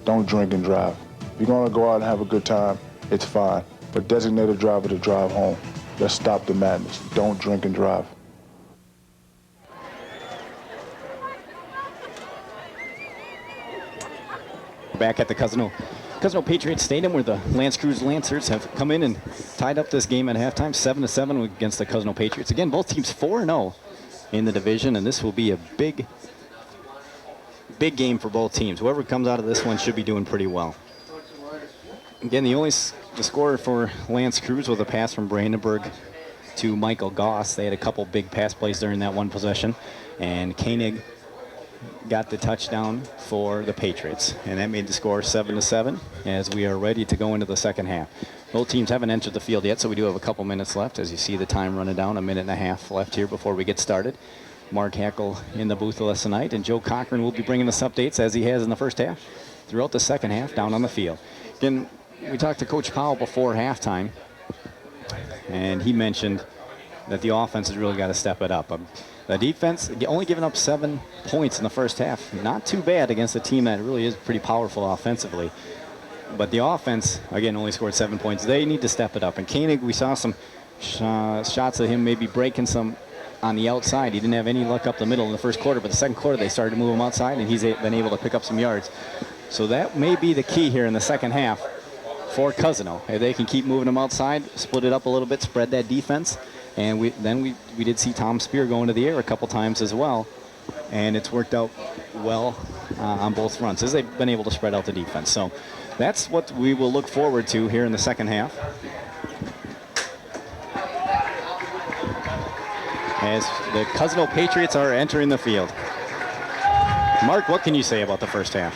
Don't drink and drive. If you're gonna go out and have a good time, it's fine. But designate a driver to drive home. Let's stop the madness. Don't drink and drive. Back at the Cousino Patriots Stadium, where the Lance Creuse Lancers have come in and tied up this game at halftime, 7-7 against the Cousino Patriots. Again, both teams 4-0 in the division, and this will be a big game for both teams. Whoever comes out of this one should be doing pretty well. Again, the scorer for Lance Creuse was a pass from Brandenburg to Michael Goss. They had a couple big pass plays during that one possession, and Koenig got the touchdown for the Patriots, and that made the score 7-7 as we are ready to go into the second half. Both teams haven't entered the field yet, so we do have a couple minutes left. As you see the time running down, 1.5 minutes left here before we get started. Mark Hackel in the booth with us tonight, and Joe Cochran will be bringing us updates as he has in the first half throughout the second half down on the field. Again, we talked to Coach Powell before halftime, and he mentioned that the offense has really got to step it up. The defense only giving up 7 points in the first half. Not too bad against a team that really is pretty powerful offensively. But the offense, again, only scored 7 points. They need to step it up. And Koenig, we saw some shots of him maybe breaking some on the outside. He didn't have any luck up the middle in the first quarter, but the second quarter they started to move him outside, and he's been able to pick up some yards. So that may be the key here in the second half for Cousino. If they can keep moving him outside, split it up a little bit, spread that defense. And we did see Tom Spear go into the air a couple times as well, and it's worked out well on both fronts as they've been able to spread out the defense. So that's what we will look forward to here in the second half, as the Cousino Patriots are entering the field. Mark, what can you say about the first half?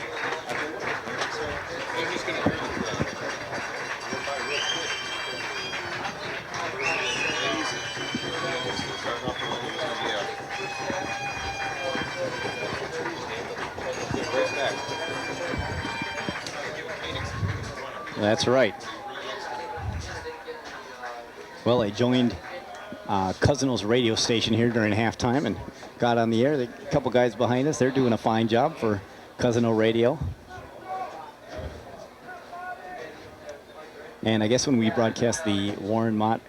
That's right. Well, I joined Cousino's radio station here during halftime and got on the air. A couple guys behind us, they're doing a fine job for Cousino Radio. And I guess when we broadcast the Warren Mott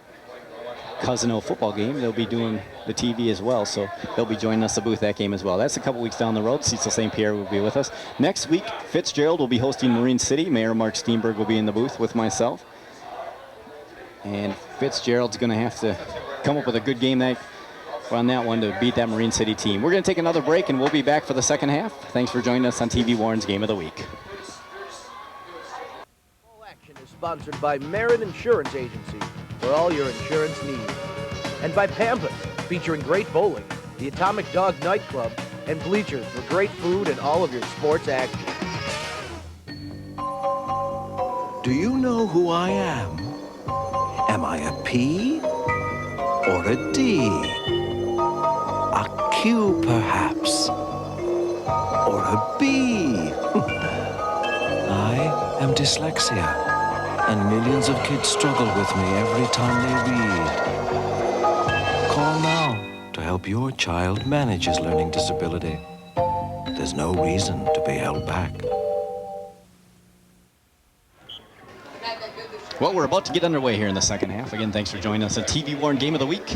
Cousino football game, they'll be doing the TV as well, so they'll be joining us at booth that game as well. That's a couple weeks down the road. Cecil St. Pierre will be with us. Next week, Fitzgerald will be hosting Marine City. Mayor Mark Steenberg will be in the booth with myself. And Fitzgerald's going to have to come up with a good game on that one to beat that Marine City team. We're going to take another break, and we'll be back for the second half. Thanks for joining us on TV Warren's Game of the Week. All action is sponsored by Merit Insurance Agency for all your insurance needs. And by Pampas, featuring great bowling, the Atomic Dog Nightclub, and bleachers for great food and all of your sports action. Do you know who I am? Am I a P or a D? A Q, perhaps? Or a B? I am dyslexia, and millions of kids struggle with me every time they read. Call now to help your child manage his learning disability. There's no reason to be held back. Well, we're about to get underway here in the second half. Again, thanks for joining us on TV Warren Game of the Week.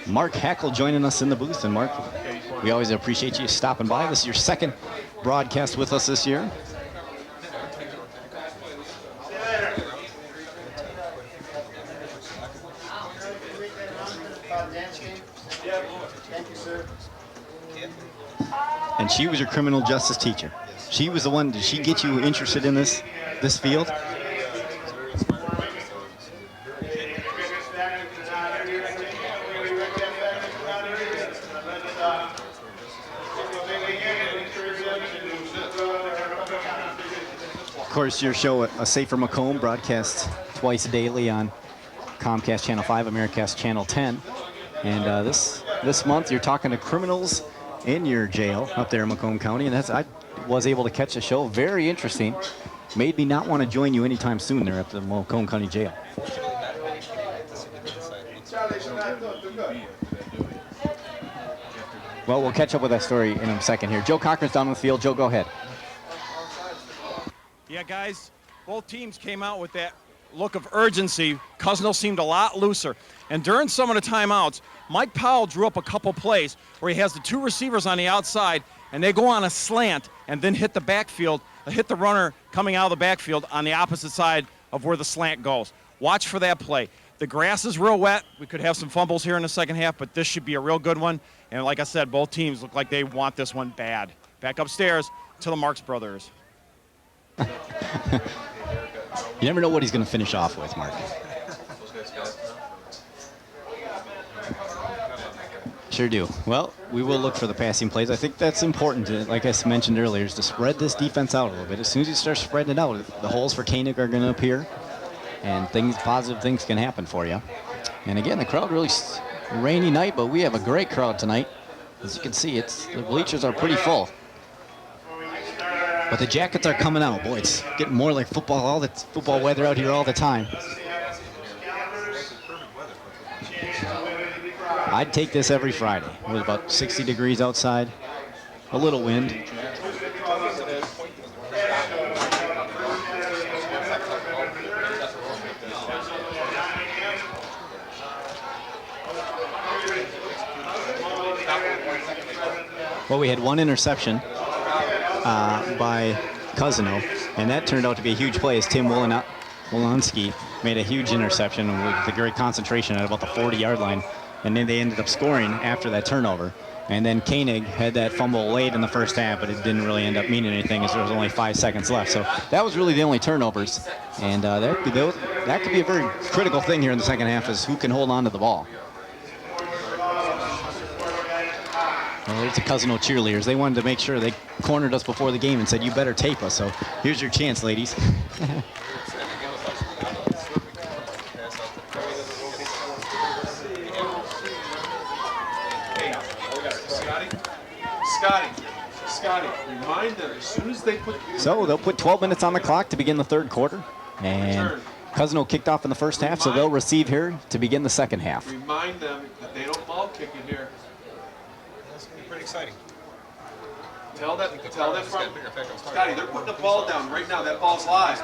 Mark Hackle joining us in the booth. And Mark, we always appreciate you stopping by. This is your second broadcast with us this year. And she was your criminal justice teacher. She was the one, did she get you interested in this field? Of course, your show, A Safer Macomb, broadcasts twice daily on Comcast Channel 5, Americast Channel 10. And this month, you're talking to criminals in your jail up there in Macomb County, and I was able to catch the show. Very interesting. Made me not want to join you anytime soon there at the Macomb County Jail. Well, we'll catch up with that story in a second here. Joe Cochran's down on the field. Joe, go ahead. Yeah, guys, both teams came out with that look of urgency. Cousino seemed a lot looser. And during some of the timeouts, Mike Powell drew up a couple plays where he has the two receivers on the outside, and they go on a slant and then hit the backfield, hit the runner coming out of the backfield on the opposite side of where the slant goes. Watch for that play. The grass is real wet. We could have some fumbles here in the second half, but this should be a real good one. And like I said, both teams look like they want this one bad. Back upstairs to the Marks brothers. You never know what he's going to finish off with, Mark. Sure do. Well, we will look for the passing plays. I think that's important, like I mentioned earlier, is to spread this defense out a little bit. As soon as you start spreading it out, the holes for Koenig are going to appear, and positive things can happen for you. And again, the crowd really rainy night, but we have a great crowd tonight. As you can see, the bleachers are pretty full. But the jackets are coming out. Boy, it's getting more like football weather out here all the time. I'd take this every Friday. It was about 60 degrees outside, a little wind. Well, we had one interception by Cousino, and that turned out to be a huge play as Tim Wolanski made a huge interception with a great concentration at about the 40-yard line, and then they ended up scoring after that turnover. And then Koenig had that fumble late in the first half, but it didn't really end up meaning anything as there was only 5 seconds left. So that was really the only turnovers, and that could be a very critical thing here in the second half, is who can hold on to the ball. Well, there's the Cousino cheerleaders. They wanted to make sure they cornered us before the game and said, you better tape us. So here's your chance, ladies. Scotty, remind them as soon as they put... So they'll put 12 minutes on the clock to begin the third quarter. And Cousino kicked off in the first half, so they'll receive here to begin the second half. Remind them that they don't ball kick it here. That's going to be pretty exciting. Tell them Scotty, they're putting the ball down right now. That ball's live.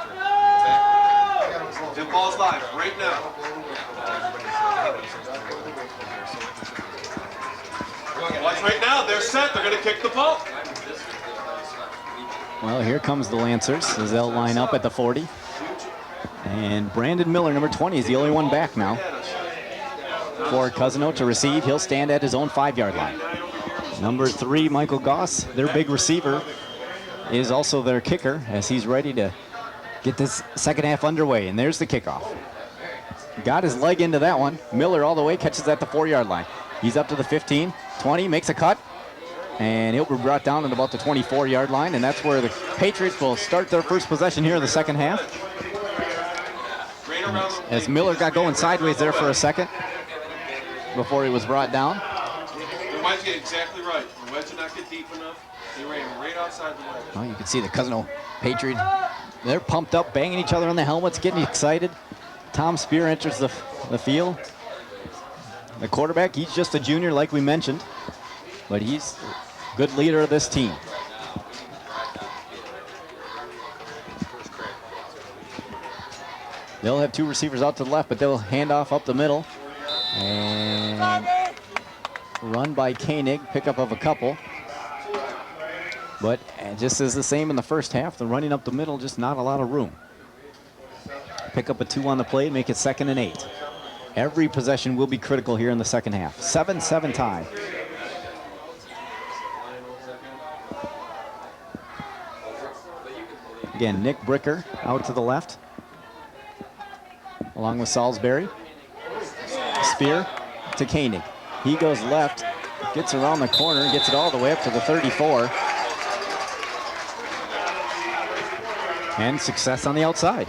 That ball's live right now. Watch right now. They're set. They're going to kick the ball. Well, here comes the Lancers as they'll line up at the 40. And Brandon Miller, number 20, is the only one back now. For Cousino to receive, he'll stand at his own 5-yard line. Number 3, Michael Goss, their big receiver, is also their kicker as he's ready to get this second half underway. And there's the kickoff. Got his leg into that one. Miller all the way, catches at the 4-yard line. He's up to the 15, 20, makes a cut. And he'll be brought down at about the 24-yard line. And that's where the Patriots will start their first possession here in the second half. As Miller got going sideways there for a second before he was brought down. The wedge get exactly right. The wedge did not get deep enough. They ran right outside the wedge. Well, you can see the Cousino Patriots. They're pumped up, banging each other on the helmets, getting excited. Tom Spear enters the field. The quarterback, he's just a junior like we mentioned, but he's a good leader of this team. They'll have 2 receivers out to the left, but they'll hand off up the middle. And run by Koenig, pickup of a couple. But just as the same in the first half, the running up the middle, just not a lot of room. Pick up a 2 on the play, make it 2nd and 8. Every possession will be critical here in the second half. 7-7 tie. Again, Nick Bricker out to the left, along with Salisbury. Spear to Koenig. He goes left, gets around the corner, gets it all the way up to the 34. And success on the outside.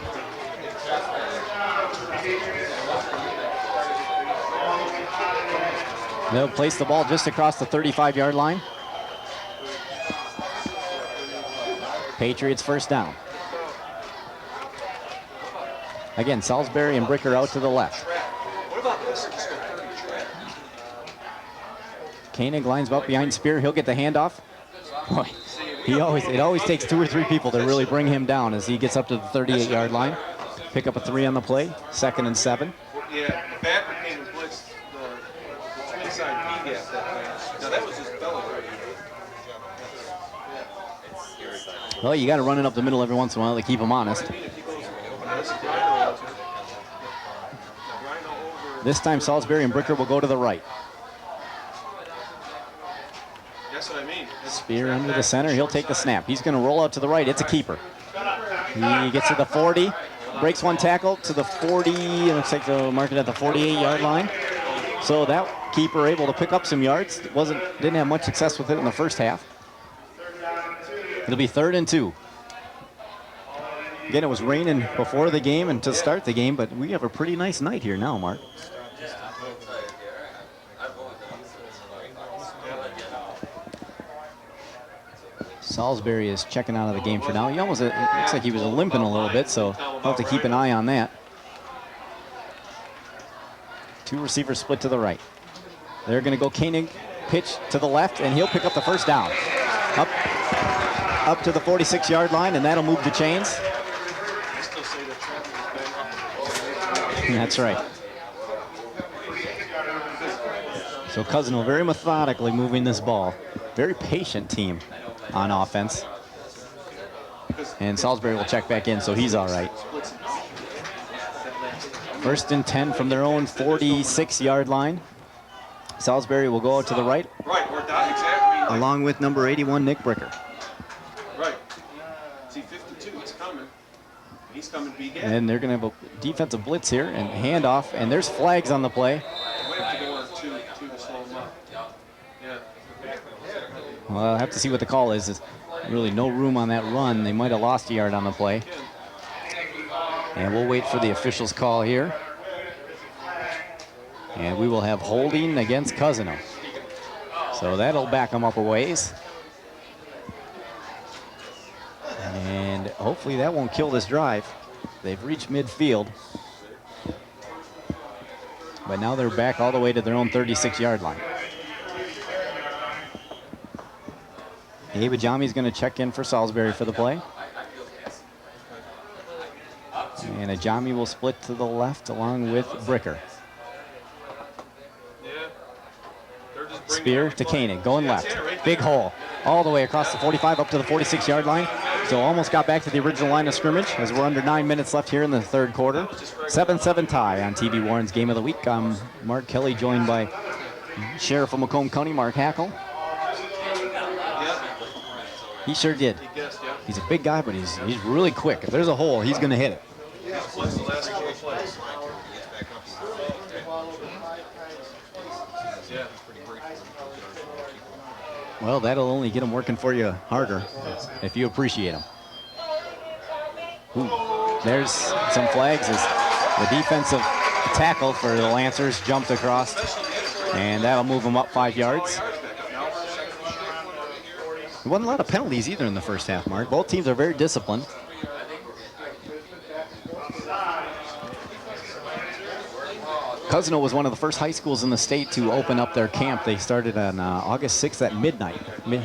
They'll place the ball just across the 35-yard line. Patriots first down. Again, Salisbury and Bricker out to the left. Koenig lines up behind Spear. He'll get the handoff. Boy, it always takes 2 or 3 people to really bring him down as he gets up to the 38-yard line. Pick up a 3 on the play. 2nd and 7. Yeah, the backer came and blitzed the twin side B gap that time. Now that was his belly right here. Well, you got to run it up the middle every once in a while to keep him honest. This time Salisbury and Bricker will go to the right. That's what I mean. Spear under the center. He'll take the snap. He's going to roll out to the right. It's a keeper. He gets to the 40, breaks one tackle to the 40. It looks like they'll mark it at the 48-yard line. So that keeper able to pick up some yards. Didn't have much success with it in the first half. It'll be 3rd and 2. Again, it was raining before the game and to start the game, but we have a pretty nice night here now, Mark. Salisbury is checking out of the game for now. He almost, it looks like he was limping a little bit, so we'll have to keep an eye on that. 2 receivers split to the right. They're going to go Koenig, pitch to the left, and he'll pick up the first down. Up to the 46-yard line, and that'll move the chains. That's right. So Cousino very methodically moving this ball. Very patient team on offense. And Salisbury will check back in, so he's all right. 1st and 10 from their own 46-yard line. Salisbury will go out to the right. Right, we're down exactly. Along with number 81, Nick Bricker. Right. See, 52 is coming. He's coming to be hit. And they're going to have a defensive blitz here and handoff, and there's flags on the play. We have to go on two to slow him up. Yeah. Well, I'll have to see what the call is. There's really no room on that run. They might have lost a yard on the play. And we'll wait for the official's call here. And we will have holding against Cousino. So that'll back them up a ways. And hopefully that won't kill this drive. They've reached midfield. But now they're back all the way to their own 36-yard line. Abe Ajami's going to check in for Salisbury for the play. And Ajami will split to the left along with Bricker. Spear to Koenig, going left. Big hole all the way across the 45 up to the 46-yard line. So almost got back to the original line of scrimmage as we're under 9 minutes left here in the third quarter. 7-7 tie on TV Warren's Game of the Week. I'm Mark Kelly, joined by Sheriff of Macomb County, Mark Hackle. He sure did. He's a big guy, but he's really quick. If there's a hole, he's going to hit it. Well, that'll only get him working for you harder if you appreciate him. Ooh, there's some flags as the defensive tackle for the Lancers jumped across, and that'll move them up 5 yards. There wasn't a lot of penalties either in the first half, Mark. Both teams are very disciplined. Cousino was one of the first high schools in the state to open up their camp. They started on August 6th at midnight.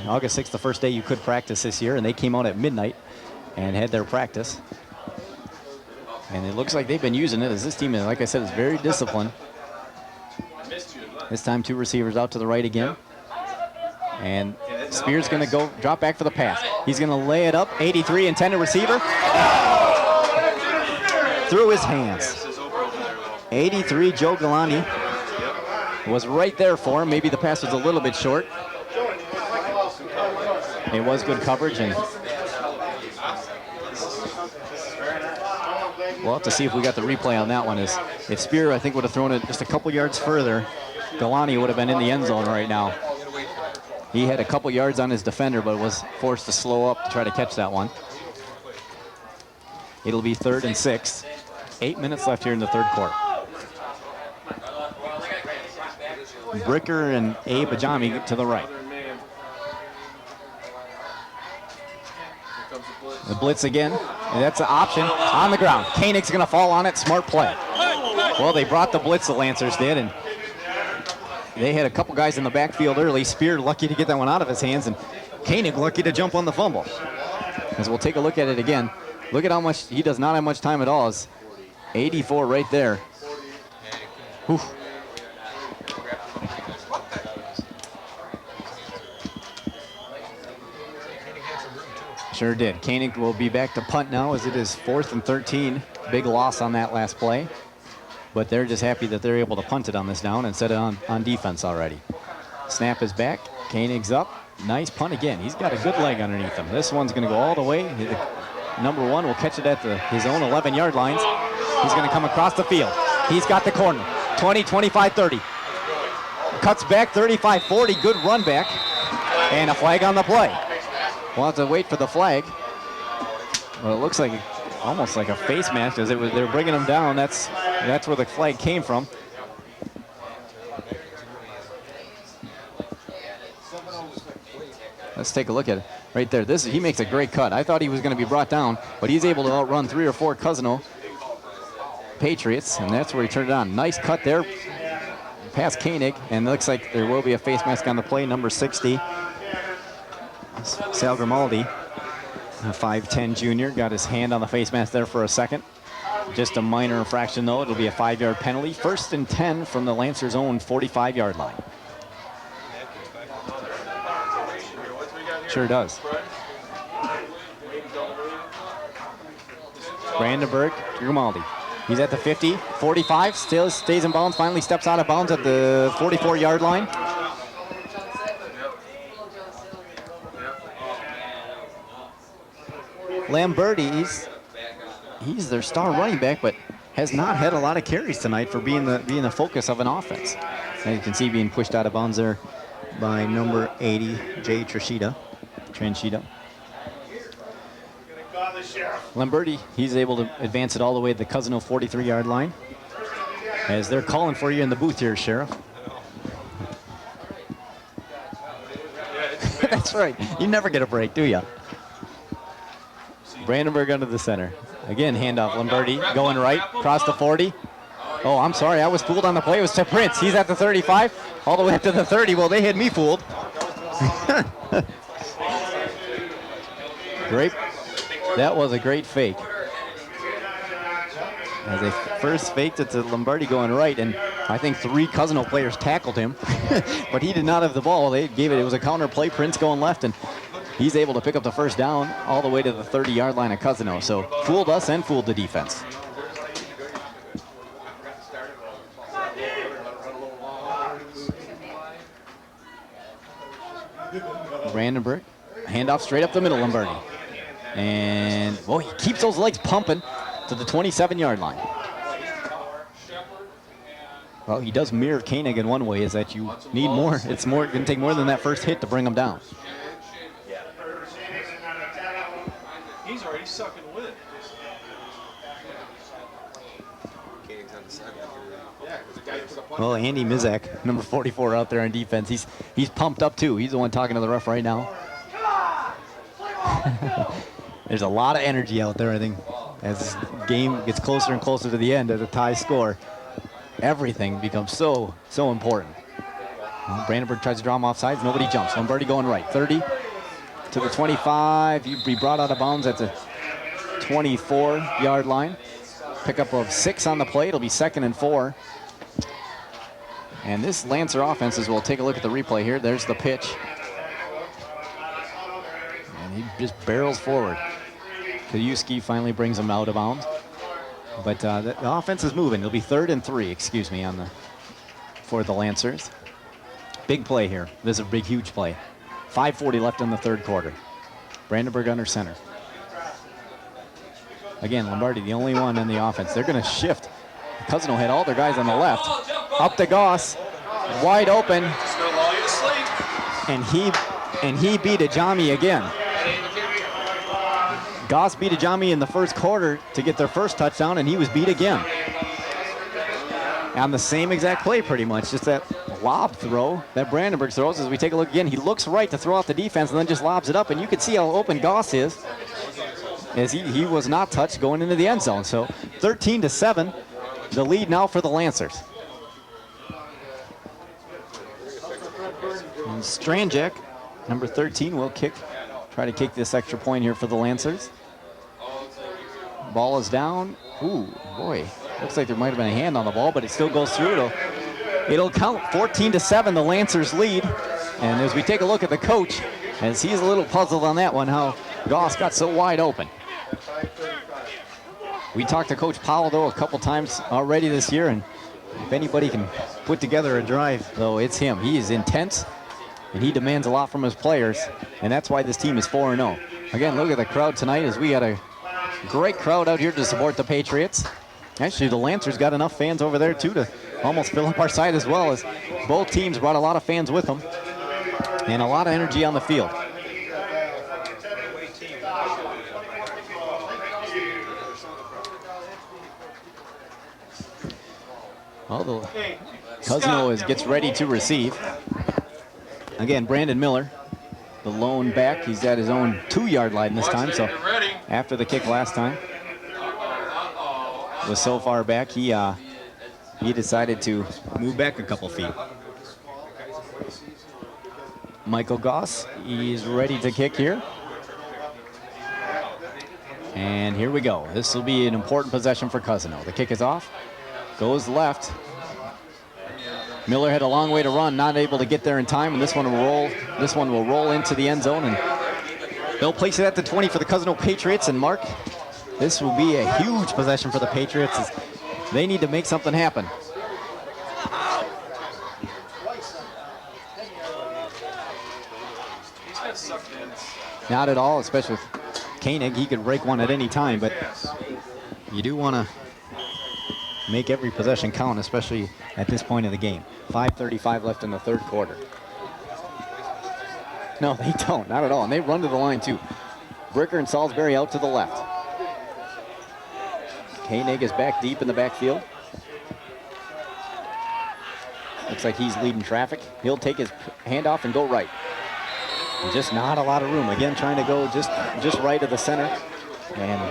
August 6th, the first day you could practice this year, and they came out at midnight and had their practice. And it looks like they've been using it as this team, like I said, is very disciplined. This time 2 receivers out to the right again. And Spear's going to go drop back for the pass. He's going to lay it up, 83, intended receiver. Through his hands. 83, Joe Galani was right there for him. Maybe the pass was a little bit short. It was good coverage, and we'll have to see if we got the replay on that one. If Spear, I think, would have thrown it just a couple yards further, Galani would have been in the end zone right now. He had a couple yards on his defender, but was forced to slow up to try to catch that one. It'll be 3rd and 6. 8 minutes left here in the third quarter. Bricker and Abe Ajami to the right. The blitz again, and that's an option on the ground. Koenig's going to fall on it, smart play. Well, they brought the blitz, the Lancers did, and they had a couple guys in the backfield early. Spear lucky to get that one out of his hands, and Koenig lucky to jump on the fumble. As we'll take a look at it again. Look at how much, he does not have much time at all. It's 84 right there. Whew. Sure did. Koenig will be back to punt now as it is 4th and 13. Big loss on that last play. But they're just happy that they're able to punt it on this down and set it on defense already. Snap is back. Koenig's up. Nice punt again. He's got a good leg underneath him. This one's going to go all the way. Number 1 will catch it at his own 11-yard lines. He's going to come across the field. He's got the corner. 20, 25, 30. Cuts back, 35, 40. Good run back. And a flag on the play. We'll have to wait for the flag. Well, it looks like almost like a face mask as they were bringing him down. That's where the flag came from. Let's take a look at it right there. He makes a great cut. I thought he was going to be brought down, but he's able to outrun 3 or 4 Cousino Patriots, and that's where he turned it on. Nice cut there. past Koenig, and it looks like there will be a face mask on the play, number 60. Sal Grimaldi, a 5'10 junior, got his hand on the face mask there for a second. Just a minor infraction, though. It'll be a 5-yard penalty. 1st and 10 from the Lancers' own 45-yard line. Sure does. Brandenburg, Grimaldi. He's at the 50, 45, still stays in bounds, finally steps out of bounds at the 44-yard line. Lamberti, he's their star running back, but has not had a lot of carries tonight for being the focus of an offense. As you can see, being pushed out of bounds there by number 80, Jay Tranchida. Lamberti, he's able to advance it all the way to the Cousino 43-yard line. As they're calling for you in the booth here, Sheriff. That's right. You never get a break, do you? Brandenburg under the center. Again, handoff. Lamberti going right, across the 40. Oh, I'm sorry. I was fooled on the play. It was to Prince. He's at the 35, all the way up to the 30. Well, they had me fooled. Great. That was a great fake. As they first faked it to Lamberti going right, and I think 3 Cousino players tackled him, but he did not have the ball. They gave it. It was a counter play. Prince going left, and he's able to pick up the first down all the way to the 30-yard line of Cousino. So fooled us and fooled the defense. Brandenburg, handoff straight up the middle, Lamberti. And, well, he keeps those legs pumping to the 27-yard line. Well, he does mirror Koenig in one way, is that you need more. It's more, going to take more than that first hit to bring him down. He's already sucking wind. Well, Andy Mizak, number 44 out there on defense, he's pumped up too. He's the one talking to the ref right now. There's a lot of energy out there, I think, as this game gets closer and closer to the end at a tie score. Everything becomes so important. Well, Brandenburg tries to draw him off sides. Nobody jumps. Lamberti going right. 30 to the 25. He'd be brought out of bounds at the 24-yard line. Pickup of 6 on the play. It'll be 2nd and 4. And this Lancer offense, as we'll take a look at the replay here. There's the pitch. And he just barrels forward. Kajewski finally brings him out of bounds. But the offense is moving. It'll be 3rd and 3, for the Lancers. Big play here. This is a big, huge play. 5:40 left in the 3rd quarter. Brandenburg under center. Again, Lamberti, the only one in the offense. They're going to shift. Cousino had all their guys on the left. Up to Goss, wide open. And he beat Ajami again. Goss beat Ajami in the 1st quarter to get their first touchdown, and he was beat again. On the same exact play, pretty much. Just that lob throw that Brandenburg throws. As we take a look again, he looks right to throw out the defense and then just lobs it up, and you can see how open Goss is, as he was not touched going into the end zone. So 13-7, the lead now for the Lancers. And Stranjak, number 13, will try to kick this extra point here for the Lancers. Ball is down. Ooh, boy. Looks like there might have been a hand on the ball, but it still goes through. It'll count. 14-7, the Lancers lead. And as we take a look at the coach, as he's a little puzzled on that one, how Goss got so wide open. We talked to Coach Powell, though, a couple times already this year, and if anybody can put together a drive, though, it's him. He is intense, and he demands a lot from his players, and that's why this team is 4-0. Again, look at the crowd tonight, as we got a great crowd out here to support the Patriots. Actually, the Lancers got enough fans over there, too, to almost fill up our side as well, as both teams brought a lot of fans with them, and a lot of energy on the field. Although Cousino gets ready to receive. Again, Brandon Miller, the lone back. He's at his own 2-yard line this time. So after the kick last time was so far back, he he decided to move back a couple feet. Michael Goss, he's ready to kick here. And here we go. This will be an important possession for Cousino. The kick is off, goes left. Miller had a long way to run, not able to get there in time, and this one will roll into the end zone, and they'll place it at the 20 for the Cousino Patriots. And Mark, this will be a huge possession for the Patriots as they need to make something happen. Not at all, especially with Koenig. He could break one at any time, but you do want to make every possession count, especially at this point of the game. 5:35 left in the third quarter. No, they don't, not at all. And they run to the line too. Bricker and Salisbury out to the left. Koenig is back deep in the backfield. Looks like he's leading traffic. He'll take his handoff and go right. Just not a lot of room. Again, trying to go just right of the center. And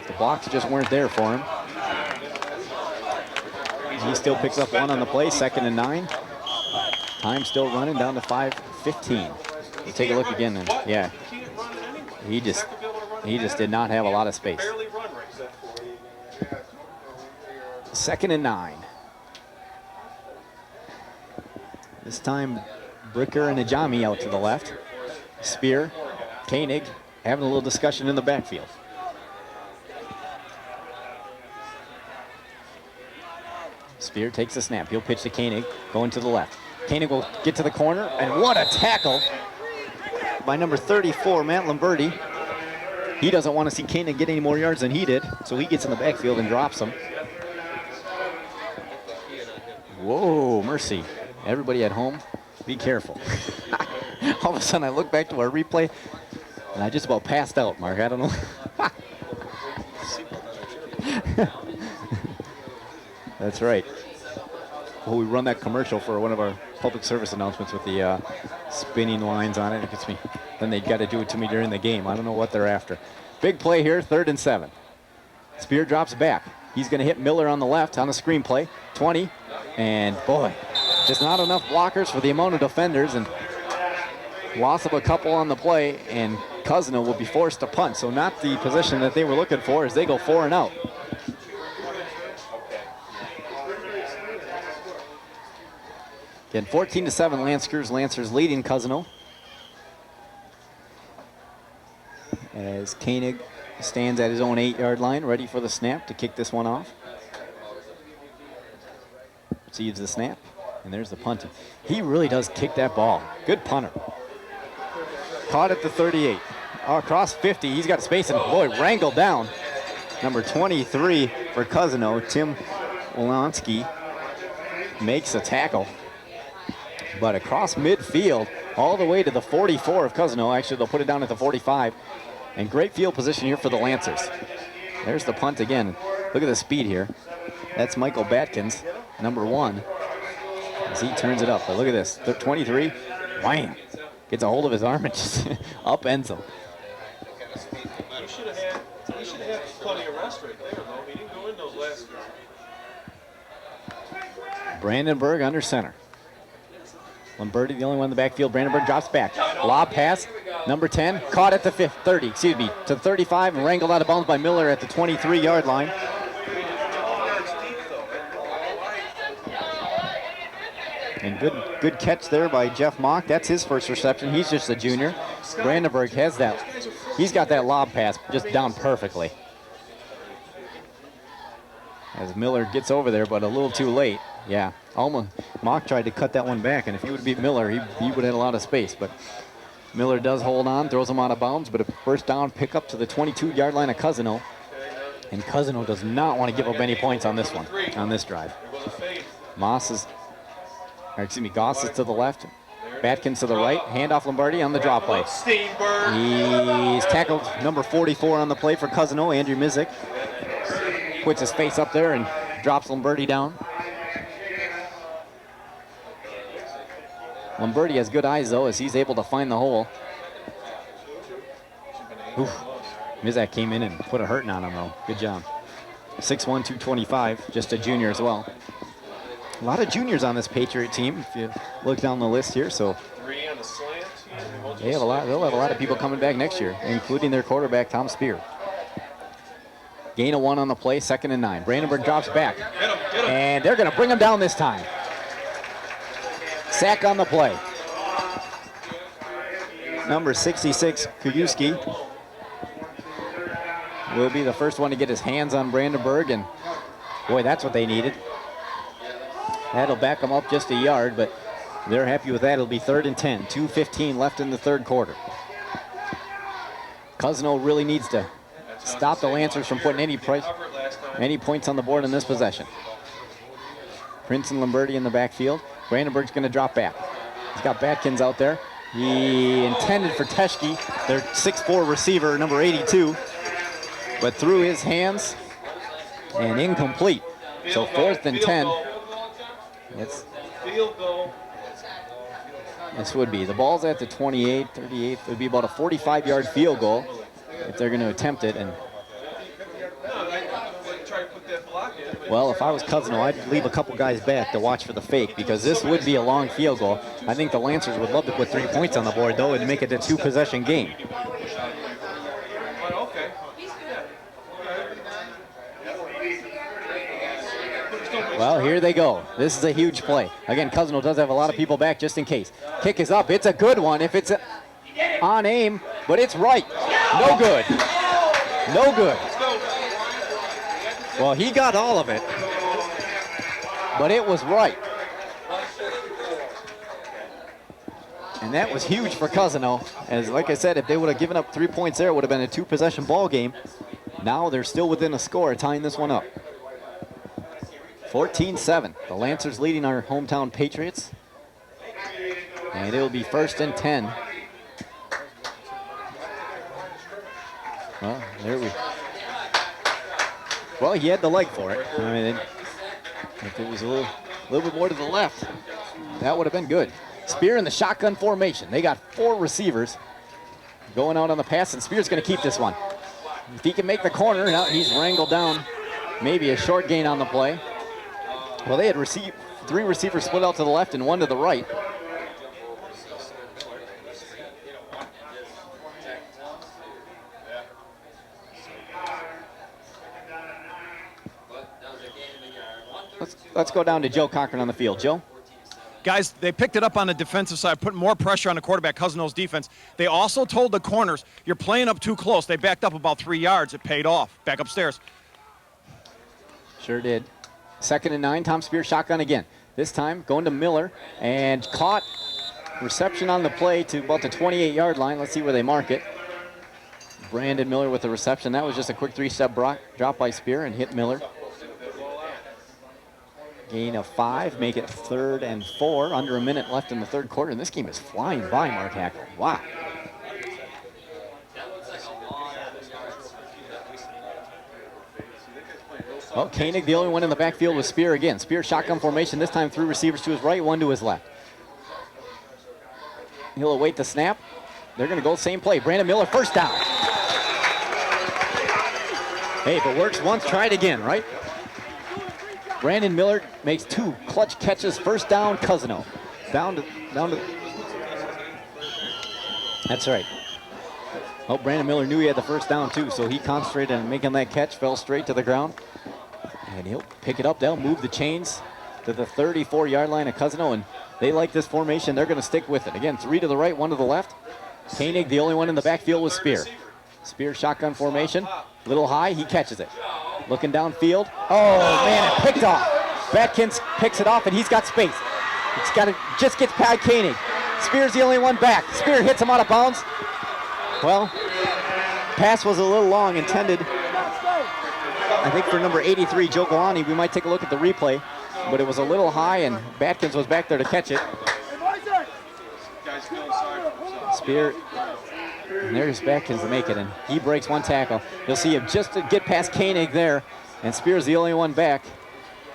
the blocks just weren't there for him. He still picks up one on the play, 2nd and 9. Time still running down to 5:15. We'll take a look again, and yeah, he just did not have a lot of space. 2nd and 9. This time, Bricker and Ajami out to the left. Spear, Koenig having a little discussion in the backfield. Spear takes the snap. He'll pitch to Koenig, going to the left. Koenig will get to the corner, and what a tackle by number 34, Matt Lombardi. He doesn't want to see Koenig get any more yards than he did, so he gets in the backfield and drops him. Whoa, mercy. Everybody at home, be careful. All of a sudden, I look back to our replay, and I just about passed out, Mark. I don't know. That's right. Well, we run that commercial for one of our public service announcements with the spinning lines on it. It gets me. Then they got to do it to me during the game. I don't know what they're after. Big play here, 3rd and 7. Spear drops back. He's going to hit Miller on the left on a screen play. 20, and boy, just not enough blockers for the amount of defenders, and loss of a couple on the play, and Cousino will be forced to punt. So not the position that they were looking for as they go 4 and out. Again, 14-7, Lancers leading Cousino. As Koenig stands at his own 8-yard line, ready for the snap to kick this one off. Receives the snap, and there's the punt. He really does kick that ball. Good punter. Caught at the 38. Across 50, he's got space, and boy, wrangled down. Number 23 for Cousino, Tim Wolonsky, makes a tackle. But across midfield, all the way to the 44 of Cousino. Actually, they'll put it down at the 45. And great field position here for the Lancers. There's the punt again. Look at the speed here. That's Michael Batkins, number 1, as he turns it up. But look at this, 23, wham! Gets a hold of his arm and just upends him. He should have had plenty of rest right there, though. He didn't go in those last years. Brandenburg under center. Lombardi, the only one in the backfield. Brandenburg drops back. Lob pass, number 10, caught at the 30, to the 35, and wrangled out of bounds by Miller at the 23-yard line. And good catch there by Jeff Mock. That's his first reception. He's just a junior. Brandenburg has that. He's got that lob pass just down perfectly. As Miller gets over there, but a little too late. Yeah, almost. Mock tried to cut that one back, and if he would have beat Miller, he would have had a lot of space. But Miller does hold on, throws him out of bounds, but a first down pick up to the 22-yard line of Cousino. And Cousino does not want to give up any points on this one, on this drive. Goss is to the left. Batkins to the right. Handoff Lombardi on the drop play. He's tackled number 44 on the play for Cousino, Andrew Mizik. Puts his face up there and drops Lombardi down. Lombardi has good eyes, though, as he's able to find the hole. Oof. Mizak came in and put a hurting on him, though. Good job. 6'1", 225, just a junior as well. A lot of juniors on this Patriot team, if you look down the list here. So 3 on the slant. they'll have a lot of people coming back next year, including their quarterback, Tom Spear. Gain of 1 on the play, 2nd and 9. Brandenburg drops back. And they're going to bring him down this time. Sack on the play. Number 66, Kuyuski, will be the first one to get his hands on Brandenburg, and boy, that's what they needed. That'll back them up just a yard, but they're happy with that. It'll be 3rd and 10, 2:15 left in the 3rd quarter. Cousino really needs to stop the Lancers from putting any points on the board in this possession. Prince and Lamberti in the backfield. Brandenburg's going to drop back. He's got Batkins out there. He intended for Teschke, their 6'4" receiver, number 82, but through his hands and incomplete. So 4th and 10. This would be. The ball's at the 28, 38. It would be about a 45-yard field goal if they're going to attempt it. And well, if I was Cousino, I'd leave a couple guys back to watch for the fake, because this would be a long field goal. I think the Lancers would love to put 3 points on the board, though, and make it a 2-possession game. Well, here they go. This is a huge play. Again, Cousino does have a lot of people back just in case. Kick is up. It's a good one if it's on aim, but it's right. No good. No good. Well, he got all of it, but it was right. And that was huge for Cousino. As like I said, if they would have given up 3 points there, it would have been a 2-possession ball game. Now they're still within a score, tying this one up. 14-7. The Lancers leading our hometown Patriots. And it'll be 1st and 10. Well, there we. Well, he had the leg for it. I mean, if it was a little bit more to the left, that would have been good. Spear in the shotgun formation. They got 4 receivers going out on the pass, and Spear's going to keep this one. If he can make the corner, now he's wrangled down. Maybe a short gain on the play. Well, they had 3 receivers split out to the left and 1 to the right. Let's go down to Joe Cochran on the field. Joe? Guys, they picked it up on the defensive side, putting more pressure on the quarterback, Cousino's defense. They also told the corners, you're playing up too close. They backed up about 3 yards. It paid off. Back upstairs. Sure did. 2nd and 9, Tom Spear shotgun again. This time going to Miller, and caught. Reception on the play to about the 28-yard line. Let's see where they mark it. Brandon Miller with the reception. That was just a quick 3-step drop by Spear and hit Miller. Gain of 5, make it 3rd and 4. Under a minute left in the 3rd quarter, and this game is flying by, Mark Hackle. Wow. Well, Koenig, the only one in the backfield, with Spear again. Spear shotgun formation, this time 3 receivers to his right, 1 to his left. He'll await the snap. They're going to go same play. Brandon Miller, first down. Hey, if it works once, try it again, right? Brandon Miller makes 2 clutch catches, first down, Cousino. Down to. That's right. Oh, Brandon Miller knew he had the first down too, so he concentrated on making that catch, fell straight to the ground. And he'll pick it up. They'll move the chains to the 34-yard line of Cousino, and they like this formation. They're going to stick with it. Again, 3 to the right, 1 to the left. Koenig, the only one in the backfield, with Spear. Spear shotgun formation, little high, he catches it. Looking downfield. Oh, man, it picked off. Batkins picks it off, and he's got space. It's got to just get past Koenig. Spear's the only one back. Spear hits him out of bounds. Well, pass was a little long, intended, I think, for number 83, Joe Galani. We might take a look at the replay, but it was a little high, and Batkins was back there to catch it. Spear, and there's Batkins to make it, and he breaks 1 tackle. You'll see him just to get past Koenig there, and Spear's the only one back.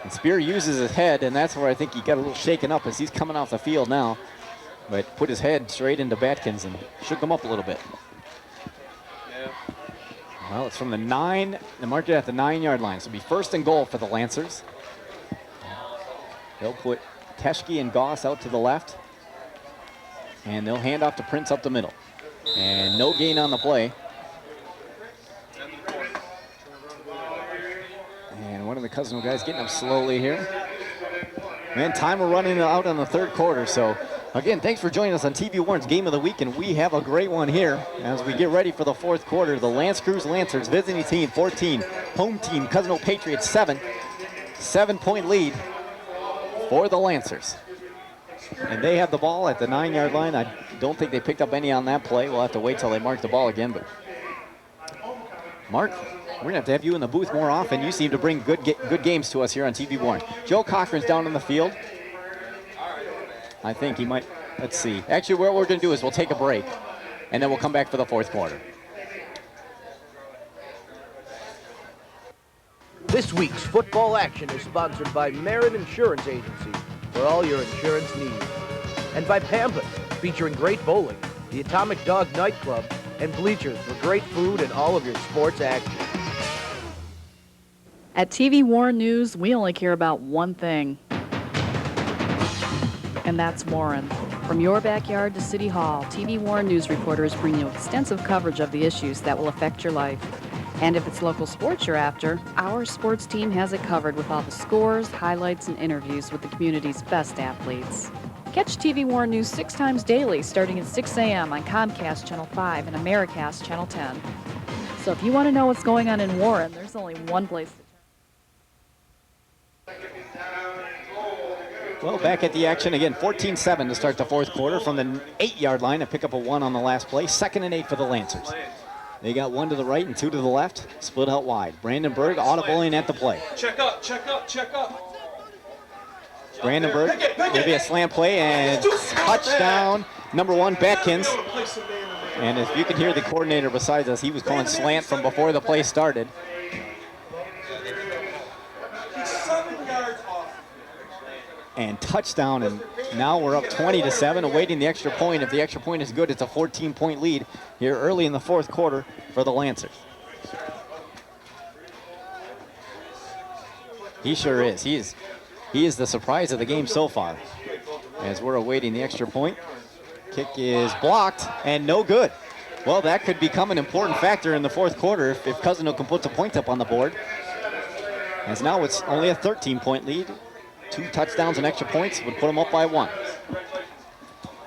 And Spear uses his head, and that's where I think he got a little shaken up as he's coming off the field now. But put his head straight into Batkins and shook him up a little bit. Well, it's from the 9, they marked it at the 9-yard line. So it'll be first and goal for the Lancers. They'll put Teschke and Goss out to the left. And they'll hand off to Prince up the middle. And no gain on the play. And one of the Cousino guys getting up slowly here. Man, time we're running out on the third quarter. So, again, thanks for joining us on TV Warren's Game of the Week. And we have a great one here as we get ready for the fourth quarter. The Lance Creuse Lancers visiting team 14. Home team Cousino Patriots 7. 7-point lead for the Lancers. And they have the ball at the 9-yard line. I don't think they picked up any on that play. We'll have to wait till they mark the ball again. But Mark, we're going to have you in the booth more often. You seem to bring good games to us here on TV Warren. Joe Cochran's down in the field. I think he might, let's see. Actually, what we're going to do is we'll take a break, and then we'll come back for the fourth quarter. This week's football action is sponsored by Merit Insurance Agency, for all your insurance needs. And by Pampas, featuring great bowling, the Atomic Dog Nightclub, and bleachers for great food and all of your sports action. At TV Warren News, we only care about one thing. And that's Warren. From your backyard to City Hall, TV Warren News reporters bring you extensive coverage of the issues that will affect your life. And if it's local sports you're after, our sports team has it covered with all the scores, highlights, and interviews with the community's best athletes. Catch TV Warren News 6 times daily, starting at 6 a.m. on Comcast Channel 5 and Americast Channel 10. So if you want to know what's going on in Warren, there's only one place to turn. Well, back at the action again, 14-7 to start the fourth quarter from the 8-yard line and pick up a 1 on the last play. 2nd and 8 for the Lancers. They got 1 to the right and 2 to the left, split out wide. Brandenburg audibling at the play. Check up, check up, check up. Brandenburg, maybe a slant play and touchdown. Number 1, Batkins. And if you can hear the coordinator beside us, he was calling slant from before the play started. And touchdown, and now we're up 20-7, awaiting the extra point. If the extra point is good, it's a 14-point lead here early in the fourth quarter for the Lancers. He sure is. He is the surprise of the game so far. As we're awaiting the extra point, kick is blocked and no good. Well, that could become an important factor in the fourth quarter if Cousino can put the point up on the board. As now it's only a 13-point lead. 2 touchdowns and extra points would put them up by 1.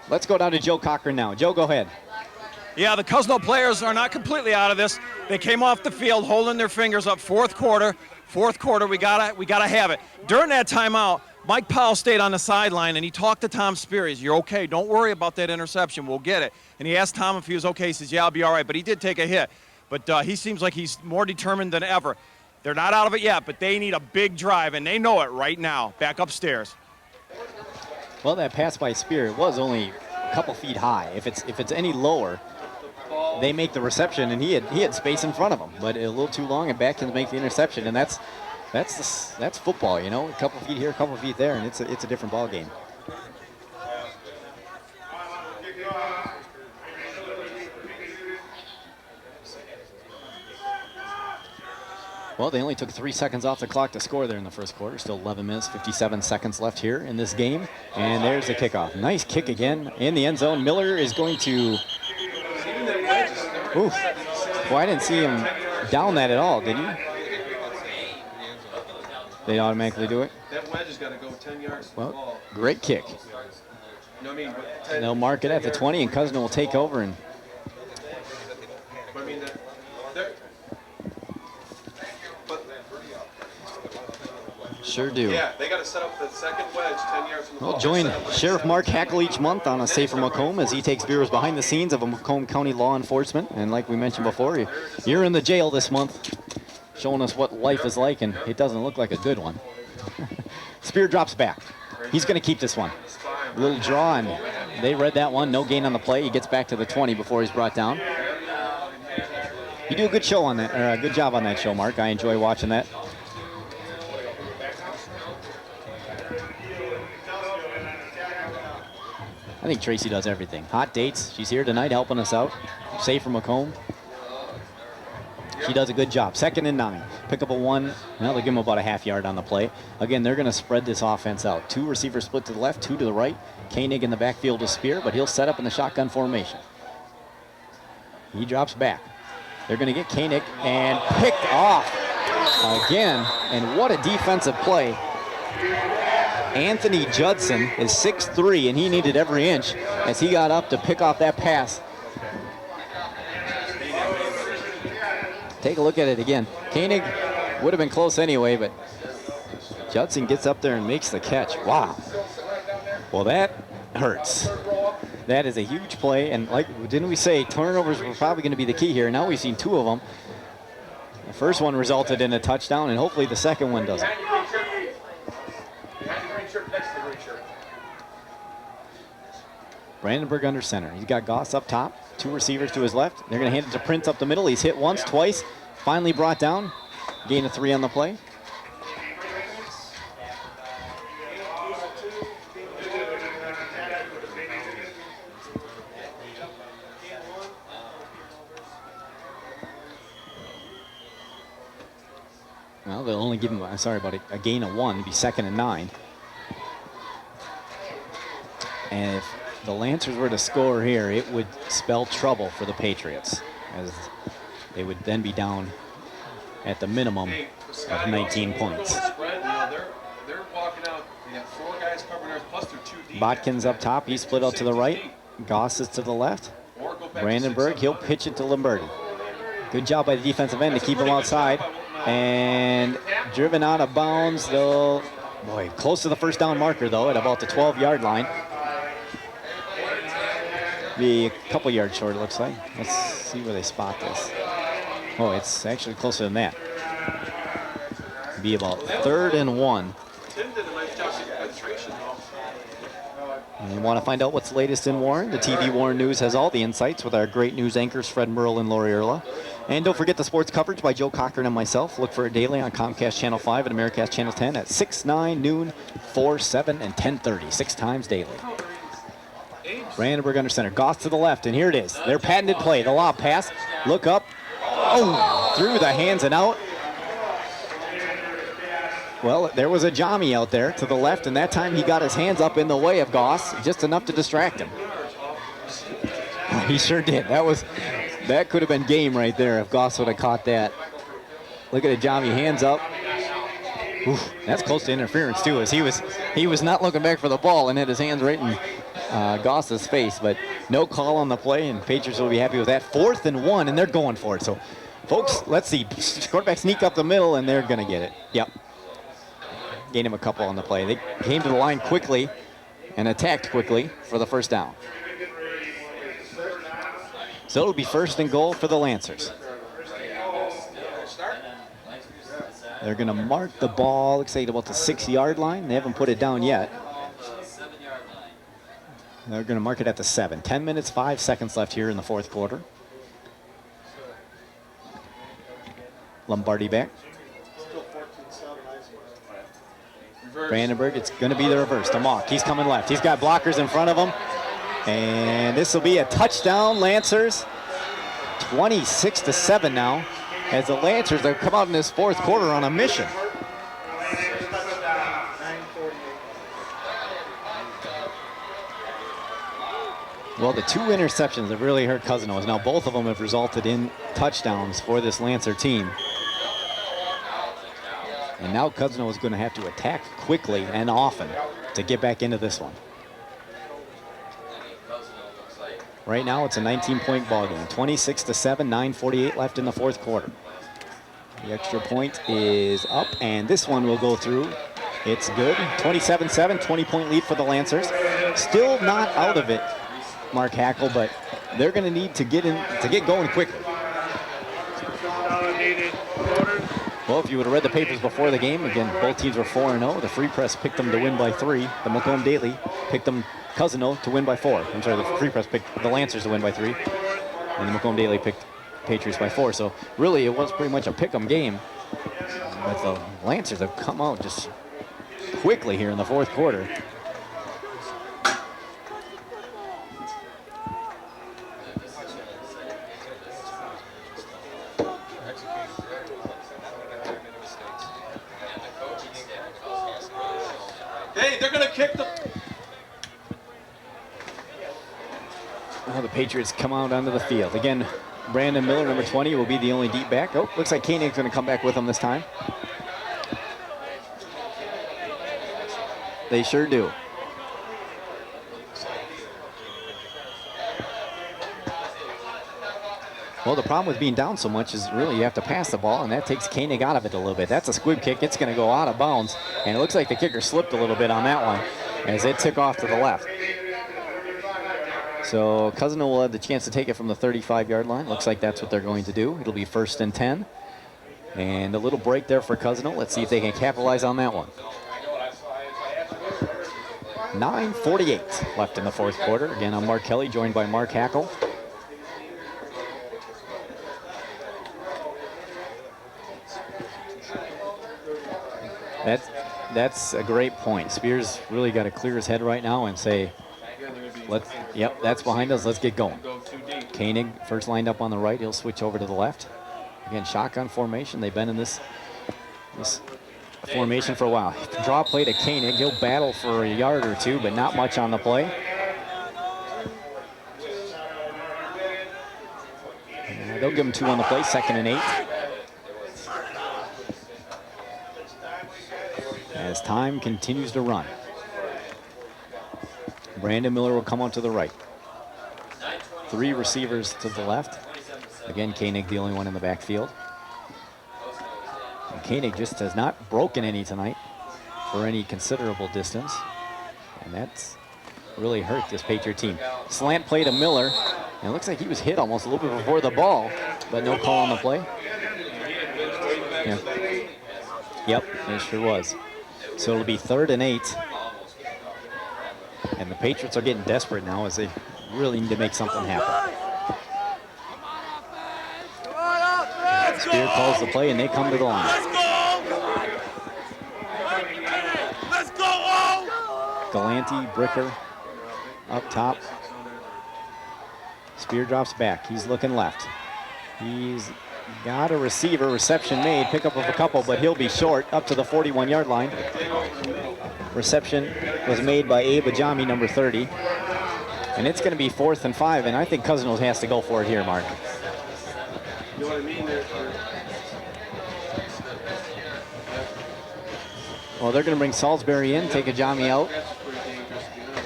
Let's go down to Joe Cochran now. Joe, go ahead. Yeah, the Cousino players are not completely out of this. They came off the field holding their fingers up. Fourth quarter, we gotta have it. During that timeout, Mike Powell stayed on the sideline and he talked to Tom Spears. You're okay, don't worry about that interception, we'll get it. And he asked Tom if he was okay. He says, yeah, I'll be all right, but he did take a hit. But he seems like he's more determined than ever. They're not out of it yet, but they need a big drive, and they know it right now. Back upstairs. Well, that pass by Spear was only a couple feet high. If it's any lower, they make the reception, and he had space in front of him, but a little too long, and Batkins make the interception, and that's football, you know, a couple feet here, a couple feet there, and it's a different ball game. Well, they only took 3 seconds off the clock to score there in the first quarter. Still 11 minutes, 57 seconds left here in this game. And there's the kickoff. Nice kick again in the end zone. Miller is going to... Oof. Well, I didn't see him down that at all, did you? They automatically do it? That wedge has got to go 10 yards to the ball. Great kick. No, I mean, And they'll mark it at the 20, and Cousino will take over. And but I mean, sure do. Yeah, they got to set up the second wedge 10 yards from the ball. Well, join Sheriff Mark Hackle each month on A Safer Macomb as he takes viewers behind the scenes of Macomb County law enforcement. And like we mentioned before, you're in the jail this month, showing us what life is like, and it doesn't look like a good one. Spear drops back. He's going to keep this one. A little draw, and they read that one. No gain on the play. He gets back to the 20 before he's brought down. You do a good show on that, or a good job on that show, Mark. I enjoy watching that. I think Tracy does everything. Hot dates. She's here tonight helping us out. Safer Macomb. She does a good job. 2nd and 9. Pick up a 1. Well, they'll give them about a half yard on the play. Again, they're going to spread this offense out. 2 receivers split to the left, 2 to the right. Koenig in the backfield to Spear, but he'll set up in the shotgun formation. He drops back. They're going to get Koenig and picked off again. And what a defensive play. Anthony Judson is 6'3", and he needed every inch as he got up to pick off that pass. Take a look at it again. Koenig would have been close anyway, but Judson gets up there and makes the catch. Wow. Well, that hurts. That is a huge play, and like, didn't we say turnovers were probably going to be the key here? Now we've seen 2 of them. The first one resulted in a touchdown, and hopefully the second one doesn't. Brandenburg under center. He's got Goss up top, 2 receivers to his left. They're going to hand it to Prince up the middle. He's hit once, twice, finally brought down. Gain of 3 on the play. Well, they'll only give him, I'm sorry about it, a gain of 1, be 2nd and 9. And if the Lancers were to score here, it would spell trouble for the Patriots, as they would then be down at the minimum of 19 points. They're walking out. They got 4 guys covering ours, plus they're 2 deep. Botkins up top, he's split out to the right. Goss is to the left. Brandenburg, he'll pitch it to Lombardi. Good job by the defensive end to keep him outside. And driven out of bounds, though. Boy, close to the first down marker, though, at about the 12-yard line. Be a couple yards short, it looks like. Let's see where they spot this. Oh, it's actually closer than that. Be about 3rd and 1. And you want to find out what's latest in Warren? The TV Warren News has all the insights with our great news anchors, Fred Merle and Lori Erla. And don't forget the sports coverage by Joe Cochran and myself. Look for it daily on Comcast Channel 5 and Americast Channel 10 at 6, 9, noon, 4, 7, and 10:30, 6 times daily. Brandenburg under center. Goss to the left, and here it is. Their patented play, the lob pass. Look up. Oh, through the hands and out. Well, there was a Jami out there to the left, and that time he got his hands up in the way of Goss, just enough to distract him. He sure did. That could have been game right there if Goss would have caught that. Look at it, Jami, hands up. Oof, that's close to interference too, as he was not looking back for the ball and had his hands right in Goss's face, but no call on the play, and Patriots will be happy with that. 4th and 1, and they're going for it. So, folks, let's see. Quarterback sneak up the middle, and they're going to get it. Yep. Gained him a couple on the play. They came to the line quickly and attacked quickly for the first down. So it'll be 1st and goal for the Lancers. They're going to mark the ball, looks like about the 6-yard line. They haven't put it down yet. They're going to mark it at the 7. 10 minutes, 5 seconds left here in the 4th quarter. Lombardi back. Brandenburg, it's going to be the reverse. The Mock, he's coming left. He's got blockers in front of him. And this will be a touchdown, Lancers. 26-7 now, as the Lancers have come out in this 4th quarter on a mission. Well, the 2 interceptions have really hurt Cousino. Now both of them have resulted in touchdowns for this Lancer team. And now Cousino is going to have to attack quickly and often to get back into this one. Right now it's a 19-point ball game. 26-7, 9:48 left in the 4th quarter. The extra point is up, and this one will go through. It's good. 27-7, 20-point lead for the Lancers. Still not out of it, Mark Hackle, but they're going to need to get going quickly. Well, if you would have read the papers before the game, again, both teams were 4-0. The Free Press picked them to win by 3. The Macomb Daily picked them, Cousino, to win by 4. I'm sorry, the Free Press picked the Lancers to win by 3. And the Macomb Daily picked Patriots by 4. So really, it was pretty much a pick-em game. But the Lancers have come out just quickly here in the 4th quarter. Well, the Patriots come out onto the field. Again, Brandon Miller, number 20, will be the only deep back. Oh, looks like Koenig's going to come back with him this time. They sure do. Well, the problem with being down so much is really you have to pass the ball, and that takes Koenig out of it a little bit. That's a squib kick. It's going to go out of bounds, and it looks like the kicker slipped a little bit on that one as it took off to the left. So Cousino will have the chance to take it from the 35-yard line. Looks like that's what they're going to do. It'll be 1st and 10. And a little break there for Cousino. Let's see if they can capitalize on that one. 9:48 left in the 4th quarter. Again, I'm Mark Kelly, joined by Mark Hackle. That's a great point. Spears really got to clear his head right now and say, yep, that's behind us. Let's get going. Koenig first lined up on the right. He'll switch over to the left. Again, shotgun formation. They've been in this formation for a while. Draw play to Koenig. He'll battle for a yard or two, but not much on the play. And they'll give him 2 on the play, 2nd and 8. As time continues to run. Brandon Miller will come on to the right. 3 receivers to the left. Again, Koenig the only one in the backfield. And Koenig just has not broken any tonight for any considerable distance. And that's really hurt this Patriot team. Slant play to Miller. And it looks like he was hit almost a little bit before the ball, but no call on the play. Yeah. Yep, it sure was. So it'll be 3rd and 8. And the Patriots are getting desperate now as they really need to make something happen. Spear calls the play and they come to the line. Let's go! Galante, Bricker up top. Spear drops back. He's looking left. He's got a receiver, reception made, pickup of a couple, but he'll be short up to the 41-yard line. Reception was made by Abe Ajami, number 30. And it's going to be 4th and 5, and I think Cousino has to go for it here, Mark. You know what I mean? Well, they're going to bring Salisbury in, take Ajami out.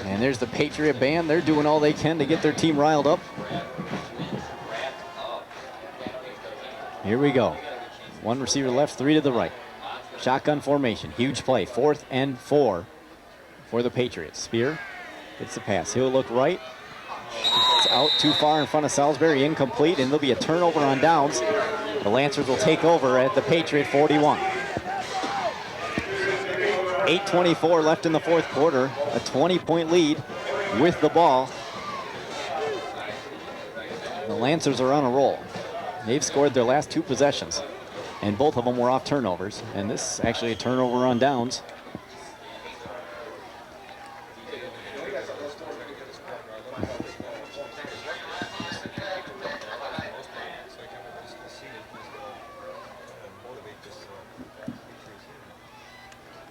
And there's the Patriot band. They're doing all they can to get their team riled up. Here we go. 1 receiver left, 3 to the right. Shotgun formation, huge play. 4th and 4 for the Patriots. Spear gets the pass. He'll look right. It's out too far in front of Salisbury, incomplete, and there'll be a turnover on downs. The Lancers will take over at the Patriot 41. 8:24 left in the 4th quarter. A 20-point lead with the ball. The Lancers are on a roll. They've scored their last 2 possessions, and both of them were off turnovers. And this is actually a turnover on downs.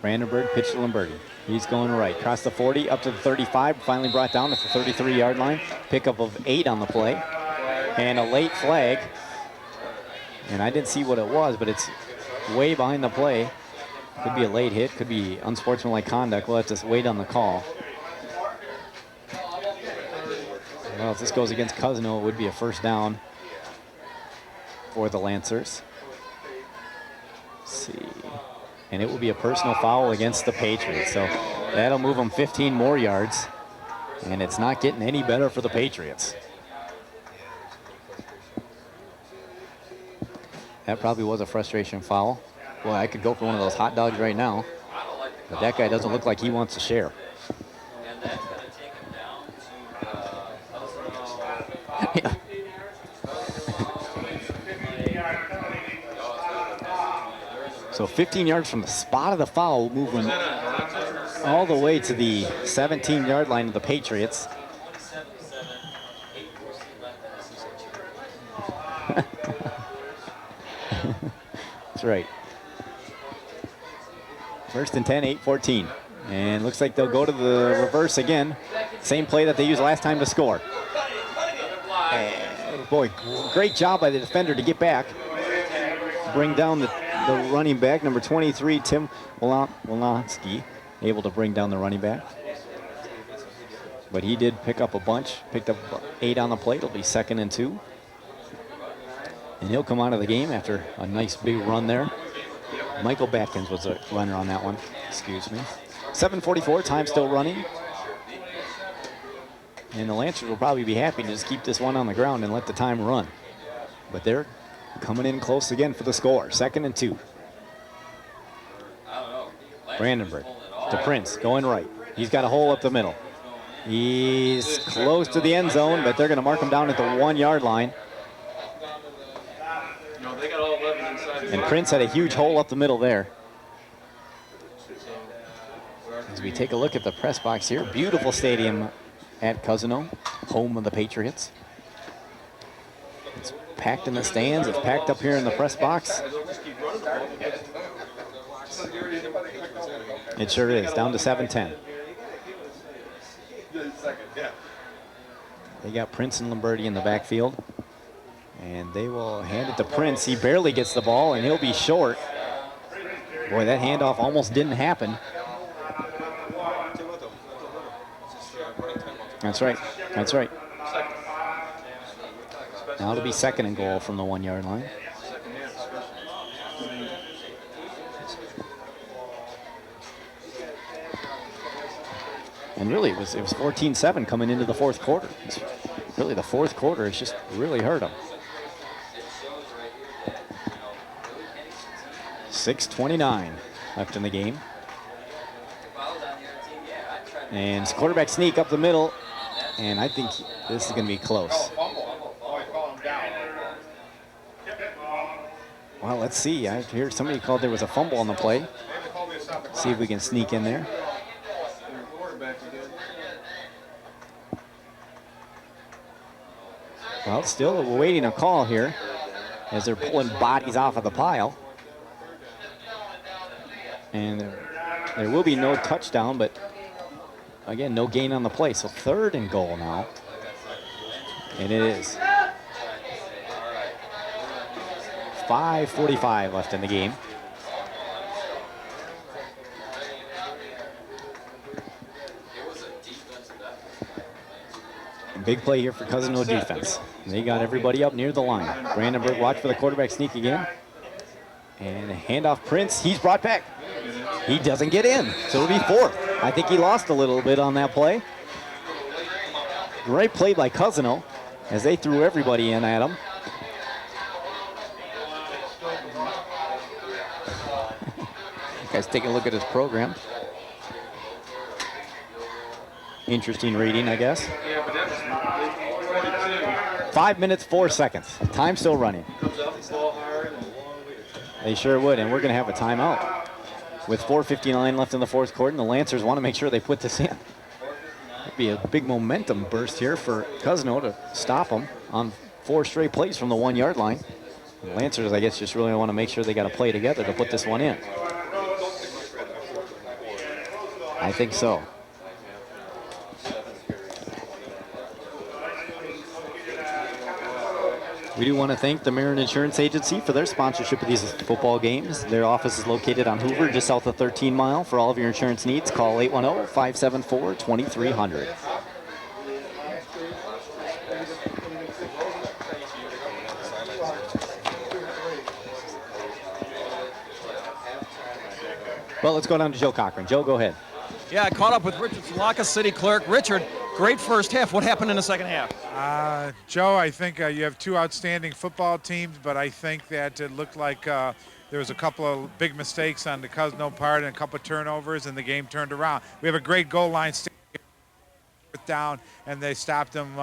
Brandenburg pitch to Lamberti. He's going right, across the 40, up to the 35, finally brought down at the 33-yard line. Pickup of 8 on the play, and a late flag. And I didn't see what it was, but it's way behind the play. Could be a late hit, could be unsportsmanlike conduct. We'll have to wait on the call. Well, if this goes against Cousino, it would be a 1st down for the Lancers. Let's see. And it will be a personal foul against the Patriots. So that'll move them 15 more yards. And it's not getting any better for the Patriots. That probably was a frustration foul. Well, I could go for one of those hot dogs right now, but that guy doesn't look like he wants to share. Yeah. So 15 yards from the spot of the foul, moving all the way to the 17-yard line of the Patriots. That's right. 1st and 10, 8-14. And looks like they'll go to the reverse again. Same play that they used last time to score. Boy, great job by the defender to get back. Bring down the running back, number 23, Tim Wolonsky, able to bring down the running back. But he did pick up a bunch, picked up 8 on the plate. It'll be 2nd and 2. And he'll come out of the game after a nice big run there. Michael Batkins was a runner on that one, excuse me. 7:44, time still running. And the Lancers will probably be happy to just keep this one on the ground and let the time run. But they're coming in close again for the score. 2nd and 2. Brandenburg to Prince, going right. He's got a hole up the middle. He's close to the end zone, but they're going to mark him down at the 1-yard line. And Prince had a huge hole up the middle there. As we take a look at the press box here, beautiful stadium at Cousino, home of the Patriots. It's packed in the stands, it's packed up here in the press box. It sure is, down to 7:10. They got Prince and Lombardi in the backfield. And they will hand it to Prince. He barely gets the ball, and he'll be short. Boy, that handoff almost didn't happen. That's right. That's right. Now it'll be 2nd and goal from the 1-yard line. And really, it was 14-7 coming into the 4th quarter. It's really, the 4th quarter has just really hurt them. 6:29 left in the game. And quarterback sneak up the middle. And I think this is going to be close. Well, let's see. I heard somebody called there was a fumble on the play. See if we can sneak in there. Well, still awaiting a call here as they're pulling bodies off of the pile. And there will be no touchdown, but again, no gain on the play. So 3rd and goal now. And it is. 5:45 left in the game. Big play here for Cousino defense. They got everybody up near the line. Brandenburg watch for the quarterback sneak again. And a handoff Prince, he's brought back. He doesn't get in, so it'll be 4th. I think he lost a little bit on that play. Great play by Cousino as they threw everybody in at him. Guys, take a look at his program. Interesting reading, I guess. 5 minutes, 4 seconds. Time still running. They sure would, and we're going to have a timeout. With 4:59 left in the 4th quarter, and the Lancers want to make sure they put this in. It'd be a big momentum burst here for Cousino to stop them on 4 straight plays from the 1-yard line. The Lancers, I guess, just really want to make sure they got to play together to put this one in. I think so. We do want to thank the Marin Insurance Agency for their sponsorship of these football games. Their office is located on Hoover, just south of 13 Mile. For all of your insurance needs, call 810-574-2300. Well, let's go down to Joe Cochran. Joe, go ahead. Yeah, I caught up with Richard Salaka, city clerk. Richard, great first half. What happened in the second half? Joe, I think you have 2 outstanding football teams, but I think that it looked like there was a couple of big mistakes on the Cousino part and a couple of turnovers, and the game turned around. We have a great goal line down, and they stopped them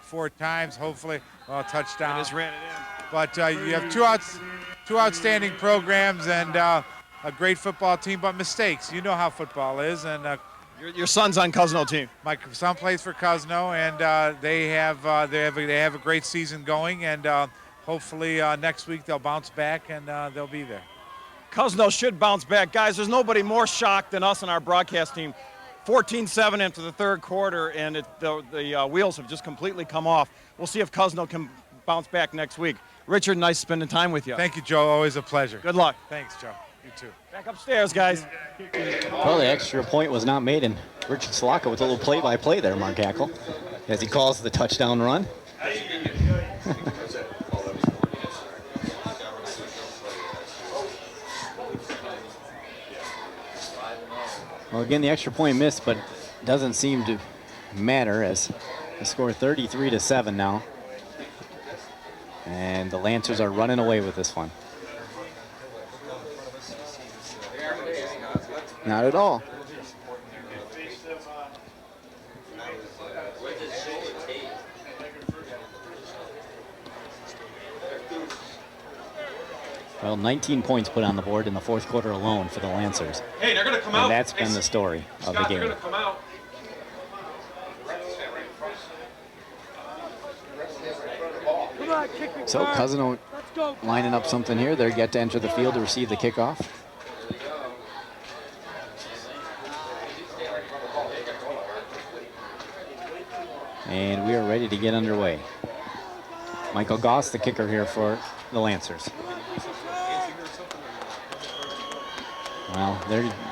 4 times, hopefully. Well, touchdown. They just ran it in. But you have two outstanding programs and a great football team, but mistakes. You know how football is, and your son's on Cousino team. My son plays for Cousino, and they have a great season going, and hopefully next week they'll bounce back and they'll be there. Cousino should bounce back, guys. There's nobody more shocked than us and our broadcast team. 14-7 into the 3rd quarter, and the wheels have just completely come off. We'll see if Cousino can bounce back next week. Richard, nice spending time with you. Thank you, Joe. Always a pleasure. Good luck. Thanks, Joe. You too. Back upstairs, guys. Well, the extra point was not made, and Richard Slocka with a little play-by-play there, Mark Hackle, as he calls the touchdown run. Well, again, the extra point missed, but doesn't seem to matter as the score 33-7 now. And the Lancers are running away with this one. Not at all. Well, 19 points put on the board in the fourth quarter alone for the Lancers. Hey, they're going to come out. And that's been the story of the game. They're going to come out. So Cousino lining up something here. They're yet to enter the field to receive the kickoff. And we are ready to get underway. Michael Goss, the kicker here for the Lancers. Well,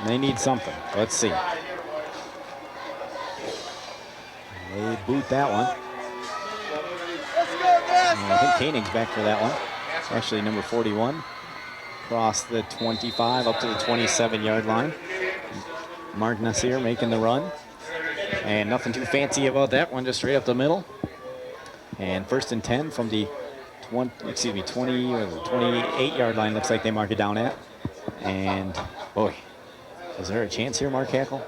they need something. Let's see. They boot that one. And I think Koenig's back for that one. Actually, number 41. Across the 25 up to the 27-yard line. Mark Nasir making the run. And nothing too fancy about that one, just straight up the middle. And 1st and 10 from the 20 or the 28-yard line, looks like they mark it down at. And boy, is there a chance here, Mark Hackle?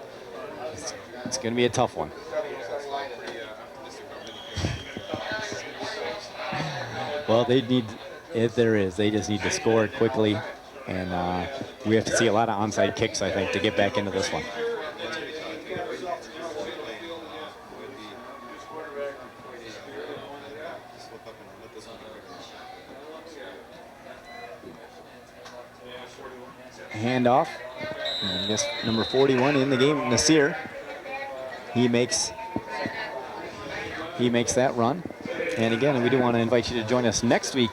It's going to be a tough one. Well, they need, if there is, they just need to score it quickly. And we have to see a lot of onside kicks, I think, to get back into this one. Handoff. I guess number 41 in the game, Nasir. He makes that run. And again, we do want to invite you to join us next week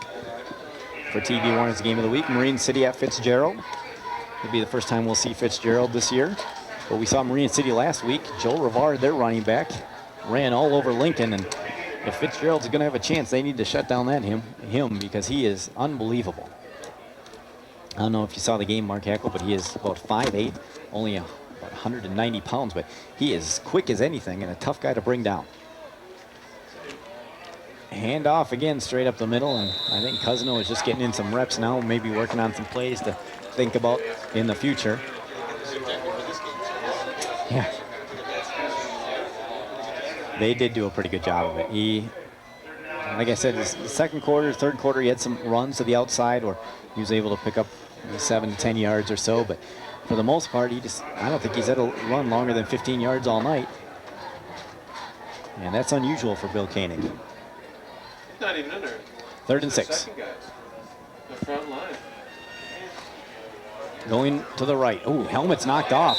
for TV Warner's Game of the Week, Marine City at Fitzgerald. It'll be the first time we'll see Fitzgerald this year. But we saw Marine City last week. Joel Rivard, their running back, ran all over Lincoln. And if Fitzgerald's going to have a chance, they need to shut down him because he is unbelievable. I don't know if you saw the game, Mark Hackle, but he is about 5'8", only about 190 pounds, but he is quick as anything and a tough guy to bring down. Hand off again, straight up the middle, and I think Cousino is just getting in some reps now, maybe working on some plays to think about in the future. Yeah. They did do a pretty good job of it. He, like I said, the second quarter, third quarter, he had some runs to the outside, or he was able to pick up 7 to 10 yards or so, but for the most part, I don't think he's had a run longer than 15 yards all night. And that's unusual for Bill Koenig. Not even in there. 3rd and 6. The front line. Going to the right. Oh, helmet's knocked off.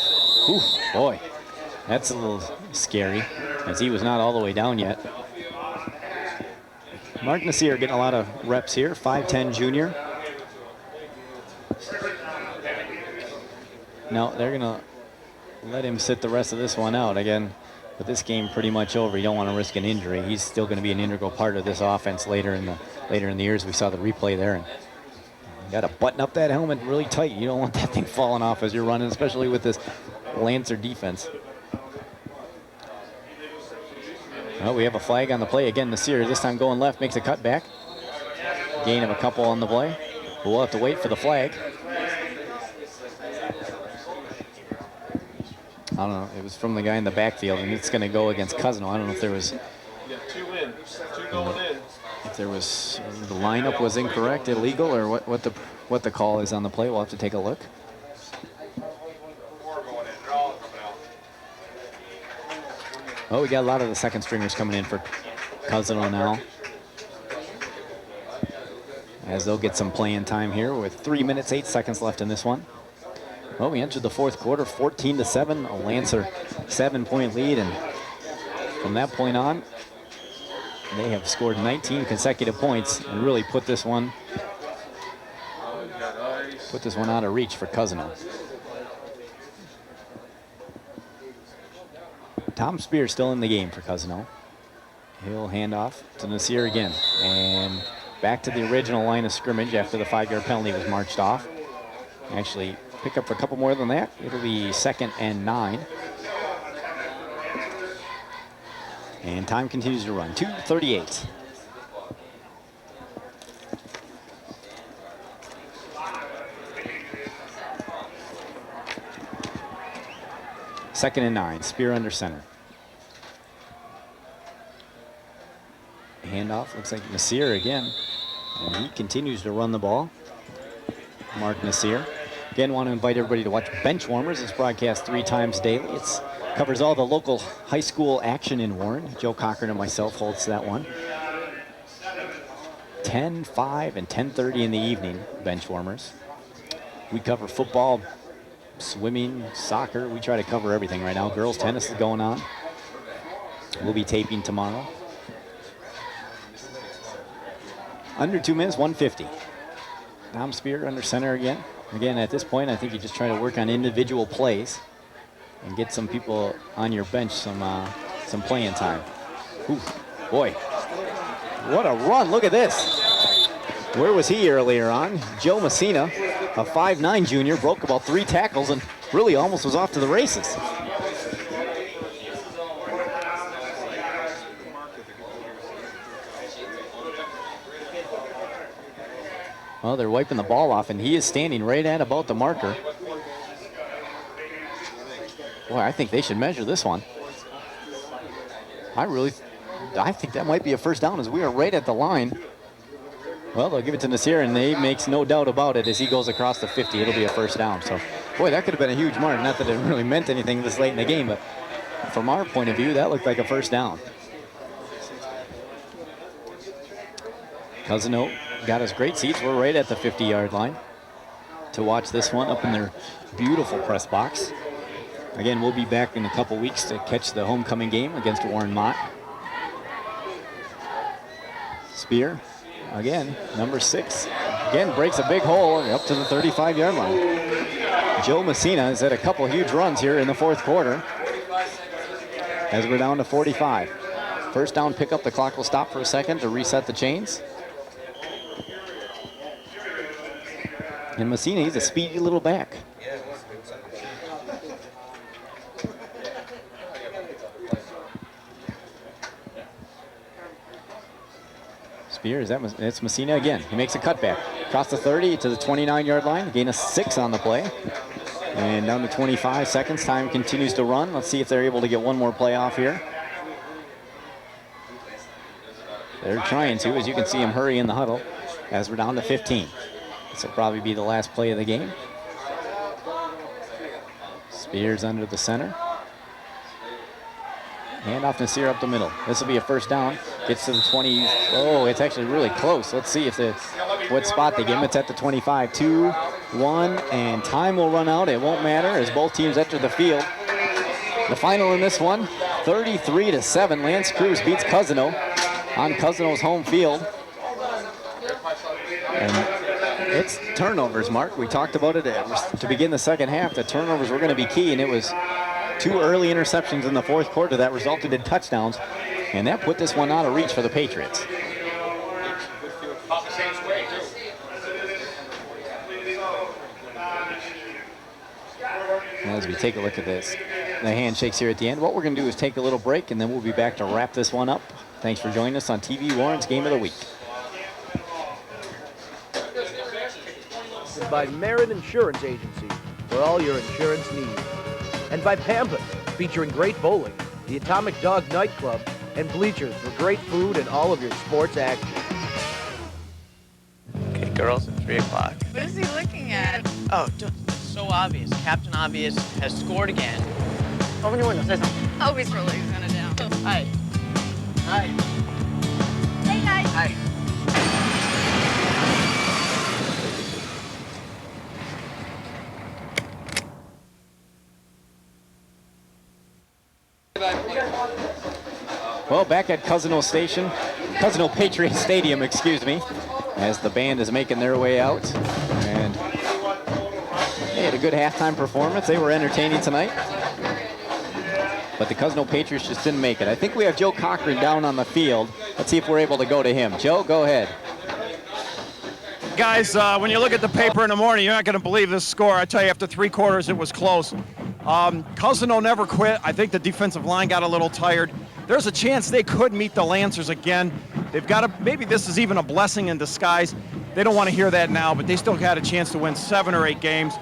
Ooh, boy, that's a little scary, as he was not all the way down yet. Mark Nasir getting a lot of reps here, 5'10" junior. No, they're gonna let him sit the rest of this one out. Again, with this game pretty much over, you don't want to risk an injury. He's still going to be an integral part of this offense later in the years. We saw the replay there, and you got to button up that helmet really tight. You don't want that thing falling off as you're running, especially with this Lancer defense. Well, we have a flag on the play again. Nasir this time going left, makes a cutback. Gain of a couple on the play. But we'll have to wait for the flag. I don't know. It was from the guy in the backfield, and it's going to go against Cousino. I don't know if there was. You got 2 in, 2 going in. If there was, the lineup was incorrect, illegal, or what the call is on the play. We'll have to take a look. Oh, we got a lot of the second stringers coming in for Cousino now, as they'll get some playing time here with 3 minutes, 8 seconds left in this one. Well, we entered the fourth quarter 14-7, a Lancer 7-point lead, and from that point on, They have scored 19 consecutive points and really put this one out of reach for Cousino. Tom Spear still in the game for Cousino. He'll hand off to Nasir again. And back to the original line of scrimmage after the 5-yard penalty was marched off. Actually, pick up a couple more than that. It'll be 2nd and 9. And time continues to run. 2:38. Second and 9. Spear under center. Handoff looks like Nasir again. And he continues to run the ball. Mark Nasir. Again, want to invite everybody to watch Bench Warmers. It's broadcast 3 times daily. It covers all the local high school action in Warren. Joe Cochran and myself holds that one. 10, 5, and 10:30 in the evening, Bench Warmers. We cover football, swimming, soccer. We try to cover everything right now. Girls tennis is going on. We'll be taping tomorrow. Under 2 minutes, 150. Tom Spear under center again. Again, at this point, I think you just try to work on individual plays and get some people on your bench some playing time. Ooh, boy, what a run. Look at this. Where was he earlier on? Joe Messina, a 5'9" junior, broke about 3 tackles and really almost was off to the races. Well, they're wiping the ball off, and he is standing right at about the marker. Boy, I think they should measure this one. I think that might be a first down as we are right at the line. Well, they'll give it to Nasir, and he makes no doubt about it as he goes across the 50. It'll be a first down. So, boy, that could have been a huge mark. Not that it really meant anything this late in the game, but from our point of view, that looked like a first down. Cousino got us great seats. We're right at the 50-yard line to watch this one up in their beautiful press box. Again, we'll be back in a couple weeks to catch the homecoming game against Warren Mott. Spear, again, number 6. Again, breaks a big hole up to the 35-yard line. Joe Messina has had a couple huge runs here in the 4th quarter as we're down to 45. First down pickup, the clock will stop for a second to reset the chains. And Messina, he's a speedy little back. Spear, it's Messina again. He makes a cutback. Across the 30 to the 29-yard line. Gain of 6 on the play. And down to 25 seconds. Time continues to run. Let's see if they're able to get one more play off here. They're trying to, as you can see him hurry in the huddle as we're down to 15. This will probably be the last play of the game. Spears under the center. Hand off Nasir up the middle. This will be a first down. Gets to the 20. Oh, it's actually really close. Let's see what spot they give him. It's at the 25. 2, 1, and time will run out. It won't matter as both teams enter the field. The final in this one, 33-7. Lance Creuse beats Cousino on Cousino's home field. And it's turnovers, Mark. We talked about it to begin the second half. The turnovers were going to be key, and it was 2 early interceptions in the 4th quarter that resulted in touchdowns, and that put this one out of reach for the Patriots. As we take a look at this, the handshakes here at the end. What we're going to do is take a little break, and then we'll be back to wrap this one up. Thanks for joining us on TV Warren's Game of the Week. By Merit Insurance Agency for all your insurance needs. And by Pampas, featuring great bowling, the Atomic Dog Nightclub, and bleachers for great food and all of your sports action. Okay, girls, at 3 o'clock. What is he looking at? Oh, it's so obvious. Captain Obvious has scored again. Open your window, say something. Oh, he's really gonna down. Hi. Hi. Hey, guys. Hi. Well, back at Cousino Station, Cousino Patriot Stadium, excuse me, as the band is making their way out. And they had a good halftime performance. They were entertaining tonight. But the Cousino Patriots just didn't make it. I think we have Joe Cochran down on the field. Let's see if we're able to go to him. Joe, go ahead. Guys, when you look at the paper in the morning, you're not going to believe this score. I tell you, after 3 quarters, it was close. Cousino never quit. I think the defensive line got a little tired. There's a chance they could meet the Lancers again. They've got to, maybe this is even a blessing in disguise. They don't want to hear that now, but they still got a chance to win 7 or 8 games.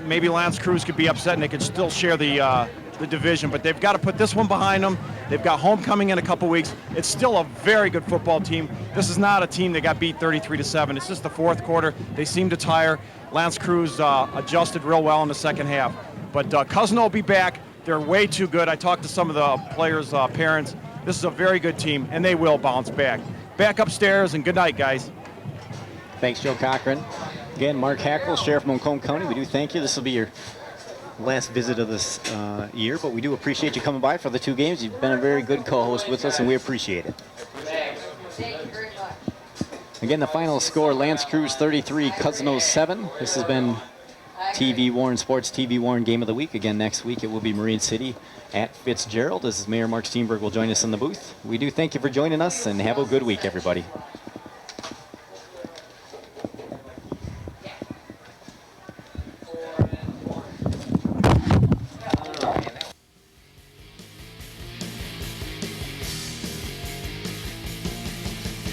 Maybe Lance Creuse could be upset and they could still share the division, but they've got to put this one behind them. They've got homecoming in a couple weeks. It's still a very good football team. This is not a team that got beat 33-7. It's just the 4th quarter. They seem to tire. Lance Creuse adjusted real well in the 2nd half. But Cousino will be back. They're way too good. I talked to some of the players' parents. This is a very good team, and they will bounce back. Back upstairs, and good night, guys. Thanks, Joe Cochran. Again, Mark Hackle, Sheriff of Macomb County, we do thank you. This will be your last visit of this year, but we do appreciate you coming by for the 2 games. You've been a very good co-host with us, and we appreciate it. Again, the final score, Lance Creuse 33, Cousino 7. This has been TV Warren Sports, TV Warren Game of the Week. Again, next week it will be Marine City at Fitzgerald. This is Mayor Mark Steenberg will join us in the booth. We do thank you for joining us, and have a good week, everybody.